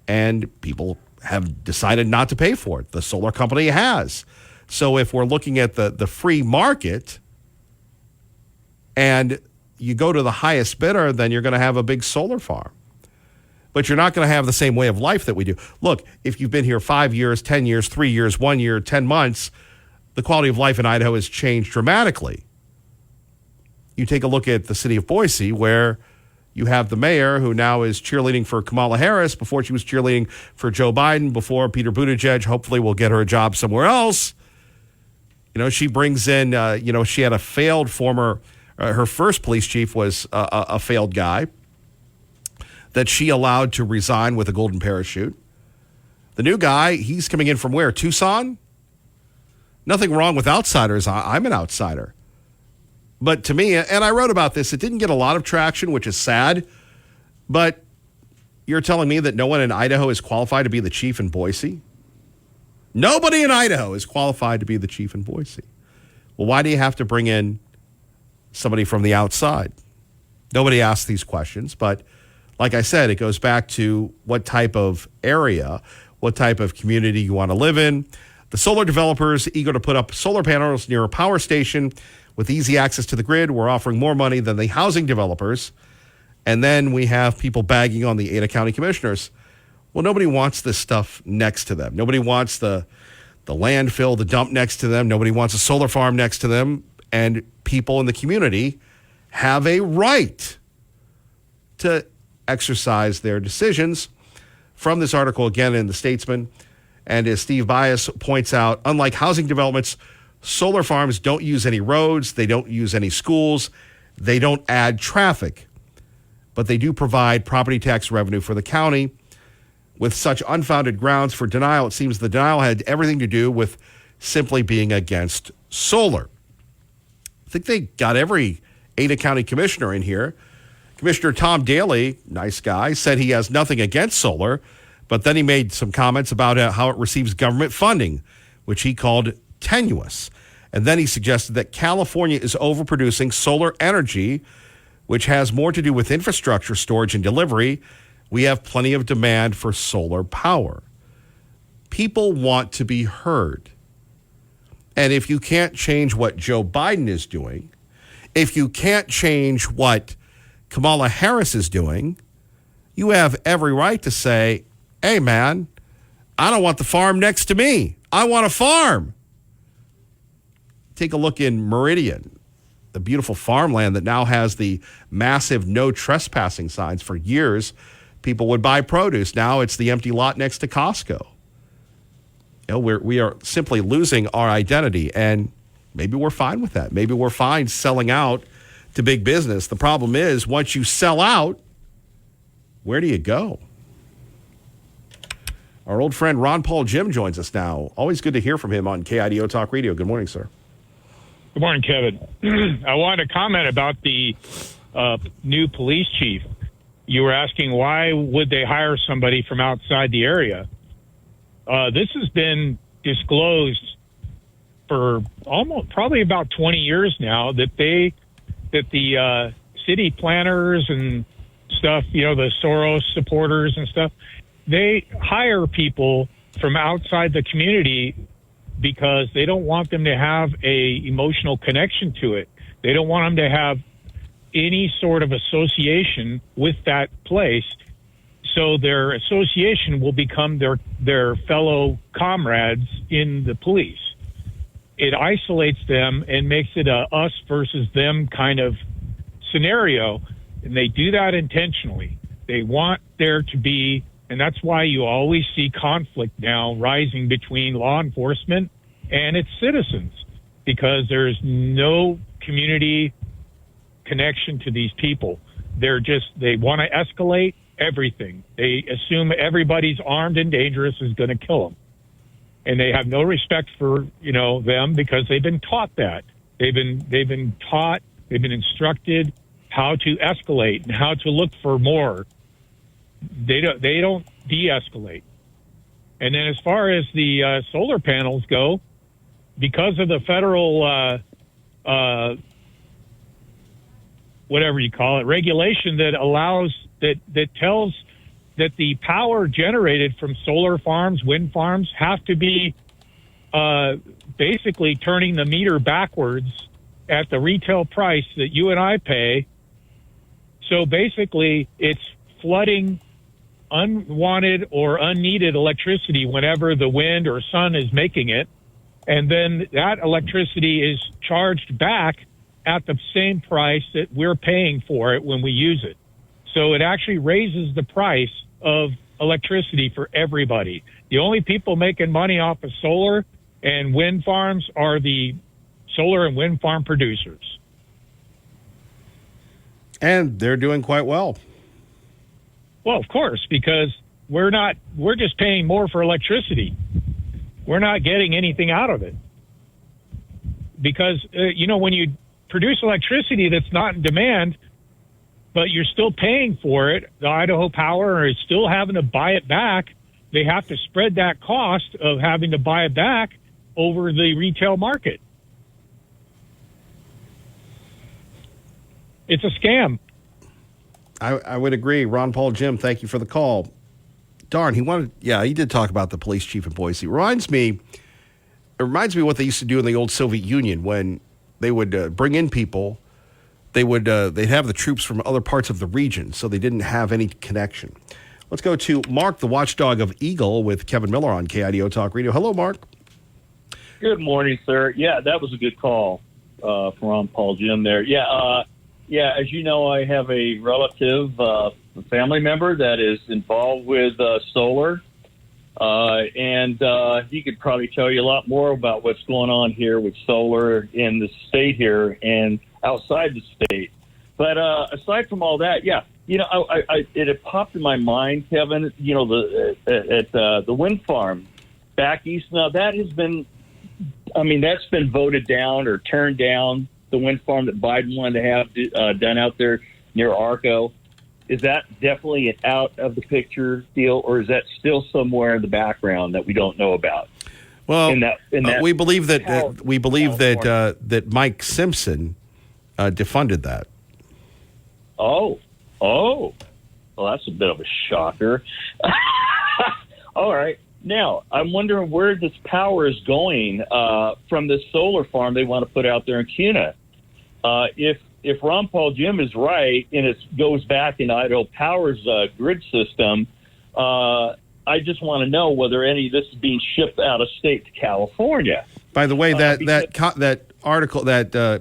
Speaker 1: and people have decided not to pay for it. The solar company has. So if we're looking at the free market and you go to the highest bidder, then you're going to have a big solar farm. But you're not going to have the same way of life that we do. Look, if you've been here 5 years, 10 years, 3 years, 1 year, 10 months, the quality of life in Idaho has changed dramatically. You take a look at the city of Boise, where you have the mayor who now is cheerleading for Kamala Harris. Before she was cheerleading for Joe Biden, before Peter Buttigieg hopefully will get her a job somewhere else. She brings in, she had a failed former, her first police chief was a failed guy that she allowed to resign with a golden parachute. The new guy, he's coming in from where? Tucson? Nothing wrong with outsiders. I'm an outsider. But to me, and I wrote about this, it didn't get a lot of traction, which is sad. But you're telling me that no one in Idaho is qualified to be the chief in Boise? Nobody in Idaho is qualified to be the chief in Boise. Well, why do you have to bring in somebody from the outside? Nobody asks these questions, but like I said, it goes back to what type of area, what type of community you want to live in. The solar developers eager to put up solar panels near a power station with easy access to the grid. We're offering more money than the housing developers. And then we have people bagging on the Ada County commissioners. Well, nobody wants this stuff next to them. Nobody wants the landfill, the dump next to them. Nobody wants a solar farm next to them. And people in the community have a right to exercise their decisions. From this article, again, in The Statesman, and as Steve Bias points out, unlike housing developments, solar farms don't use any roads. They don't use any schools. They don't add traffic. but they do provide property tax revenue for the county. With such unfounded grounds for denial, it seems the denial had everything to do with simply being against solar. I think they got every Ada County commissioner in here. Commissioner Tom Daly, nice guy, said he has nothing against solar, but then he made some comments about how it receives government funding, which he called tenuous. And then he suggested that California is overproducing solar energy, which has more to do with infrastructure, storage, and delivery. We have plenty of demand for solar power. People want to be heard. And if you can't change what Joe Biden is doing, if you can't change what Kamala Harris is doing, you have every right to say, hey, man, I don't want the farm next to me. I want a farm. Take a look in Meridian, the beautiful farmland that now has the massive no trespassing signs. For years, people would buy produce. Now it's the empty lot next to Costco. You know, we are simply losing our identity, and maybe we're fine with that. Maybe we're fine selling out to big business. The problem is, once you sell out, where do you go? Our old friend Ron Paul Jim joins us now. Always good to hear from him on KIDO Talk Radio. Good morning, sir.
Speaker 20: Good morning, Kevin. I wanted to comment about the new police chief. You were asking why would they hire somebody from outside the area? This has been disclosed for probably about 20 years now that the city planners and stuff, you know, the Soros supporters and stuff, they hire people from outside the community because they don't want them to have a emotional connection to it. They don't want them to have any sort of association with that place. So their association will become their fellow comrades in the police. It isolates them and makes it a us versus them kind of scenario. And they do that intentionally. They want there to be, and that's why you always see conflict now rising between law enforcement and its citizens, because there's no community connection to these people. They want to escalate everything. They assume everybody's armed and dangerous is going to kill them. And they have no respect for, them because they've been taught that. They've been taught, they've been instructed how to escalate and how to look for more. They don't de-escalate. And then as far as the solar panels go, because of the federal whatever you call it, regulation that allows that tells that the power generated from solar farms, wind farms, have to be basically turning the meter backwards at the retail price that you and I pay. So basically, it's flooding unwanted or unneeded electricity whenever the wind or sun is making it. And then that electricity is charged back at the same price that we're paying for it when we use it. So it actually raises the price of electricity for everybody. The only people making money off of solar and wind farms are the solar and wind farm producers.
Speaker 1: And they're doing quite well.
Speaker 20: Well, of course, because we're just paying more for electricity. We're not getting anything out of it. Because, when you produce electricity that's not in demand, but you're still paying for it, the Idaho Power is still having to buy it back. They have to spread that cost of having to buy it back over the retail market. It's a scam.
Speaker 1: I would agree. Ron Paul Jim, thank you for the call. Darn, he did talk about the police chief in Boise. It reminds me of what they used to do in the old Soviet Union when they would bring in people. They'd have the troops from other parts of the region, so they didn't have any connection. Let's go to Mark, the watchdog of Eagle, with Kevin Miller on KIDO Talk Radio. Hello, Mark.
Speaker 21: Good morning, sir. Yeah, that was a good call from Ron Paul Jim there. Yeah, as you know, I have a relative, a family member that is involved with solar, and he could probably tell you a lot more about what's going on here with solar in the state here and outside the state. But aside from all that, yeah, it had popped in my mind, Kevin. The wind farm back east. Now that has been, that's been voted down or turned down. The wind farm that Biden wanted to have done out there near Arco. Is that definitely an out of the picture deal, or is that still somewhere in the background that we don't know about?
Speaker 1: Well, we believe that Mike Simpson defunded that.
Speaker 21: Oh, well, that's a bit of a shocker. All right. Now, I'm wondering where this power is going from this solar farm they want to put out there in Kuna. If Ron Paul Jim is right and it goes back in Idaho Power's grid system, I just want to know whether any of this is being shipped out of state to California.
Speaker 1: By the way, that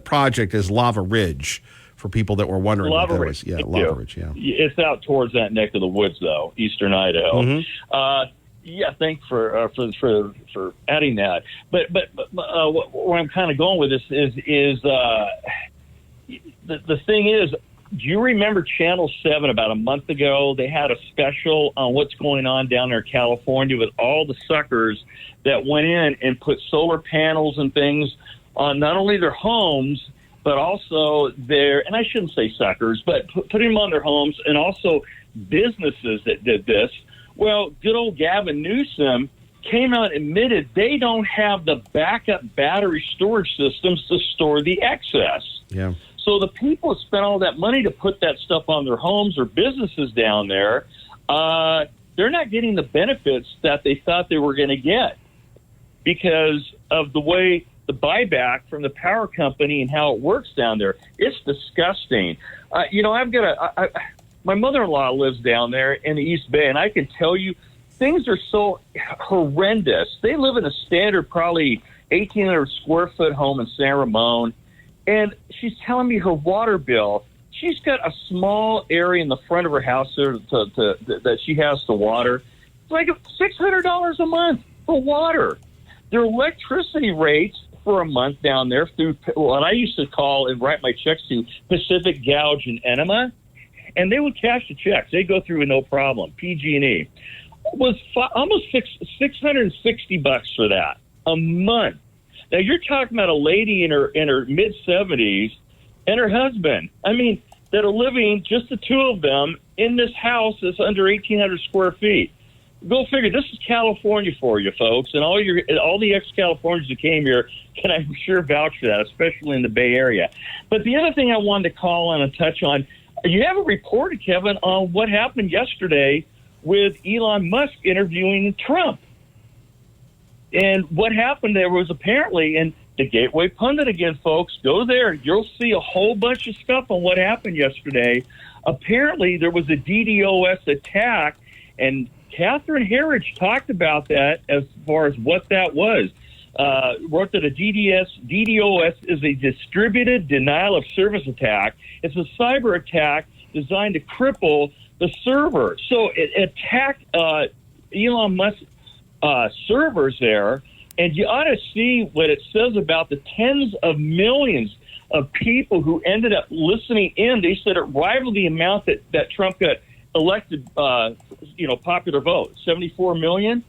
Speaker 1: project is Lava Ridge. For people that were wondering what that was. Yeah, Lava Ridge, yeah.
Speaker 21: It's out towards that neck of the woods, though, eastern Idaho.
Speaker 1: Mm-hmm.
Speaker 21: Thanks for adding that. But where I'm kind of going with this is the thing is, do you remember Channel 7 about a month ago? They had a special on what's going on down there in California with all the suckers that went in and put solar panels and things on not only their homes, but also and I shouldn't say suckers, but putting them on their homes, and also businesses that did this. Well, good old Gavin Newsom came out and admitted they don't have the backup battery storage systems to store the excess.
Speaker 1: Yeah.
Speaker 21: So the people that spent all that money to put that stuff on their homes or businesses down there, they're not getting the benefits that they thought they were going to get because of the way the buyback from the power company and how it works down there. It's disgusting. I've got my mother-in-law lives down there in the East Bay, and I can tell you things are so horrendous. They live in a standard, probably 1,800 square foot home in San Ramon, and she's telling me her water bill, she's got a small area in the front of her house there that she has to water. It's like $600 a month for water. Their electricity rates for a month down there through what I used to call and write my checks to Pacific Gouge and Enema, and they would cash the checks. They go through with no problem. PG&E was almost $660 for that a month. Now you're talking about a lady in her mid 70s and her husband. That are living just the two of them in this house that's under 1,800 square feet. Go figure. This is California for you, folks, and all the ex-Californians who came here can, I'm sure, vouch for that, especially in the Bay Area. But the other thing I wanted to call on and touch on, you haven't reported, Kevin, on what happened yesterday with Elon Musk interviewing Trump. And what happened there was apparently, and the Gateway Pundit again, folks, go there. You'll see a whole bunch of stuff on what happened yesterday. Apparently, there was a DDoS attack, and Catherine Herridge talked about that as far as what that was. Wrote that a DDoS is a distributed denial of service attack. It's a cyber attack designed to cripple the server. So it attacked Elon Musk's servers there, and you ought to see what it says about the tens of millions of people who ended up listening in. They said it rivaled the amount that Trump got elected, popular vote, 74 million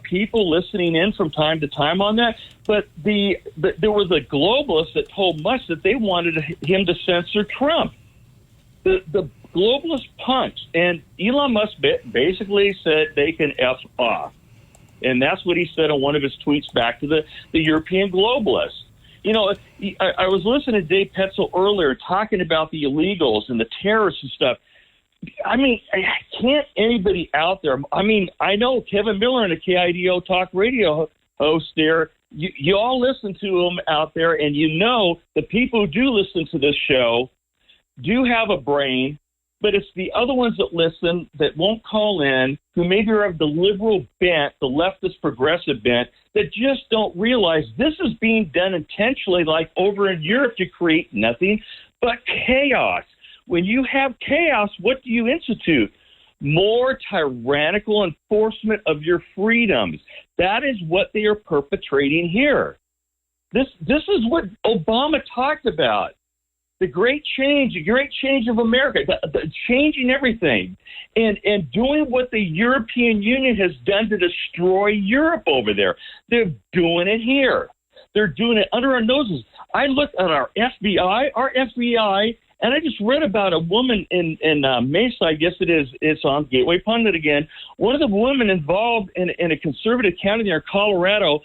Speaker 21: people listening in from time to time on that. But there was a globalist that told Musk that they wanted him to censor Trump. The globalist punks, and Elon Musk basically said they can F off. And that's what he said on one of his tweets back to the European globalists. I was listening to Dave Petso earlier talking about the illegals and the terrorists and stuff. Can't anybody out there? I know Kevin Miller and the KIDO Talk Radio host there. You all listen to them out there, and the people who do listen to this show do have a brain, but it's the other ones that listen that won't call in, who maybe are of the liberal bent, the leftist progressive bent, that just don't realize this is being done intentionally, like over in Europe, to create nothing but chaos. When you have chaos, what do you institute? More tyrannical enforcement of your freedoms. That is what they are perpetrating here. This is what Obama talked about. the great change of America, the changing everything, and doing what the European Union has done to destroy Europe over there. They're doing it here. They're doing it under our noses. I looked at our FBI, and I just read about a woman in Mesa, I guess it is. It's on Gateway Pundit again. One of the women involved in a conservative county near Colorado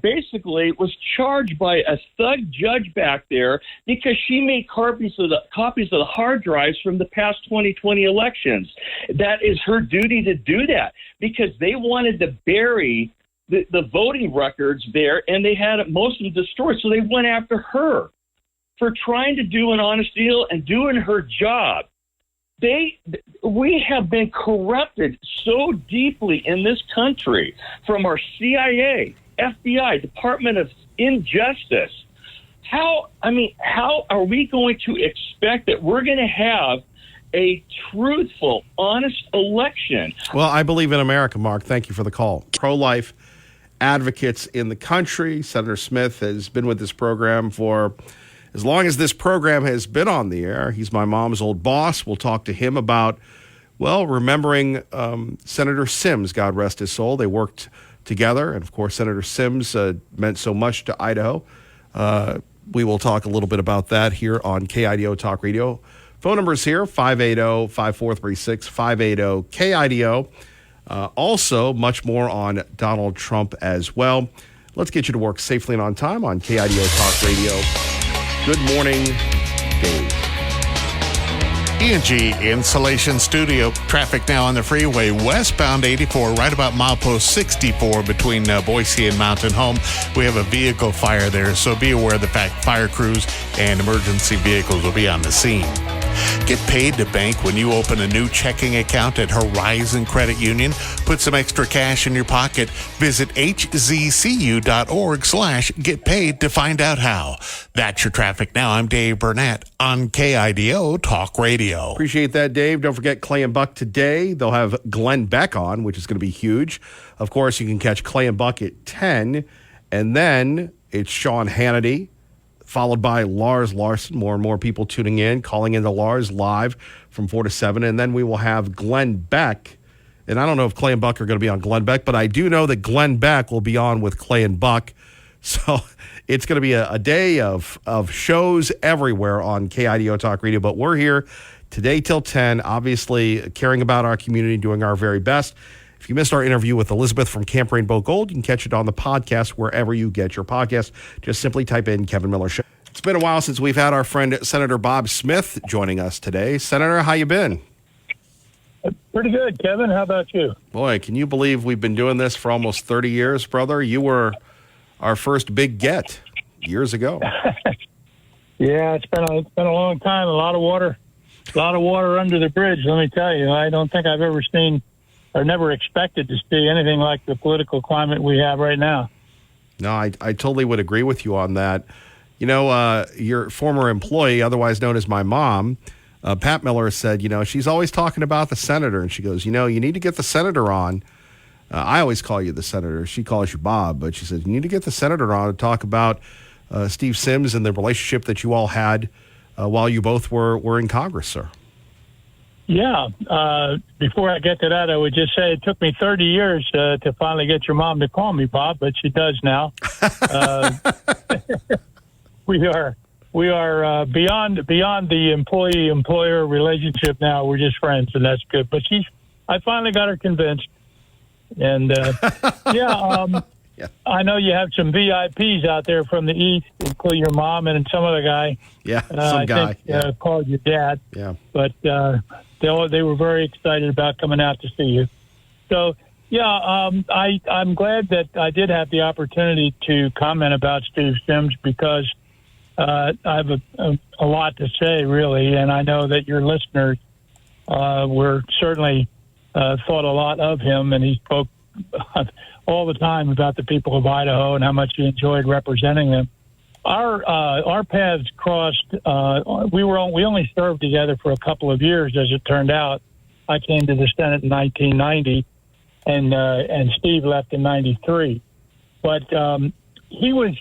Speaker 21: basically was charged by a thug judge back there because she made copies of the hard drives from the past 2020 elections. That is her duty to do that because they wanted to bury the voting records there, and they had most of them destroyed. So they went after her for trying to do an honest deal and doing her job. We have been corrupted so deeply in this country from our CIA, FBI, Department of Injustice. How are we going to expect that we're going to have a truthful, honest election?
Speaker 1: Well, I believe in America, Mark. Thank you for the call. Pro-life advocates in the country. Senator Smith has been with this program for as long as this program has been on the air. He's my mom's old boss. We'll talk to him about, well, remembering Senator Sims, God rest his soul. They worked together. And, of course, Senator Sims meant so much to Idaho. We will talk a little bit about that here on KIDO Talk Radio. Phone number is here, 580-5436, 580-KIDO. Also, much more on Donald Trump as well. Let's get you to work safely and on time on KIDO Talk Radio. Good morning, Dave.
Speaker 4: E&G Insulation Studio. Traffic now on the freeway westbound 84, right about milepost 64 between Boise and Mountain Home. We have a vehicle fire there, so be aware of the fact fire crews and emergency vehicles will be on the scene. Get paid to bank when you open a new checking account at Horizon Credit Union. Put some extra cash in your pocket. Visit hzcu.org/getpaid to find out how. That's your traffic now. I'm Dave Burnett on KIDO Talk Radio.
Speaker 1: Appreciate that, Dave. Don't forget Clay and Buck today. They'll have Glenn Beck on, which is going to be huge. Of course, you can catch Clay and Buck at 10, and then it's Sean Hannity, followed by Lars Larson. More and more people tuning in, calling into Lars live from 4 to 7. And then we will have Glenn Beck. And I don't know if Clay and Buck are going to be on Glenn Beck, but I do know that Glenn Beck will be on with Clay and Buck. So it's going to be a day of shows everywhere on KIDO Talk Radio. But we're here today till 10, obviously caring about our community, doing our very best. If you missed our interview with Elizabeth from Camp Rainbow Gold, you can catch it on the podcast wherever you get your podcast. Just simply type in Kevin Miller Show. It's been a while since we've had our friend Senator Bob Smith joining us today. Senator, how you been?
Speaker 5: Pretty good, Kevin. How about you?
Speaker 1: Boy, can you believe we've been doing this for almost 30 years, brother? You were our first big get years ago.
Speaker 5: Yeah, it's been a long time. A lot of water under the bridge. Let me tell you, I don't think I've ever seen or never expected to see anything like the political climate we have right now.
Speaker 1: No, I totally would agree with you on that. You know, your former employee, otherwise known as my mom, Pat Miller, said, she's always talking about the senator. And she goes, you need to get the senator on. I always call you the senator. She calls you Bob. But she said, you need to get the senator on to talk about Steve Sims and the relationship that you all had while you both were in Congress, sir.
Speaker 5: Yeah. Before I get to that, I would just say it took me 30 years to finally get your mom to call me Bob, but she does now. We are beyond the employee-employer relationship now. We're just friends, and that's good. But I finally got her convinced. And, yeah. I know you have some VIPs out there from the East, including your mom and some other guy.
Speaker 1: Yeah, some guy.
Speaker 5: Called your dad.
Speaker 1: Yeah.
Speaker 5: But they were very excited about coming out to see you. So, yeah, I'm glad that I did have the opportunity to comment about Steve Sims because I have a lot to say, really, and I know that your listeners were certainly thought a lot of him, and he spoke all the time about the people of Idaho and how much he enjoyed representing them. Our paths crossed. We only served together for a couple of years, as it turned out. I came to the Senate in 1990, and Steve left in 93. But he was,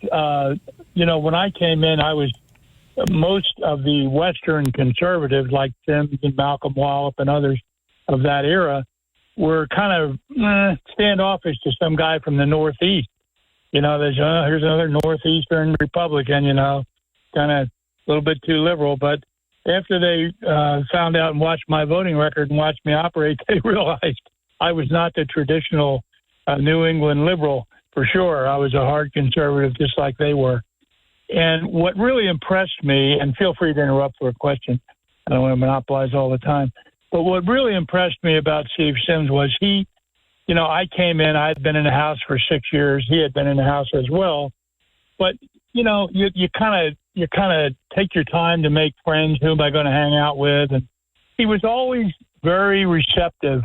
Speaker 5: when I came in, I was most of the Western conservatives like Sims and Malcolm Wallop and others of that era were kind of standoffish to some guy from the Northeast. There's here's another Northeastern Republican, kind of a little bit too liberal. But after they found out and watched my voting record and watched me operate, they realized I was not the traditional New England liberal for sure. I was a hard conservative just like they were. And what really impressed me, and feel free to interrupt for a question, I don't want to monopolize all the time, but what really impressed me about Steve Sims was he, I came in, I'd been in the House for 6 years. He had been in the House as well. But, you kind of take your time to make friends. Who am I going to hang out with? And he was always very receptive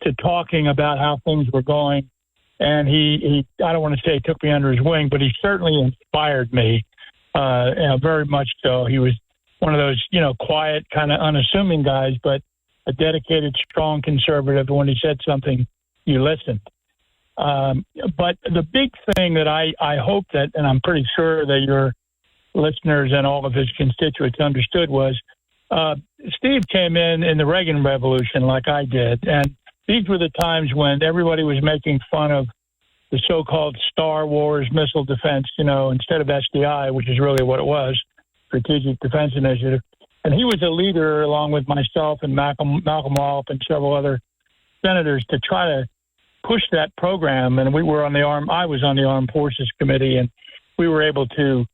Speaker 5: to talking about how things were going. And he I don't want to say he took me under his wing, but he certainly inspired me, very much so. He was one of those, quiet, kind of unassuming guys, but a dedicated, strong conservative. When he said something, you listened. But the big thing that I hope that, and I'm pretty sure that your listeners and all of his constituents understood, was Steve came in the Reagan Revolution like I did. And these were the times when everybody was making fun of the so-called Star Wars missile defense, instead of SDI, which is really what it was, Strategic Defense Initiative. And he was a leader, along with myself and Malcolm Wallop and several other senators, to try to push that program. And I was on the Armed Forces Committee, and we were able to,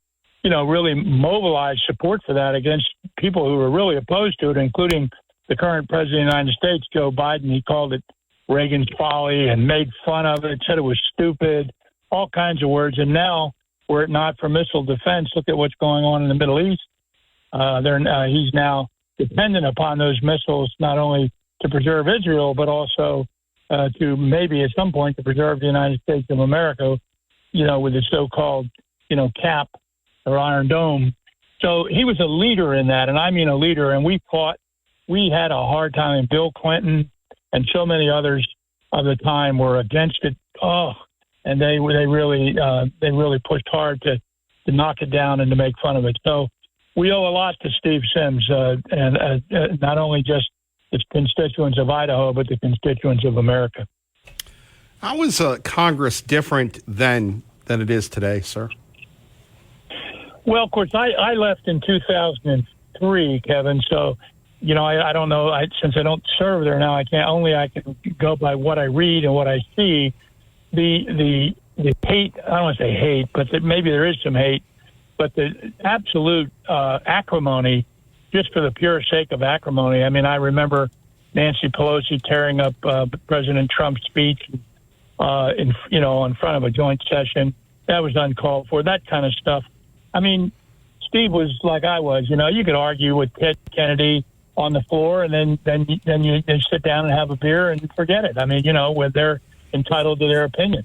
Speaker 5: really mobilize support for that against people who were really opposed to it, including the current president of the United States, Joe Biden. He called it Reagan's folly and made fun of it, said it was stupid, all kinds of words. And now, were it not for missile defense, look at what's going on in the Middle East. He's now dependent upon those missiles, not only to preserve Israel, but also to maybe at some point to preserve the United States of America, with the so-called, cap or Iron Dome. So he was a leader in that, and I mean a leader, and we had a hard time, and Bill Clinton and so many others of the time were against it. And they really pushed hard to knock it down and to make fun of it. So we owe a lot to Steve Sims, and not only just the constituents of Idaho, but the constituents of America.
Speaker 1: How was Congress different then than it is today, sir?
Speaker 5: Well, of course, I left in 2003, Kevin. So, I don't know. Since I don't serve there now, I can go by what I read and what I see. The hate, I don't want to say hate, but maybe there is some hate, but the absolute acrimony, just for the pure sake of acrimony. I mean, I remember Nancy Pelosi tearing up President Trump's speech, in front of a joint session. That was uncalled for. That kind of stuff. I mean, Steve was like I was. You could argue with Ted Kennedy on the floor, and then you sit down and have a beer and forget it. I mean, when they're entitled to their opinion.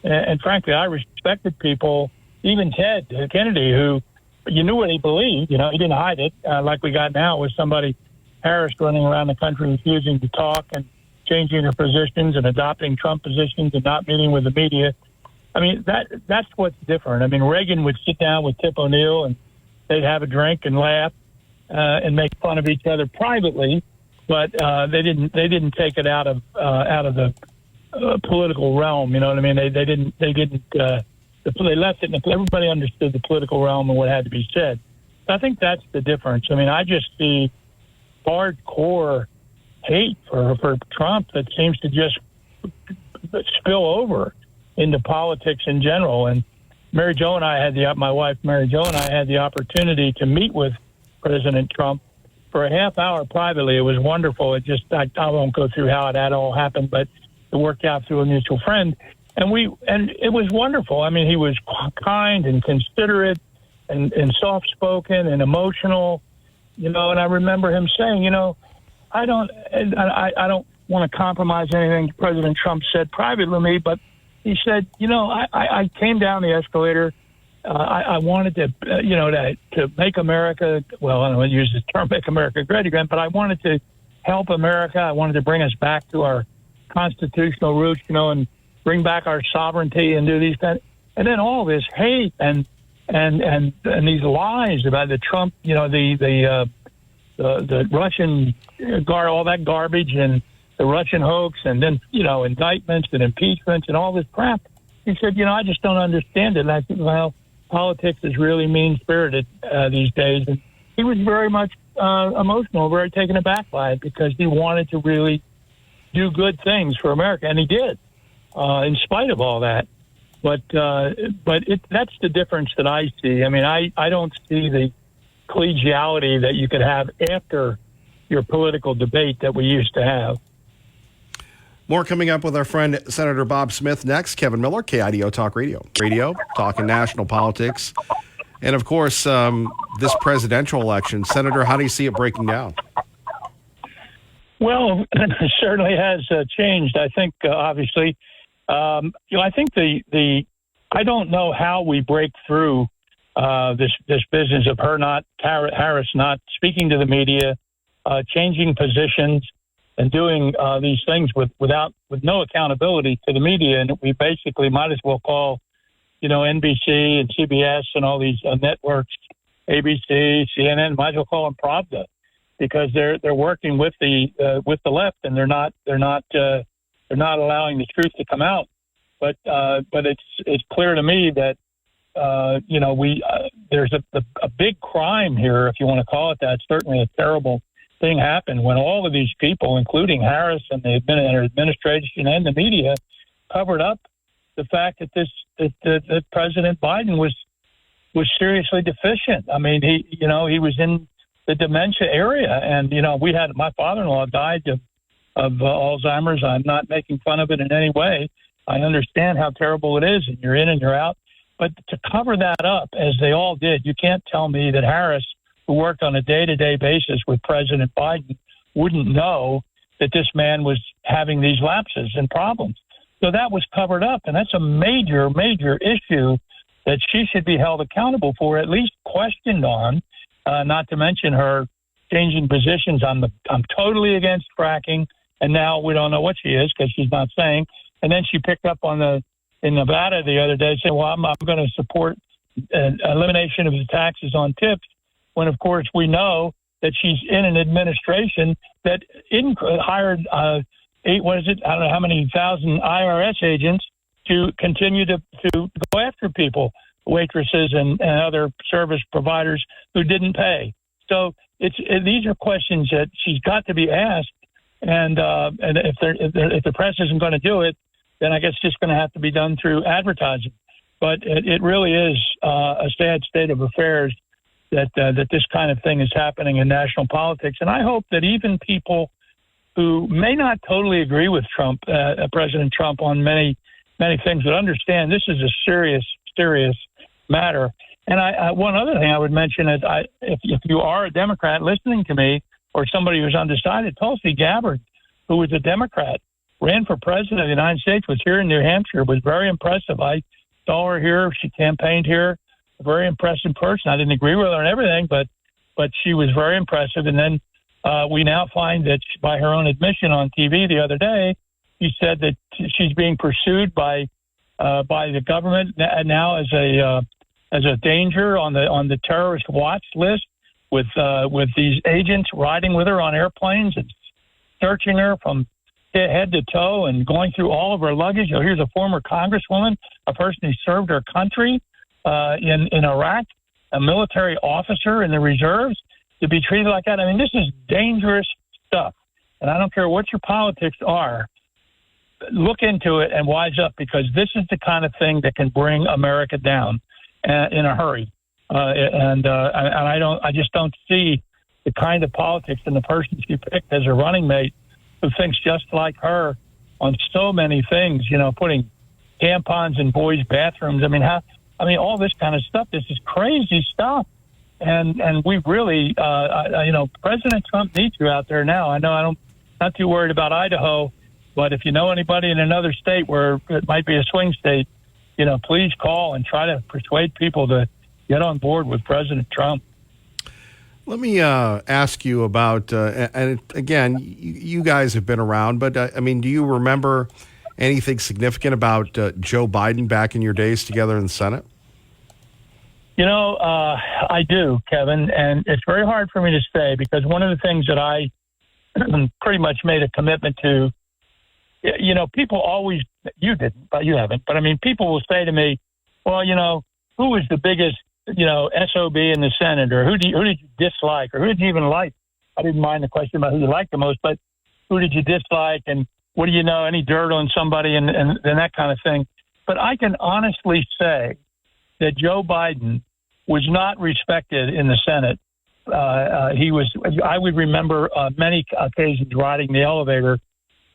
Speaker 5: And frankly, I respected people, even Ted Kennedy, who you knew what he believed. He didn't hide it like we got now with somebody, Harris, running around the country refusing to talk and changing their positions and adopting Trump positions and not meeting with the media. I mean, that's what's different. I mean, Reagan would sit down with Tip O'Neill and they'd have a drink and laugh and make fun of each other privately, but they didn't take it out of the political realm. You know what I mean? They left it. Everybody understood the political realm and what had to be said. I think that's the difference. I mean, I just see hardcore hate for Trump that seems to just spill over into politics in general. And Mary Jo and I had my wife Mary Jo and I had the opportunity to meet with President Trump for a half hour privately. It was wonderful. I won't go through how it had all happened, but it worked out through a mutual friend. And it was wonderful. I mean, he was kind and considerate and soft-spoken and emotional, and I remember him saying, I don't want to compromise anything President Trump said privately to me, but he said, I came down the escalator. I wanted to make America, well, I don't want to use the term make America great again, but I wanted to help America. I wanted to bring us back to our constitutional roots, and bring back our sovereignty and do these things. And then all this hate and and these lies about the Trump, the Russian all that garbage and the Russian hoax, and then indictments and impeachments and all this crap. He said, I just don't understand it. And I said, well, politics is really mean-spirited these days. And he was very much emotional, very taken aback by it, because he wanted to really do good things for America, and he did, in spite of all that. But that's the difference that I see. I mean, I don't see the collegiality that you could have after your political debate that we used to have.
Speaker 1: More coming up with our friend Senator Bob Smith next. Kevin Miller, KIDO Talk Radio. Talking national politics. And, of course, this presidential election. Senator, how do you see it breaking down?
Speaker 5: Well, it certainly has changed, I think, obviously. I think I don't know how we break through this business of Harris not speaking to the media, changing positions, and doing these things with no accountability to the media. And we basically might as well call, NBC and CBS and all these networks, ABC, CNN, might as well call them Pravda, because they're working with the left, and they're not allowing the truth to come out. But it's clear to me that there's a big crime here, if you want to call it that. Certainly a terrible thing happened when all of these people, including Harris and the administration and the media, covered up the fact that President Biden was seriously deficient. I mean, he was in the dementia area, and my father-in-law died of Alzheimer's. I'm not making fun of it in any way. I understand how terrible it is, and you're in and you're out. But to cover that up, as they all did, you can't tell me that Harris, who worked on a day-to-day basis with President Biden, wouldn't know that this man was having these lapses and problems. So that was covered up, and that's a major, major issue that she should be held accountable for, at least questioned on, not to mention her changing positions. I'm totally against fracking, and now we don't know what she is because she's not saying. And then she picked up in Nevada the other day, saying, well, I'm going to support elimination of the taxes on tips, when, of course, we know that she's in an administration that hired I don't know how many thousand IRS agents to continue to go after people, waitresses and other service providers who didn't pay. So these are questions that she's got to be asked. And if the press isn't going to do it, then I guess it's just going to have to be done through advertising. But it really is a sad state of affairs that this kind of thing is happening in national politics. And I hope that even people who may not totally agree with Trump, President Trump, on many, many things, but understand this is a serious, serious matter. And one other thing I would mention is if you are a Democrat listening to me, or somebody who's undecided, Tulsi Gabbard, who was a Democrat, ran for president of the United States, was here in New Hampshire, was very impressive. I saw her here. She campaigned here. A very impressive person. I didn't agree with her on everything, but she was very impressive. And then we now find that by her own admission on TV the other day, she said that she's being pursued by the government now as a danger on the terrorist watch list, with these agents riding with her on airplanes and searching her from head to toe and going through all of her luggage. Here's a former congresswoman, a person who served her country in Iraq, a military officer in the reserves, to be treated like that. I mean, this is dangerous stuff. And I don't care what your politics are. Look into it and wise up, because this is the kind of thing that can bring America down in a hurry. I just don't see the kind of politics and the person she picked as her running mate, who thinks just like her on so many things, putting tampons in boys' bathrooms. All this kind of stuff. This is crazy stuff. And we really, President Trump needs you out there now. I know I'm not too worried about Idaho, but if you know anybody in another state where it might be a swing state, please call and try to persuade people to get on board with President Trump.
Speaker 1: Let me ask you about, and again, you guys have been around, but do you remember anything significant about Joe Biden back in your days together in the Senate?
Speaker 5: I do, Kevin, and it's very hard for me to say because one of the things that I pretty much made a commitment to, people always, you didn't, but you haven't, but I mean, people will say to me, well, who was the biggest, SOB in the Senate, or who did you dislike, or who did you even like? I didn't mind the question about who you liked the most, but who did you dislike, and what do you know, any dirt on somebody, and that kind of thing. But I can honestly say that Joe Biden was not respected in the Senate. I would remember many occasions riding the elevator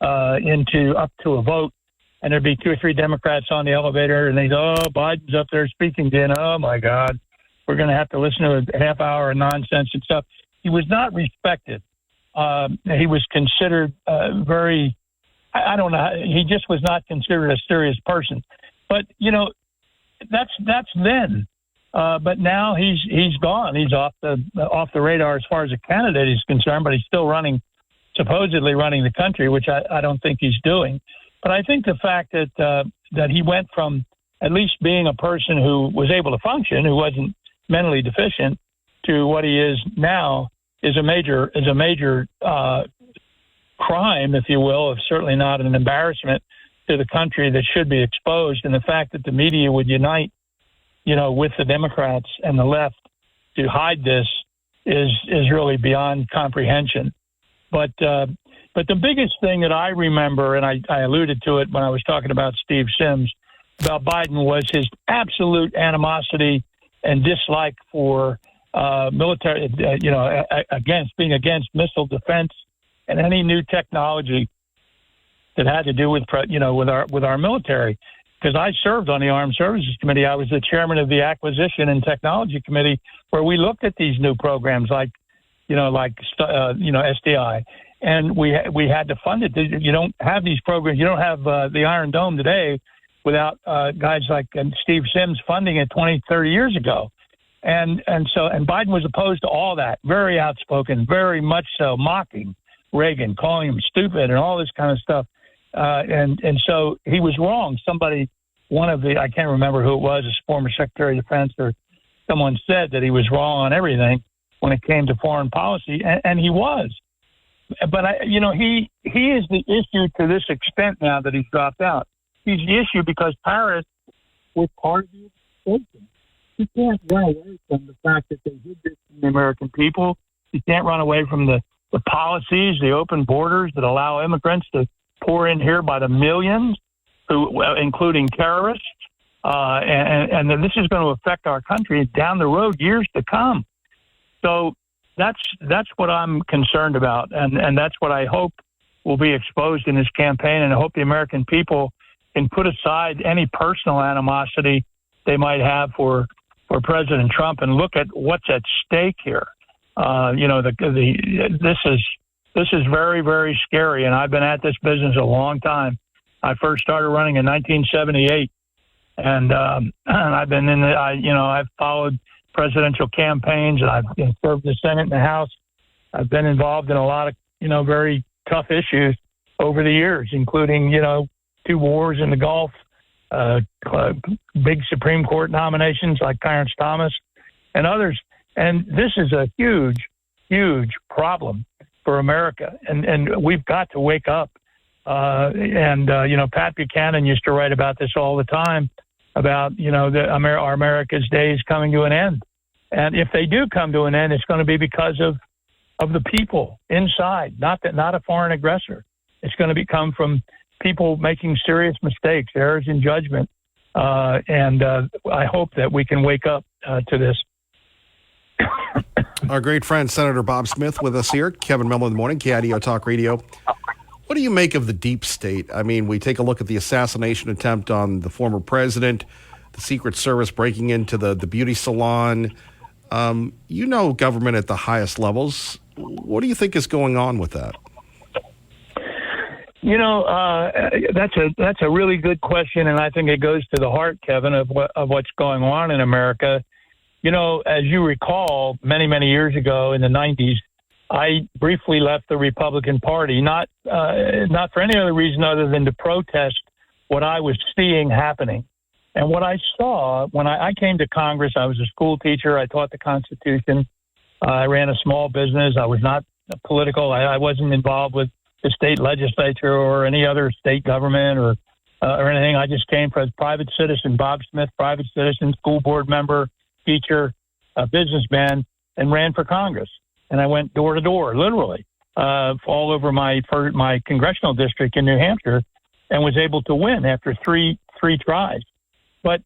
Speaker 5: up to a vote, and there'd be 2 or 3 Democrats on the elevator, and they'd, Biden's up there speaking to, oh my God, we're going to have to listen to a half hour of nonsense and stuff. He was not respected. He was considered very, I don't know, he just was not considered a serious person. But, that's then. But now he's gone. He's off the radar as far as a candidate is concerned, but he's still supposedly running the country, which I don't think he's doing. But I think the fact that he went from at least being a person who was able to function, who wasn't mentally deficient, to what he is now is a major crime, if you will, if certainly not an embarrassment to the country that should be exposed. And the fact that the media would unite, with the Democrats and the left to hide this is really beyond comprehension. But the biggest thing that I remember, and I alluded to it when I was talking about Steve Sims, about Biden, was his absolute animosity and dislike for military, against missile defense and any new technology that had to do with our military. Because I served on the Armed Services Committee. I was the chairman of the Acquisition and Technology Committee, where we looked at these new programs like SDI, and we had to fund it. You don't have these programs. You don't have the Iron Dome today without guys like Steve Sims funding it 20, 30 years ago. And Biden was opposed to all that, very outspoken, very much so, mocking Reagan, calling him stupid and all this kind of stuff. And so he was wrong. I can't remember who it was, a former Secretary of Defense or someone said that he was wrong on everything when it came to foreign policy, and he was. But he is the issue to this extent now that he's dropped out. He's the issue because Paris was part of the administration. You can't run away from the fact that they did this to the American people. You can't run away from the policies, the open borders that allow immigrants to pour in here by the millions, including terrorists, and this is going to affect our country down the road, years to come. So that's what I'm concerned about, and that's what I hope will be exposed in this campaign, and I hope the American people can put aside any personal animosity they might have for President Trump and look at what's at stake here. This is very, very scary, and I've been at this business a long time. I first started running in 1978, and I've been I've followed presidential campaigns, and I've served the Senate and the House. I've been involved in a lot of very tough issues over the years, including 2 wars in the Gulf, big Supreme Court nominations like Clarence Thomas and others. And this is a huge, huge problem for America. And we've got to wake up. Pat Buchanan used to write about this all the time, about, our America's days coming to an end. And if they do come to an end, it's going to be because of the people inside, not a foreign aggressor. It's going to come from people making serious mistakes, errors in judgment. And I hope that we can wake up to this.
Speaker 1: Our great friend, Senator Bob Smith, with us here. Kevin Mellon in the morning, KIDO Talk Radio. What do you make of the deep state? I mean, we take a look at the assassination attempt on the former president, the Secret Service breaking into the beauty salon. Government at the highest levels. What do you think is going on with that?
Speaker 5: That's a really good question, and I think it goes to the heart, Kevin, of what's going on in America. As you recall, many, many years ago in the 90s, I briefly left the Republican Party, not for any other reason other than to protest what I was seeing happening. And what I saw when I came to Congress, I was a school teacher. I taught the Constitution. I ran a small business. I was not political. I wasn't involved with the state legislature or any other state government or anything. I just came from a private citizen, Bob Smith, private citizen, school board member, teacher, businessman, and ran for Congress. And I went door to door, literally, all over my congressional district in New Hampshire, and was able to win after three tries. But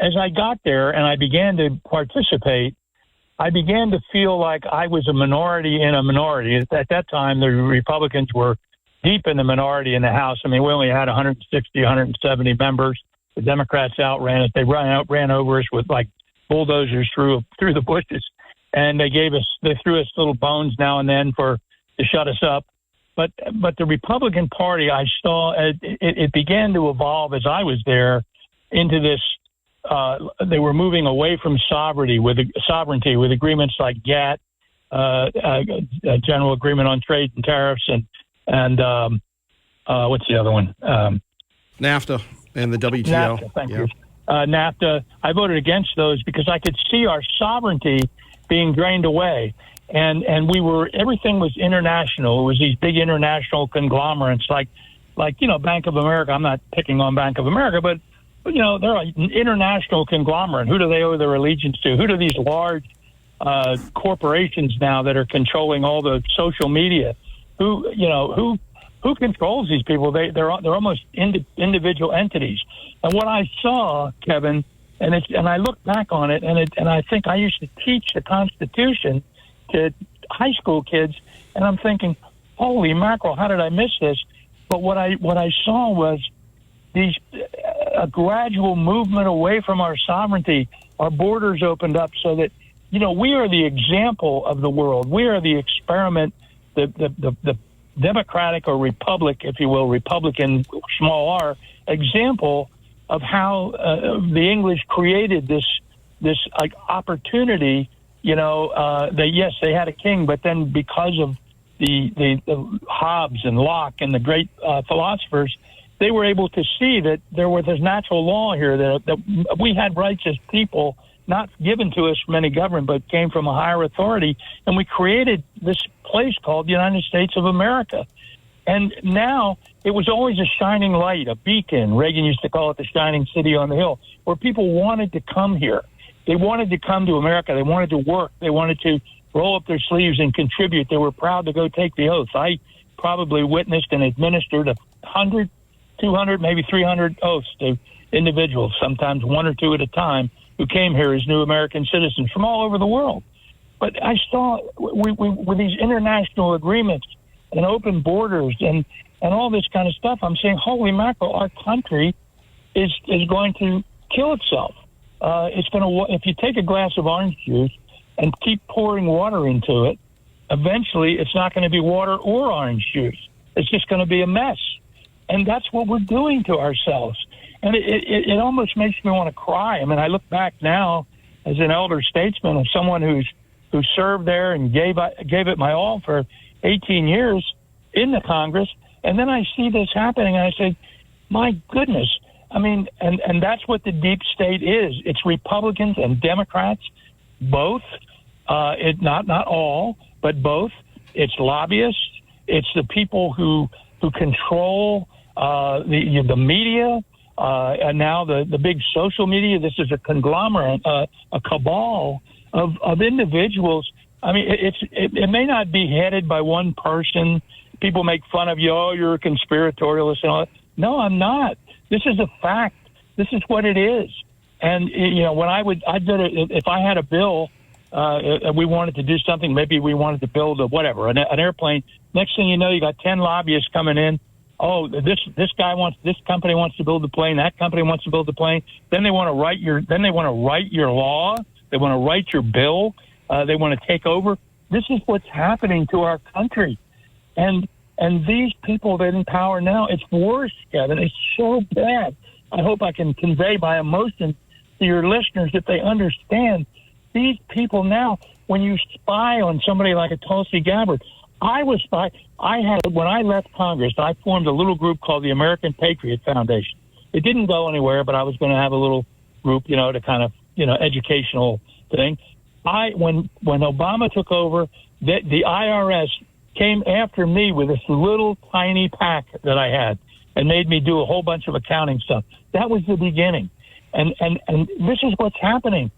Speaker 5: as I got there and I began to participate, I began to feel like I was a minority in a minority. At that time, the Republicans were deep in the minority in the House. I mean, we only had 160, 170 members. The Democrats outran us. They ran over us with like bulldozers through the bushes, and they threw us little bones now and then to shut us up. But the Republican Party, I saw it began to evolve as I was there into this. They were moving away from sovereignty with agreements like GATT, General Agreement on Trade and Tariffs, and what's the other one?
Speaker 1: NAFTA and the WTO.
Speaker 5: NAFTA, thank you. NAFTA. I voted against those because I could see our sovereignty being drained away, and everything was international. It was these big international conglomerates like Bank of America. I'm not picking on Bank of America, but they're an international conglomerate. Who do they owe their allegiance to? Who do these large corporations now that are controlling all the social media? Who controls these people? They're almost individual entities. And what I saw, Kevin, and I look back on it, and I think I used to teach the Constitution to high school kids, and I'm thinking, holy mackerel, how did I miss this? But what I saw was a gradual movement away from our sovereignty. Our borders opened up so that, we are the example of the world. We are the experiment, the democratic or republic, if you will, Republican, small r, example of how the English created this opportunity, that yes, they had a king, but then because of the Hobbes and Locke and the great philosophers, they were able to see that there was this natural law here that we had rights as people, not given to us from any government, but came from a higher authority. And we created this place called the United States of America. And now it was always a shining light, a beacon. Reagan used to call it the shining city on the hill, where people wanted to come here. They wanted to come to America. They wanted to work. They wanted to roll up their sleeves and contribute. They were proud to go take the oath. I probably witnessed and administered 100, 200, maybe 300 oaths to individuals, sometimes one or two at a time, who came here as new American citizens from all over the world. But I saw with these international agreements and open borders and all this kind of stuff, I'm saying, holy mackerel, our country is going to kill itself. It's going to, if you take a glass of orange juice and keep pouring water into it, eventually it's not going to be water or orange juice. It's just going to be a mess. And that's what we're doing to ourselves. And it almost makes me want to cry. I mean, I look back now as an elder statesman of someone who served there and gave it my all for 18 years in the Congress. And then I see this happening and I say, my goodness. I mean, and that's what the deep state is. It's Republicans and Democrats, both. Not all, but both. It's lobbyists. It's the people who control the media, and now the big social media. This is a conglomerate, a cabal of individuals. I mean, it may not be headed by one person. People make fun of you. Oh, you're a conspiratorialist and all that. No, I'm not. This is a fact. This is what it is. And when if I had a bill, we wanted to do something. Maybe we wanted to build an airplane. Next thing you know, you got 10 lobbyists coming in. Oh, this company wants to build the plane. That company wants to build the plane. Then they want to write your law. They want to write your bill. They want to take over. This is what's happening to our country. And these people that in power now, it's worse, Kevin. It's so bad. I hope I can convey my emotion to your listeners that they understand. These people now, when you spy on somebody like a Tulsi Gabbard, when I left Congress, I formed a little group called the American Patriot Foundation. It didn't go anywhere, but I was going to have a little group, to kind of, educational thing. When Obama took over, the IRS came after me with this little tiny pack that I had and made me do a whole bunch of accounting stuff. That was the beginning. And this is what's happening.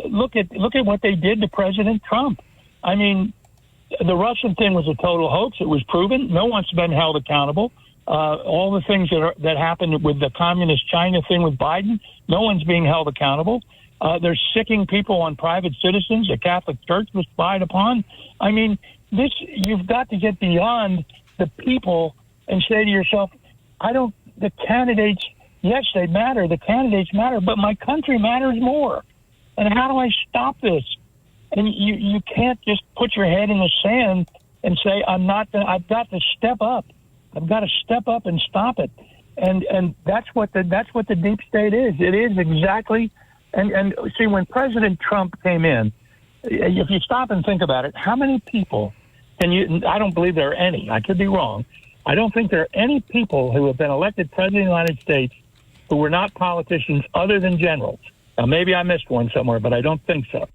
Speaker 5: Look at what they did to President Trump. I mean, the Russian thing was a total hoax. It was proven. No one's been held accountable. All the things that happened with the communist China thing with Biden, no one's being held accountable. They're sicking people on private citizens. The Catholic Church was spied upon. I mean, you've got to get beyond the people and say to yourself, the candidates, yes, they matter. The candidates matter, but my country matters more. And how do I stop this? And you can't just put your head in the sand and say, I've got to step up. I've got to step up and stop it. And that's what the deep state is. It is exactly. And see, when President Trump came in, if you stop and think about it, how many people I don't believe there are any. I could be wrong. I don't think there are any people who have been elected president of the United States who were not politicians other than generals. Now, maybe I missed one somewhere, but I don't think so.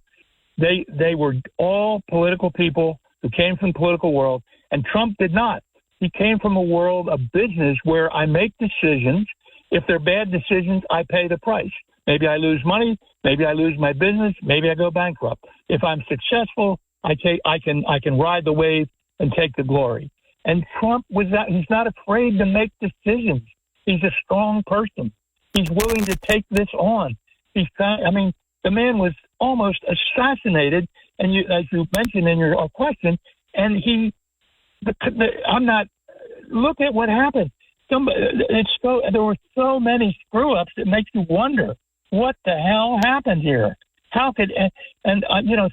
Speaker 5: They were all political people who came from the political world, and Trump did not. He came from a world of business where I make decisions. If they're bad decisions, I pay the price. Maybe I lose money. Maybe I lose my business. Maybe I go bankrupt. If I'm successful, I can ride the wave and take the glory. And Trump he's not afraid to make decisions. He's a strong person. He's willing to take this on. The man was almost assassinated, and as you mentioned in your question, and look at what happened. There were so many screw-ups that makes you wonder what the hell happened here. How could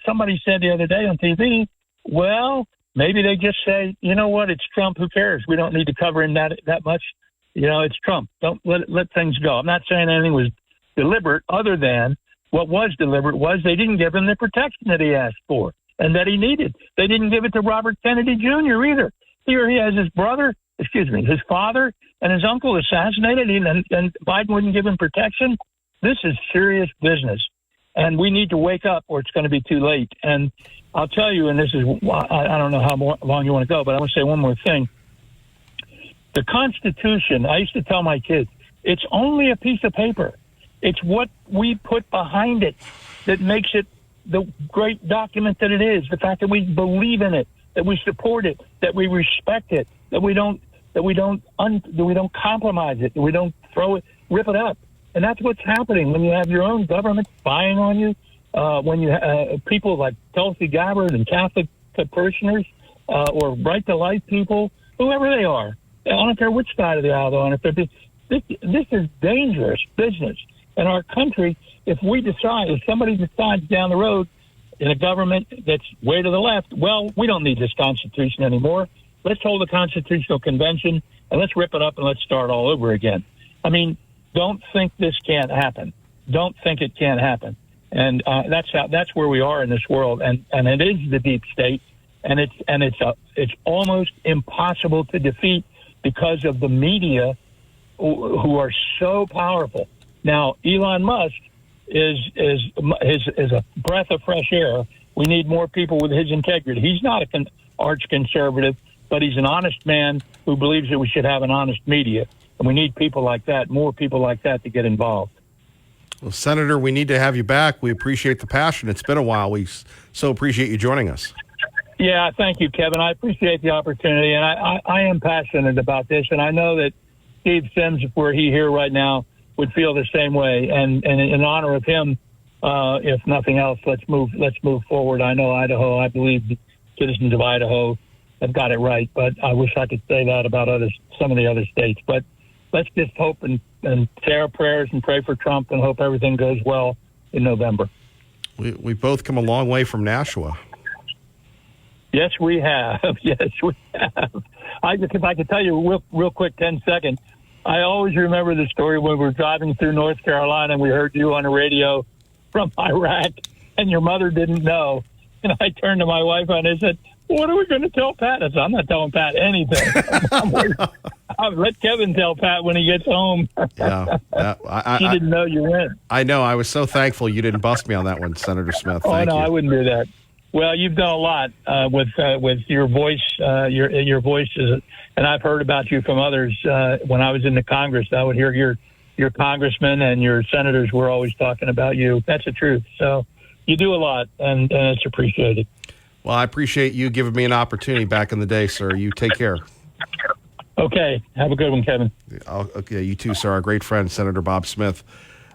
Speaker 5: somebody said the other day on TV, well, maybe they just say, you know what, it's Trump, who cares? We don't need to cover him that much. It's Trump. Don't let things go. I'm not saying anything was deliberate, other than what was deliberate was they didn't give him the protection that he asked for and that he needed. They didn't give it to Robert Kennedy Jr. either. Here he has his father and his uncle assassinated, and Biden wouldn't give him protection. This is serious business, and we need to wake up or it's going to be too late. And I'll tell you, and this is, I don't know how long you want to go, but I want to say one more thing. The Constitution, I used to tell my kids, it's only a piece of paper. It's what we put behind it that makes it the great document that it is. The fact that we believe in it, that we support it, that we respect it, that we don't compromise it, that we don't rip it up. And that's what's happening when you have your own government spying on you. When you people like Tulsi Gabbard and Catholic parishioners or Right to Life people, whoever they are, I don't care which side of the aisle they're on. This is dangerous business. In our country, if somebody decides down the road in a government that's way to the left, well, we don't need this Constitution anymore. Let's hold a constitutional convention and let's rip it up and let's start all over again. I mean, don't think this can't happen. Don't think it can't happen. And that's where we are in this world. And it is the deep state, and it's almost impossible to defeat because of the media who are so powerful. Now, Elon Musk is a breath of fresh air. We need more people with his integrity. He's not an arch conservative, but he's an honest man who believes that we should have an honest media. And we need people like that, more people like that, to get involved.
Speaker 1: Well, Senator, we need to have you back. We appreciate the passion. It's been a while. We so appreciate you joining us.
Speaker 5: Yeah, thank you, Kevin. I appreciate the opportunity, and I am passionate about this, and I know that Steve Sims, were he here right now, would feel the same way. And in honor of him, if nothing else, let's move forward. I know Idaho. I believe the citizens of Idaho have got it right, but I wish I could say that about some of the other states. But let's just hope and say our prayers and pray for Trump and hope everything goes well in November.
Speaker 1: We both come a long way from Nashua.
Speaker 5: Yes, we have. Yes, we have. If I could tell you real quick, 10 seconds, I always remember the story when we were driving through North Carolina and we heard you on the radio from Iraq and your mother didn't know. And I turned to my wife and I said, what are we going to tell Pat? I said, I'm not telling Pat anything. Let Kevin tell Pat when he gets home.
Speaker 1: Yeah.
Speaker 5: She didn't know you went.
Speaker 1: I know. I was so thankful you didn't bust me on that one, Senator Smith. Thank you.
Speaker 5: I wouldn't do that. Well, you've done a lot with your voice. Your voice is, and I've heard about you from others. When I was in the Congress, I would hear your congressmen and your senators were always talking about you. That's the truth. So you do a lot, and it's appreciated.
Speaker 1: Well, I appreciate you giving me an opportunity back in the day, sir. You take care.
Speaker 5: Okay. Have a good one, Kevin.
Speaker 1: Okay, you too, sir. Our great friend, Senator Bob Smith.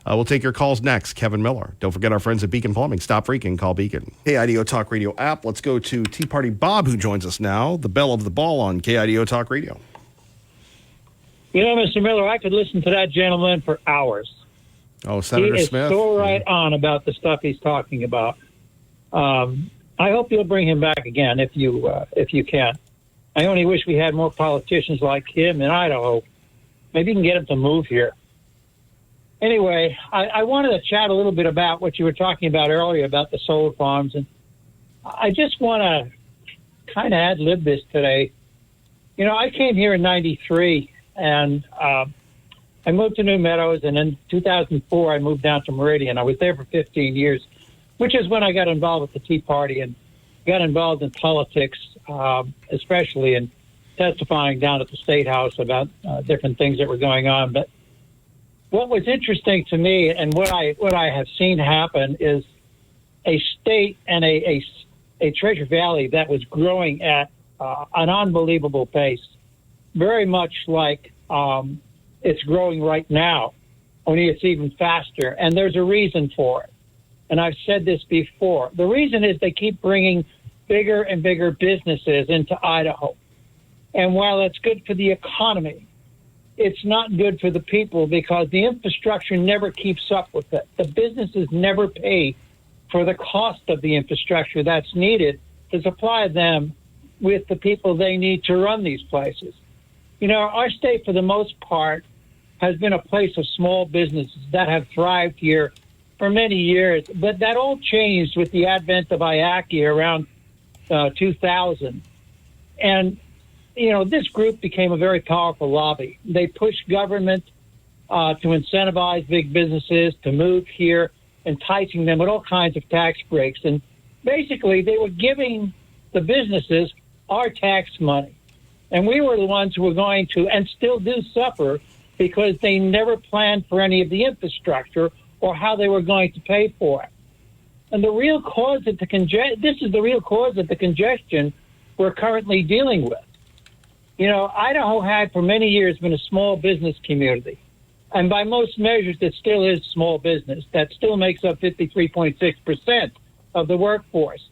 Speaker 1: We'll take your calls next. Kevin Miller. Don't forget our friends at Beacon Plumbing. Stop freaking. Call Beacon. KIDO Talk Radio app. Let's go to Tea Party Bob, who joins us now. The belle of the ball on KIDO Talk Radio.
Speaker 7: You know, Mr. Miller, I could listen to that gentleman for hours.
Speaker 1: Oh, Senator
Speaker 7: he is
Speaker 1: Smith.
Speaker 7: So right on about the stuff he's talking about. I hope you'll bring him back again if you can. I only wish we had more politicians like him in Idaho. Maybe you can get him to move here. Anyway, I wanted to chat a little bit about what you were talking about earlier about the solar farms. And I just want to kind of ad-lib this today. You know, I came here in 93, and I moved to New Meadows, and in 2004, I moved down to Meridian. I was there for 15 years, which is when I got involved with the Tea Party and got involved in politics, especially in testifying down at the State House about different things that were going on. But what was interesting to me and what I have seen happen is a state and a Treasure Valley that was growing at an unbelievable pace, very much like it's growing right now, only it's even faster. And there's a reason for it. And I've said this before. The reason is they keep bringing bigger and bigger businesses into Idaho. And while it's good for the economy, it's not good for the people because the infrastructure never keeps up with it. The businesses never pay for the cost of the infrastructure that's needed to supply them with the people they need to run these places. You know, our state, for the most part, has been a place of small businesses that have thrived here for many years. But that all changed with the advent of IACI around 2000. And you know, this group became a very powerful lobby. They pushed government to incentivize big businesses to move here, enticing them with all kinds of tax breaks. And basically, they were giving the businesses our tax money. And we were the ones who were going to, and still do suffer, because they never planned for any of the infrastructure or how they were going to pay for it. And the real cause of this is the real cause of the congestion we're currently dealing with. You know, Idaho had for many years been a small business community. And by most measures, it still is small business. That still makes up 53.6% of the workforce.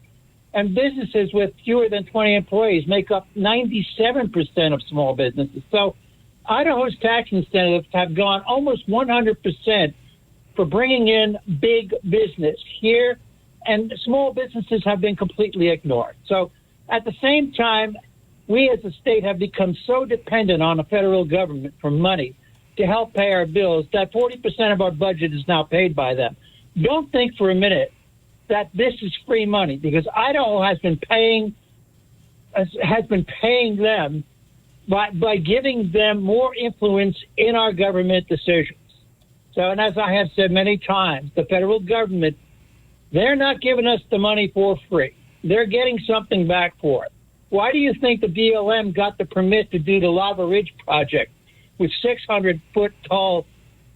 Speaker 7: And businesses with fewer than 20 employees make up 97% of small businesses. So Idaho's tax incentives have gone almost 100% for bringing in big business here, and small businesses have been completely ignored. So at the same time, we as a state have become so dependent on the federal government for money to help pay our bills that 40% of our budget is now paid by them. Don't think for a minute that this is free money, because Idaho has been paying them by giving them more influence in our government decisions. So, and as I have said many times, the federal government, they're not giving us the money for free. They're getting something back for it. Why do you think the BLM got the permit to do the Lava Ridge project with 600-foot tall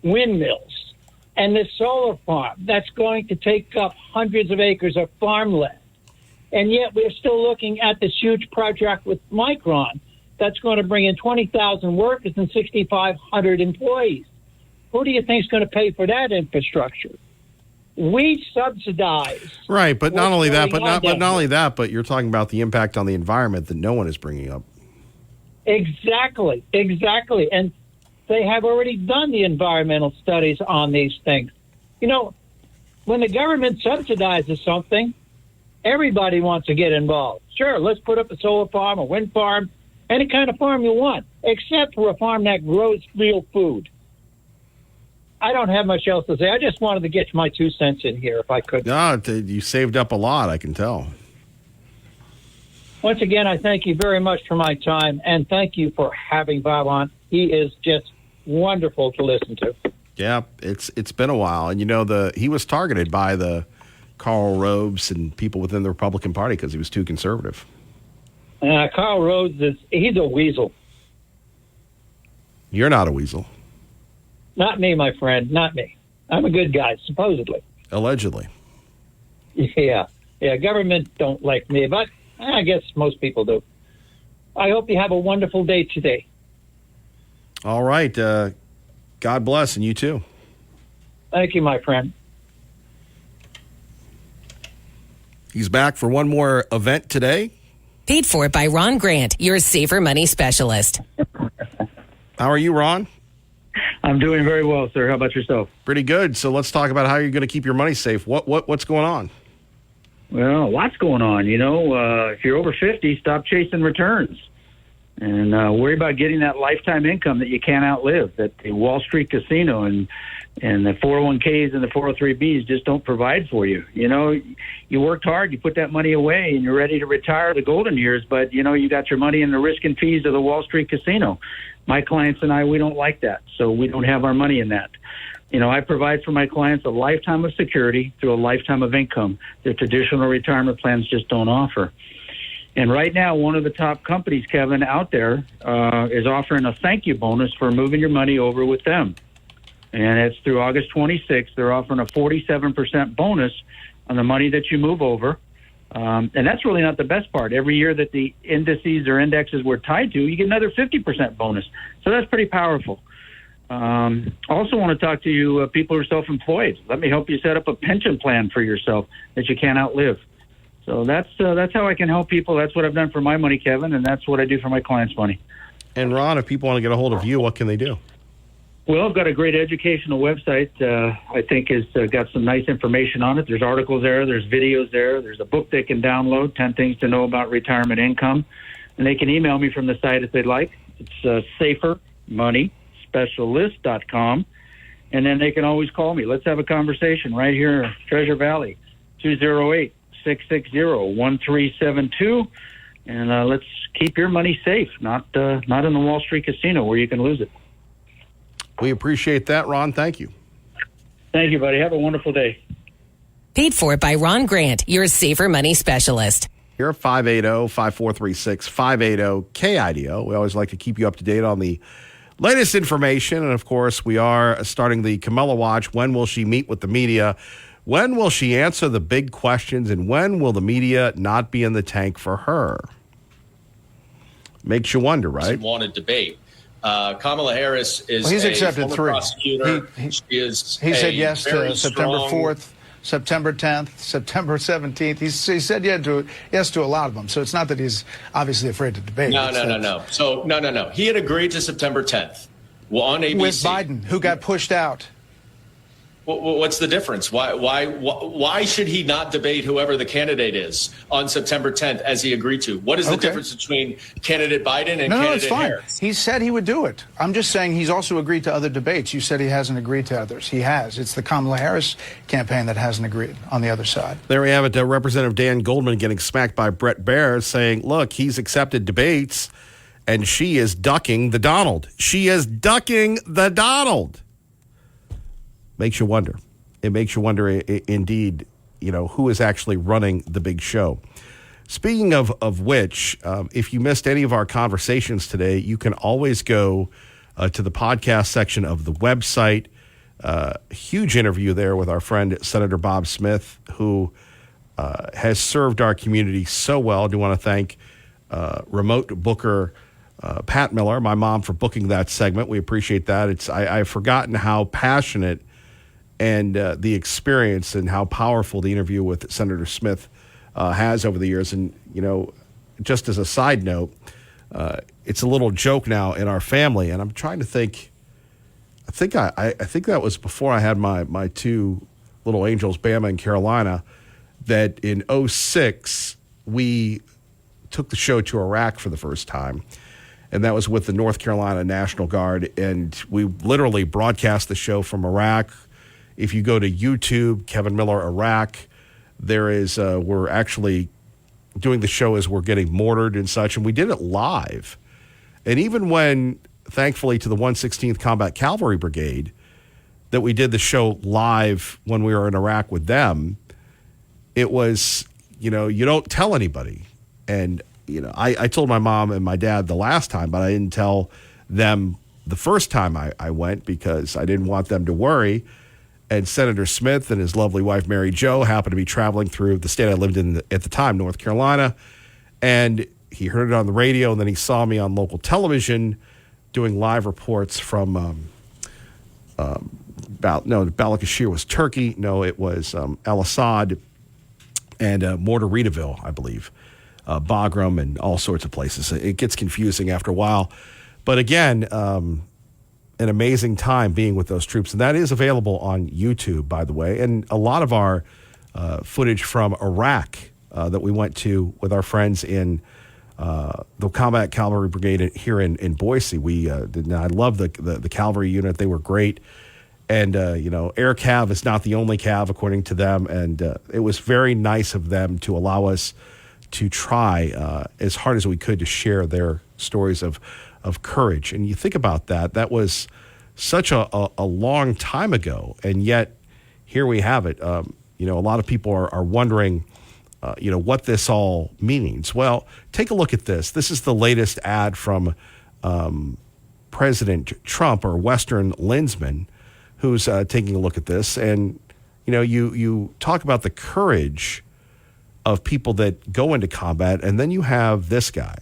Speaker 7: windmills and this solar farm that's going to take up hundreds of acres of farmland? And yet we're still looking at this huge project with Micron that's going to bring in 20,000 workers and 6,500 employees. Who do you think is going to pay for that infrastructure? We subsidize.
Speaker 1: Right, but not only that, but you're talking about the impact on the environment that no one is bringing up.
Speaker 7: Exactly. And they have already done the environmental studies on these things. You know, when the government subsidizes something, everybody wants to get involved. Sure, let's put up a solar farm, a wind farm, any kind of farm you want, except for a farm that grows real food. I don't have much else to say. I just wanted to get my 2 cents in here, if I could.
Speaker 1: No, you saved up a lot, I can tell.
Speaker 7: Once again, I thank you very much for my time, and thank you for having Bob on. He is just wonderful to listen to.
Speaker 1: Yeah, it's been a while, and he was targeted by the Karl Roves and people within the Republican Party because he was too conservative.
Speaker 7: Karl Roves he's a weasel.
Speaker 1: You're not a weasel.
Speaker 7: Not me, my friend. Not me. I'm a good guy, supposedly.
Speaker 1: Allegedly.
Speaker 7: Yeah. Government don't like me, but I guess most people do. I hope you have a wonderful day today.
Speaker 1: All right. God bless, and you too.
Speaker 7: Thank you, my friend.
Speaker 1: He's back for one more event today.
Speaker 17: Paid for by Ron Grant, your safer money specialist.
Speaker 1: How are you, Ron?
Speaker 18: I'm doing very well, sir. How about yourself?
Speaker 1: Pretty good. So let's talk about how you're going to keep your money safe. What's going on?
Speaker 18: Well, lots going on. If you're over 50, stop chasing returns. And worry about getting that lifetime income that you can't outlive, that the Wall Street casino and the 401ks and the 403bs just don't provide for you. You worked hard, you put that money away, and you're ready to retire the golden years, but, you got your money in the risk and fees of the Wall Street casino. My clients and I, we don't like that, so we don't have our money in that. I provide for my clients a lifetime of security through a lifetime of income that traditional retirement plans just don't offer. And right now, one of the top companies, Kevin, out there is offering a thank you bonus for moving your money over with them. And it's through August 26th. They're offering a 47% bonus on the money that you move over. And that's really not the best part. Every year that the indices or indexes we're tied to, you get another 50% bonus. So that's pretty powerful. Also want to talk to you people who are self-employed. Let me help you set up a pension plan for yourself that you can't outlive. So that's how I can help people. That's what I've done for my money, Kevin, and that's what I do for my clients' money.
Speaker 1: And Ron, if people want to get a hold of you, what can they do?
Speaker 18: Well, I've got a great educational website. I think has got some nice information on it. There's articles there. There's videos there. There's a book they can download, 10 Things to Know About Retirement Income. And they can email me from the site if they'd like. It's safermoneyspecialist.com. And then they can always call me. Let's have a conversation right here in Treasure Valley, 208-660-1372. And let's keep your money safe, not in the Wall Street casino where you can lose it.
Speaker 1: We appreciate that, Ron. Thank you.
Speaker 18: Thank you, buddy. Have a wonderful day.
Speaker 17: Paid for by Ron Grant, your safer money specialist.
Speaker 1: Here at 580-5436, 580-KIDO. We always like to keep you up to date on the latest information. And, of course, we are starting the Camilla Watch. When will she meet with the media? When will she answer the big questions? And when will the media not be in the tank for her? Makes you wonder, right?
Speaker 3: Want a debate. Kamala Harris is
Speaker 22: he's accepted
Speaker 3: former
Speaker 22: 3.
Speaker 3: prosecutor.
Speaker 22: He
Speaker 3: She is
Speaker 22: said yes to September 4th, September 10th, September 17th. He said yes to a lot of them. So it's not that he's obviously afraid to debate.
Speaker 3: No. So no. He had agreed to September 10th. Well, on ABC.
Speaker 22: With Biden, who got pushed out.
Speaker 3: What's the difference? Why should he not debate whoever the candidate is on September 10th as he agreed to? What is the difference between candidate Biden and candidate
Speaker 22: it's fine.
Speaker 3: Harris?
Speaker 22: He said he would do it. I'm just saying he's also agreed to other debates. You said he hasn't agreed to others. He has. It's the Kamala Harris campaign that hasn't agreed on the other side.
Speaker 1: There we have it. Representative Dan Goldman getting smacked by Brett Baer saying, look, he's accepted debates and she is ducking the Donald. She is ducking the Donald. Makes you wonder. It makes you wonder, indeed, who is actually running the big show. Speaking of which, if you missed any of our conversations today, you can always go to the podcast section of the website. Huge interview there with our friend Senator Bob Smith, who has served our community so well. I do want to thank remote booker Pat Miller, my mom, for booking that segment. We appreciate that. I've forgotten how passionate and the experience and how powerful the interview with Senator Smith has over the years. And, just as a side note, it's a little joke now in our family. And I'm trying to think, I think that was before I had my two little angels, Bama and Carolina, that in 2006, we took the show to Iraq for the first time. And that was with the North Carolina National Guard. And we literally broadcast the show from Iraq. If you go to YouTube, Kevin Miller, Iraq, there is, we're actually doing the show as we're getting mortared and such, and we did it live. And even when, thankfully, to the 116th Combat Cavalry Brigade, that we did the show live when we were in Iraq with them, it was, you don't tell anybody. And, I told my mom and my dad the last time, but I didn't tell them the first time I went because I didn't want them to worry. And Senator Smith and his lovely wife, Mary Jo, happened to be traveling through the state I lived in at the time, North Carolina. And he heard it on the radio, and then he saw me on local television doing live reports from Balakashir was Turkey. No, it was Al Assad and Mortaridaville, I believe, Bagram and all sorts of places. It gets confusing after a while. But again, an amazing time being with those troops. And that is available on YouTube, by the way. And a lot of our footage from Iraq that we went to with our friends in the Combat Cavalry Brigade here in Boise. I love the cavalry unit. They were great. And, Air Cav is not the only Cav, according to them. And it was very nice of them to allow us to try as hard as we could to share their stories of courage. And you think about that was such a long time ago. And yet here we have it. A lot of people are wondering, what this all means. Well, take a look at this. This is the latest ad from President Trump, or Western Lindsman, who's taking a look at this. And, you talk about the courage of people that go into combat, and then you have this guy.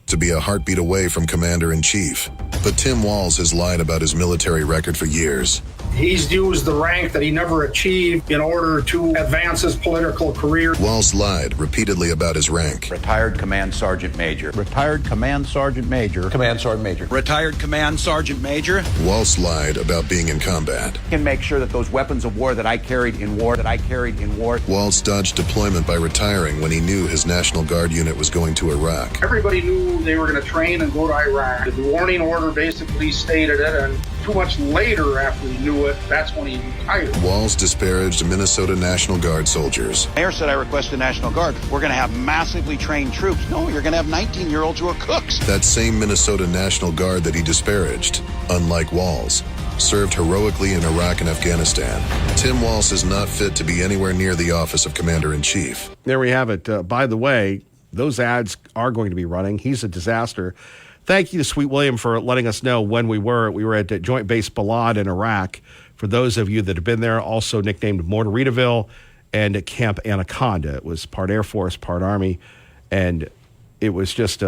Speaker 8: To be a heartbeat away from Commander-in-Chief. But Tim Walz has lied about his military record for years.
Speaker 9: He's used the rank that he never achieved in order to advance his political career.
Speaker 8: Walz lied repeatedly about his rank.
Speaker 23: Retired Command Sergeant Major.
Speaker 8: Retired Command Sergeant Major.
Speaker 23: Command Sergeant Major. Retired Command Sergeant Major.
Speaker 8: Walz lied about being in combat.
Speaker 23: Can make sure that those weapons of war that I carried in war.
Speaker 8: Walz dodged deployment by retiring when he knew his National Guard unit was going to Iraq.
Speaker 9: Everybody knew they were going to train and go to Iraq. The warning order basically stated it, and too much later after he knew it, that's when he retired.
Speaker 8: Walz disparaged Minnesota National Guard soldiers.
Speaker 23: Mayor said I request the National Guard. We're going to have massively trained troops. No, you're going to have 19-year-olds who are cooks.
Speaker 8: That same Minnesota National Guard that he disparaged, unlike Walz, served heroically in Iraq and Afghanistan. Tim Walz is not fit to be anywhere near the office of Commander-in-Chief.
Speaker 1: There we have it. By the way, those ads are going to be running. He's a disaster. Thank you to Sweet William for letting us know when we were. We were at Joint Base Balad in Iraq. For those of you that have been there, also nicknamed Mortaridaville, and at Camp Anaconda. It was part Air Force, part Army. And it was just,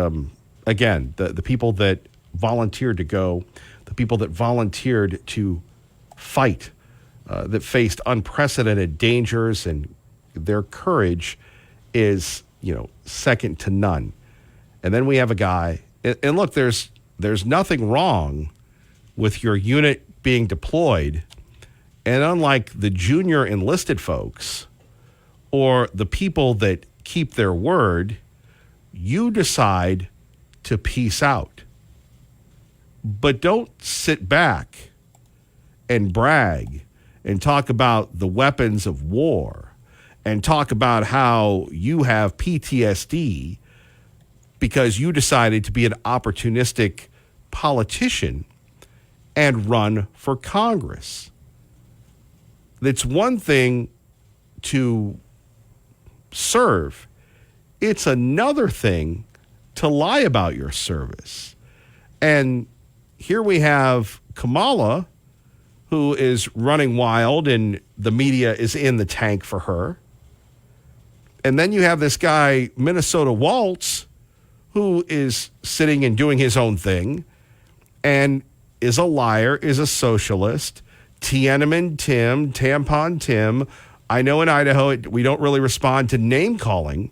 Speaker 1: again, the people that volunteered to go, the people that volunteered to fight, that faced unprecedented dangers, and their courage is, second to none. And then we have a guy, and look, there's nothing wrong with your unit being deployed. And unlike the junior enlisted folks or the people that keep their word, you decide to peace out. But don't sit back and brag and talk about the weapons of war and talk about how you have PTSD because you decided to be an opportunistic politician and run for Congress. It's one thing to serve. It's another thing to lie about your service. And here we have Kamala, who is running wild, and the media is in the tank for her. And then you have this guy, Minnesota Waltz, who is sitting and doing his own thing and is a liar, is a socialist. Tiananmen Tim, Tampon Tim. I know in Idaho we don't really respond to name calling,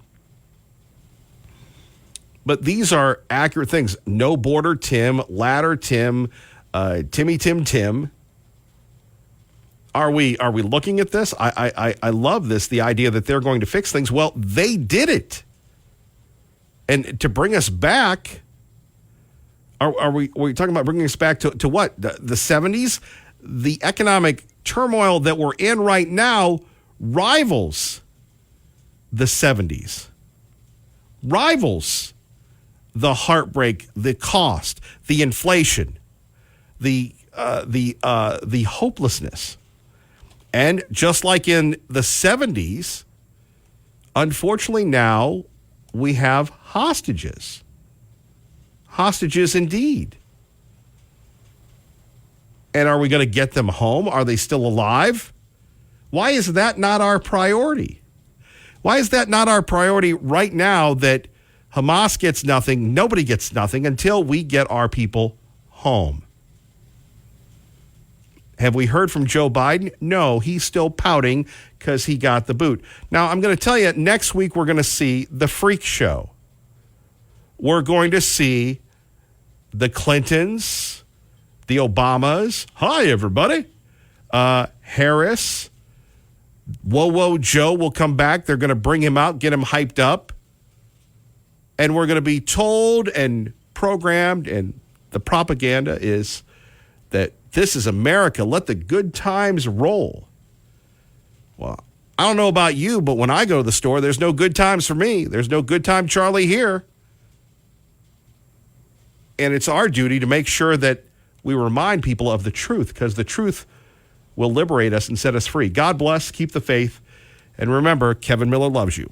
Speaker 1: but these are accurate things. No border Tim, ladder Tim, Timmy Tim Tim. Are we looking at this? I love this, the idea that they're going to fix things. Well, they did it. And to bring us back, are we talking about bringing us back to what? The 70s? The economic turmoil that we're in right now rivals the 70s. rivals the heartbreak, the cost, the inflation, the hopelessness. And just like in the 70s, unfortunately now we have hostages. Hostages indeed. And are we going to get them home? Are they still alive? Why is that not our priority? Why is that not our priority right now that Hamas gets nothing, nobody gets nothing until we get our people home? Have we heard from Joe Biden? No, he's still pouting because he got the boot. Now, I'm going to tell you, next week we're going to see the freak show. We're going to see the Clintons, the Obamas. Hi, everybody. Harris. Whoa, Joe will come back. They're going to bring him out, get him hyped up. And we're going to be told and programmed, and the propaganda is that this is America. Let the good times roll. Well, I don't know about you, but when I go to the store, there's no good times for me. There's no good time Charlie here. And it's our duty to make sure that we remind people of the truth, because the truth will liberate us and set us free. God bless, keep the faith, and remember, Kevin Miller loves you.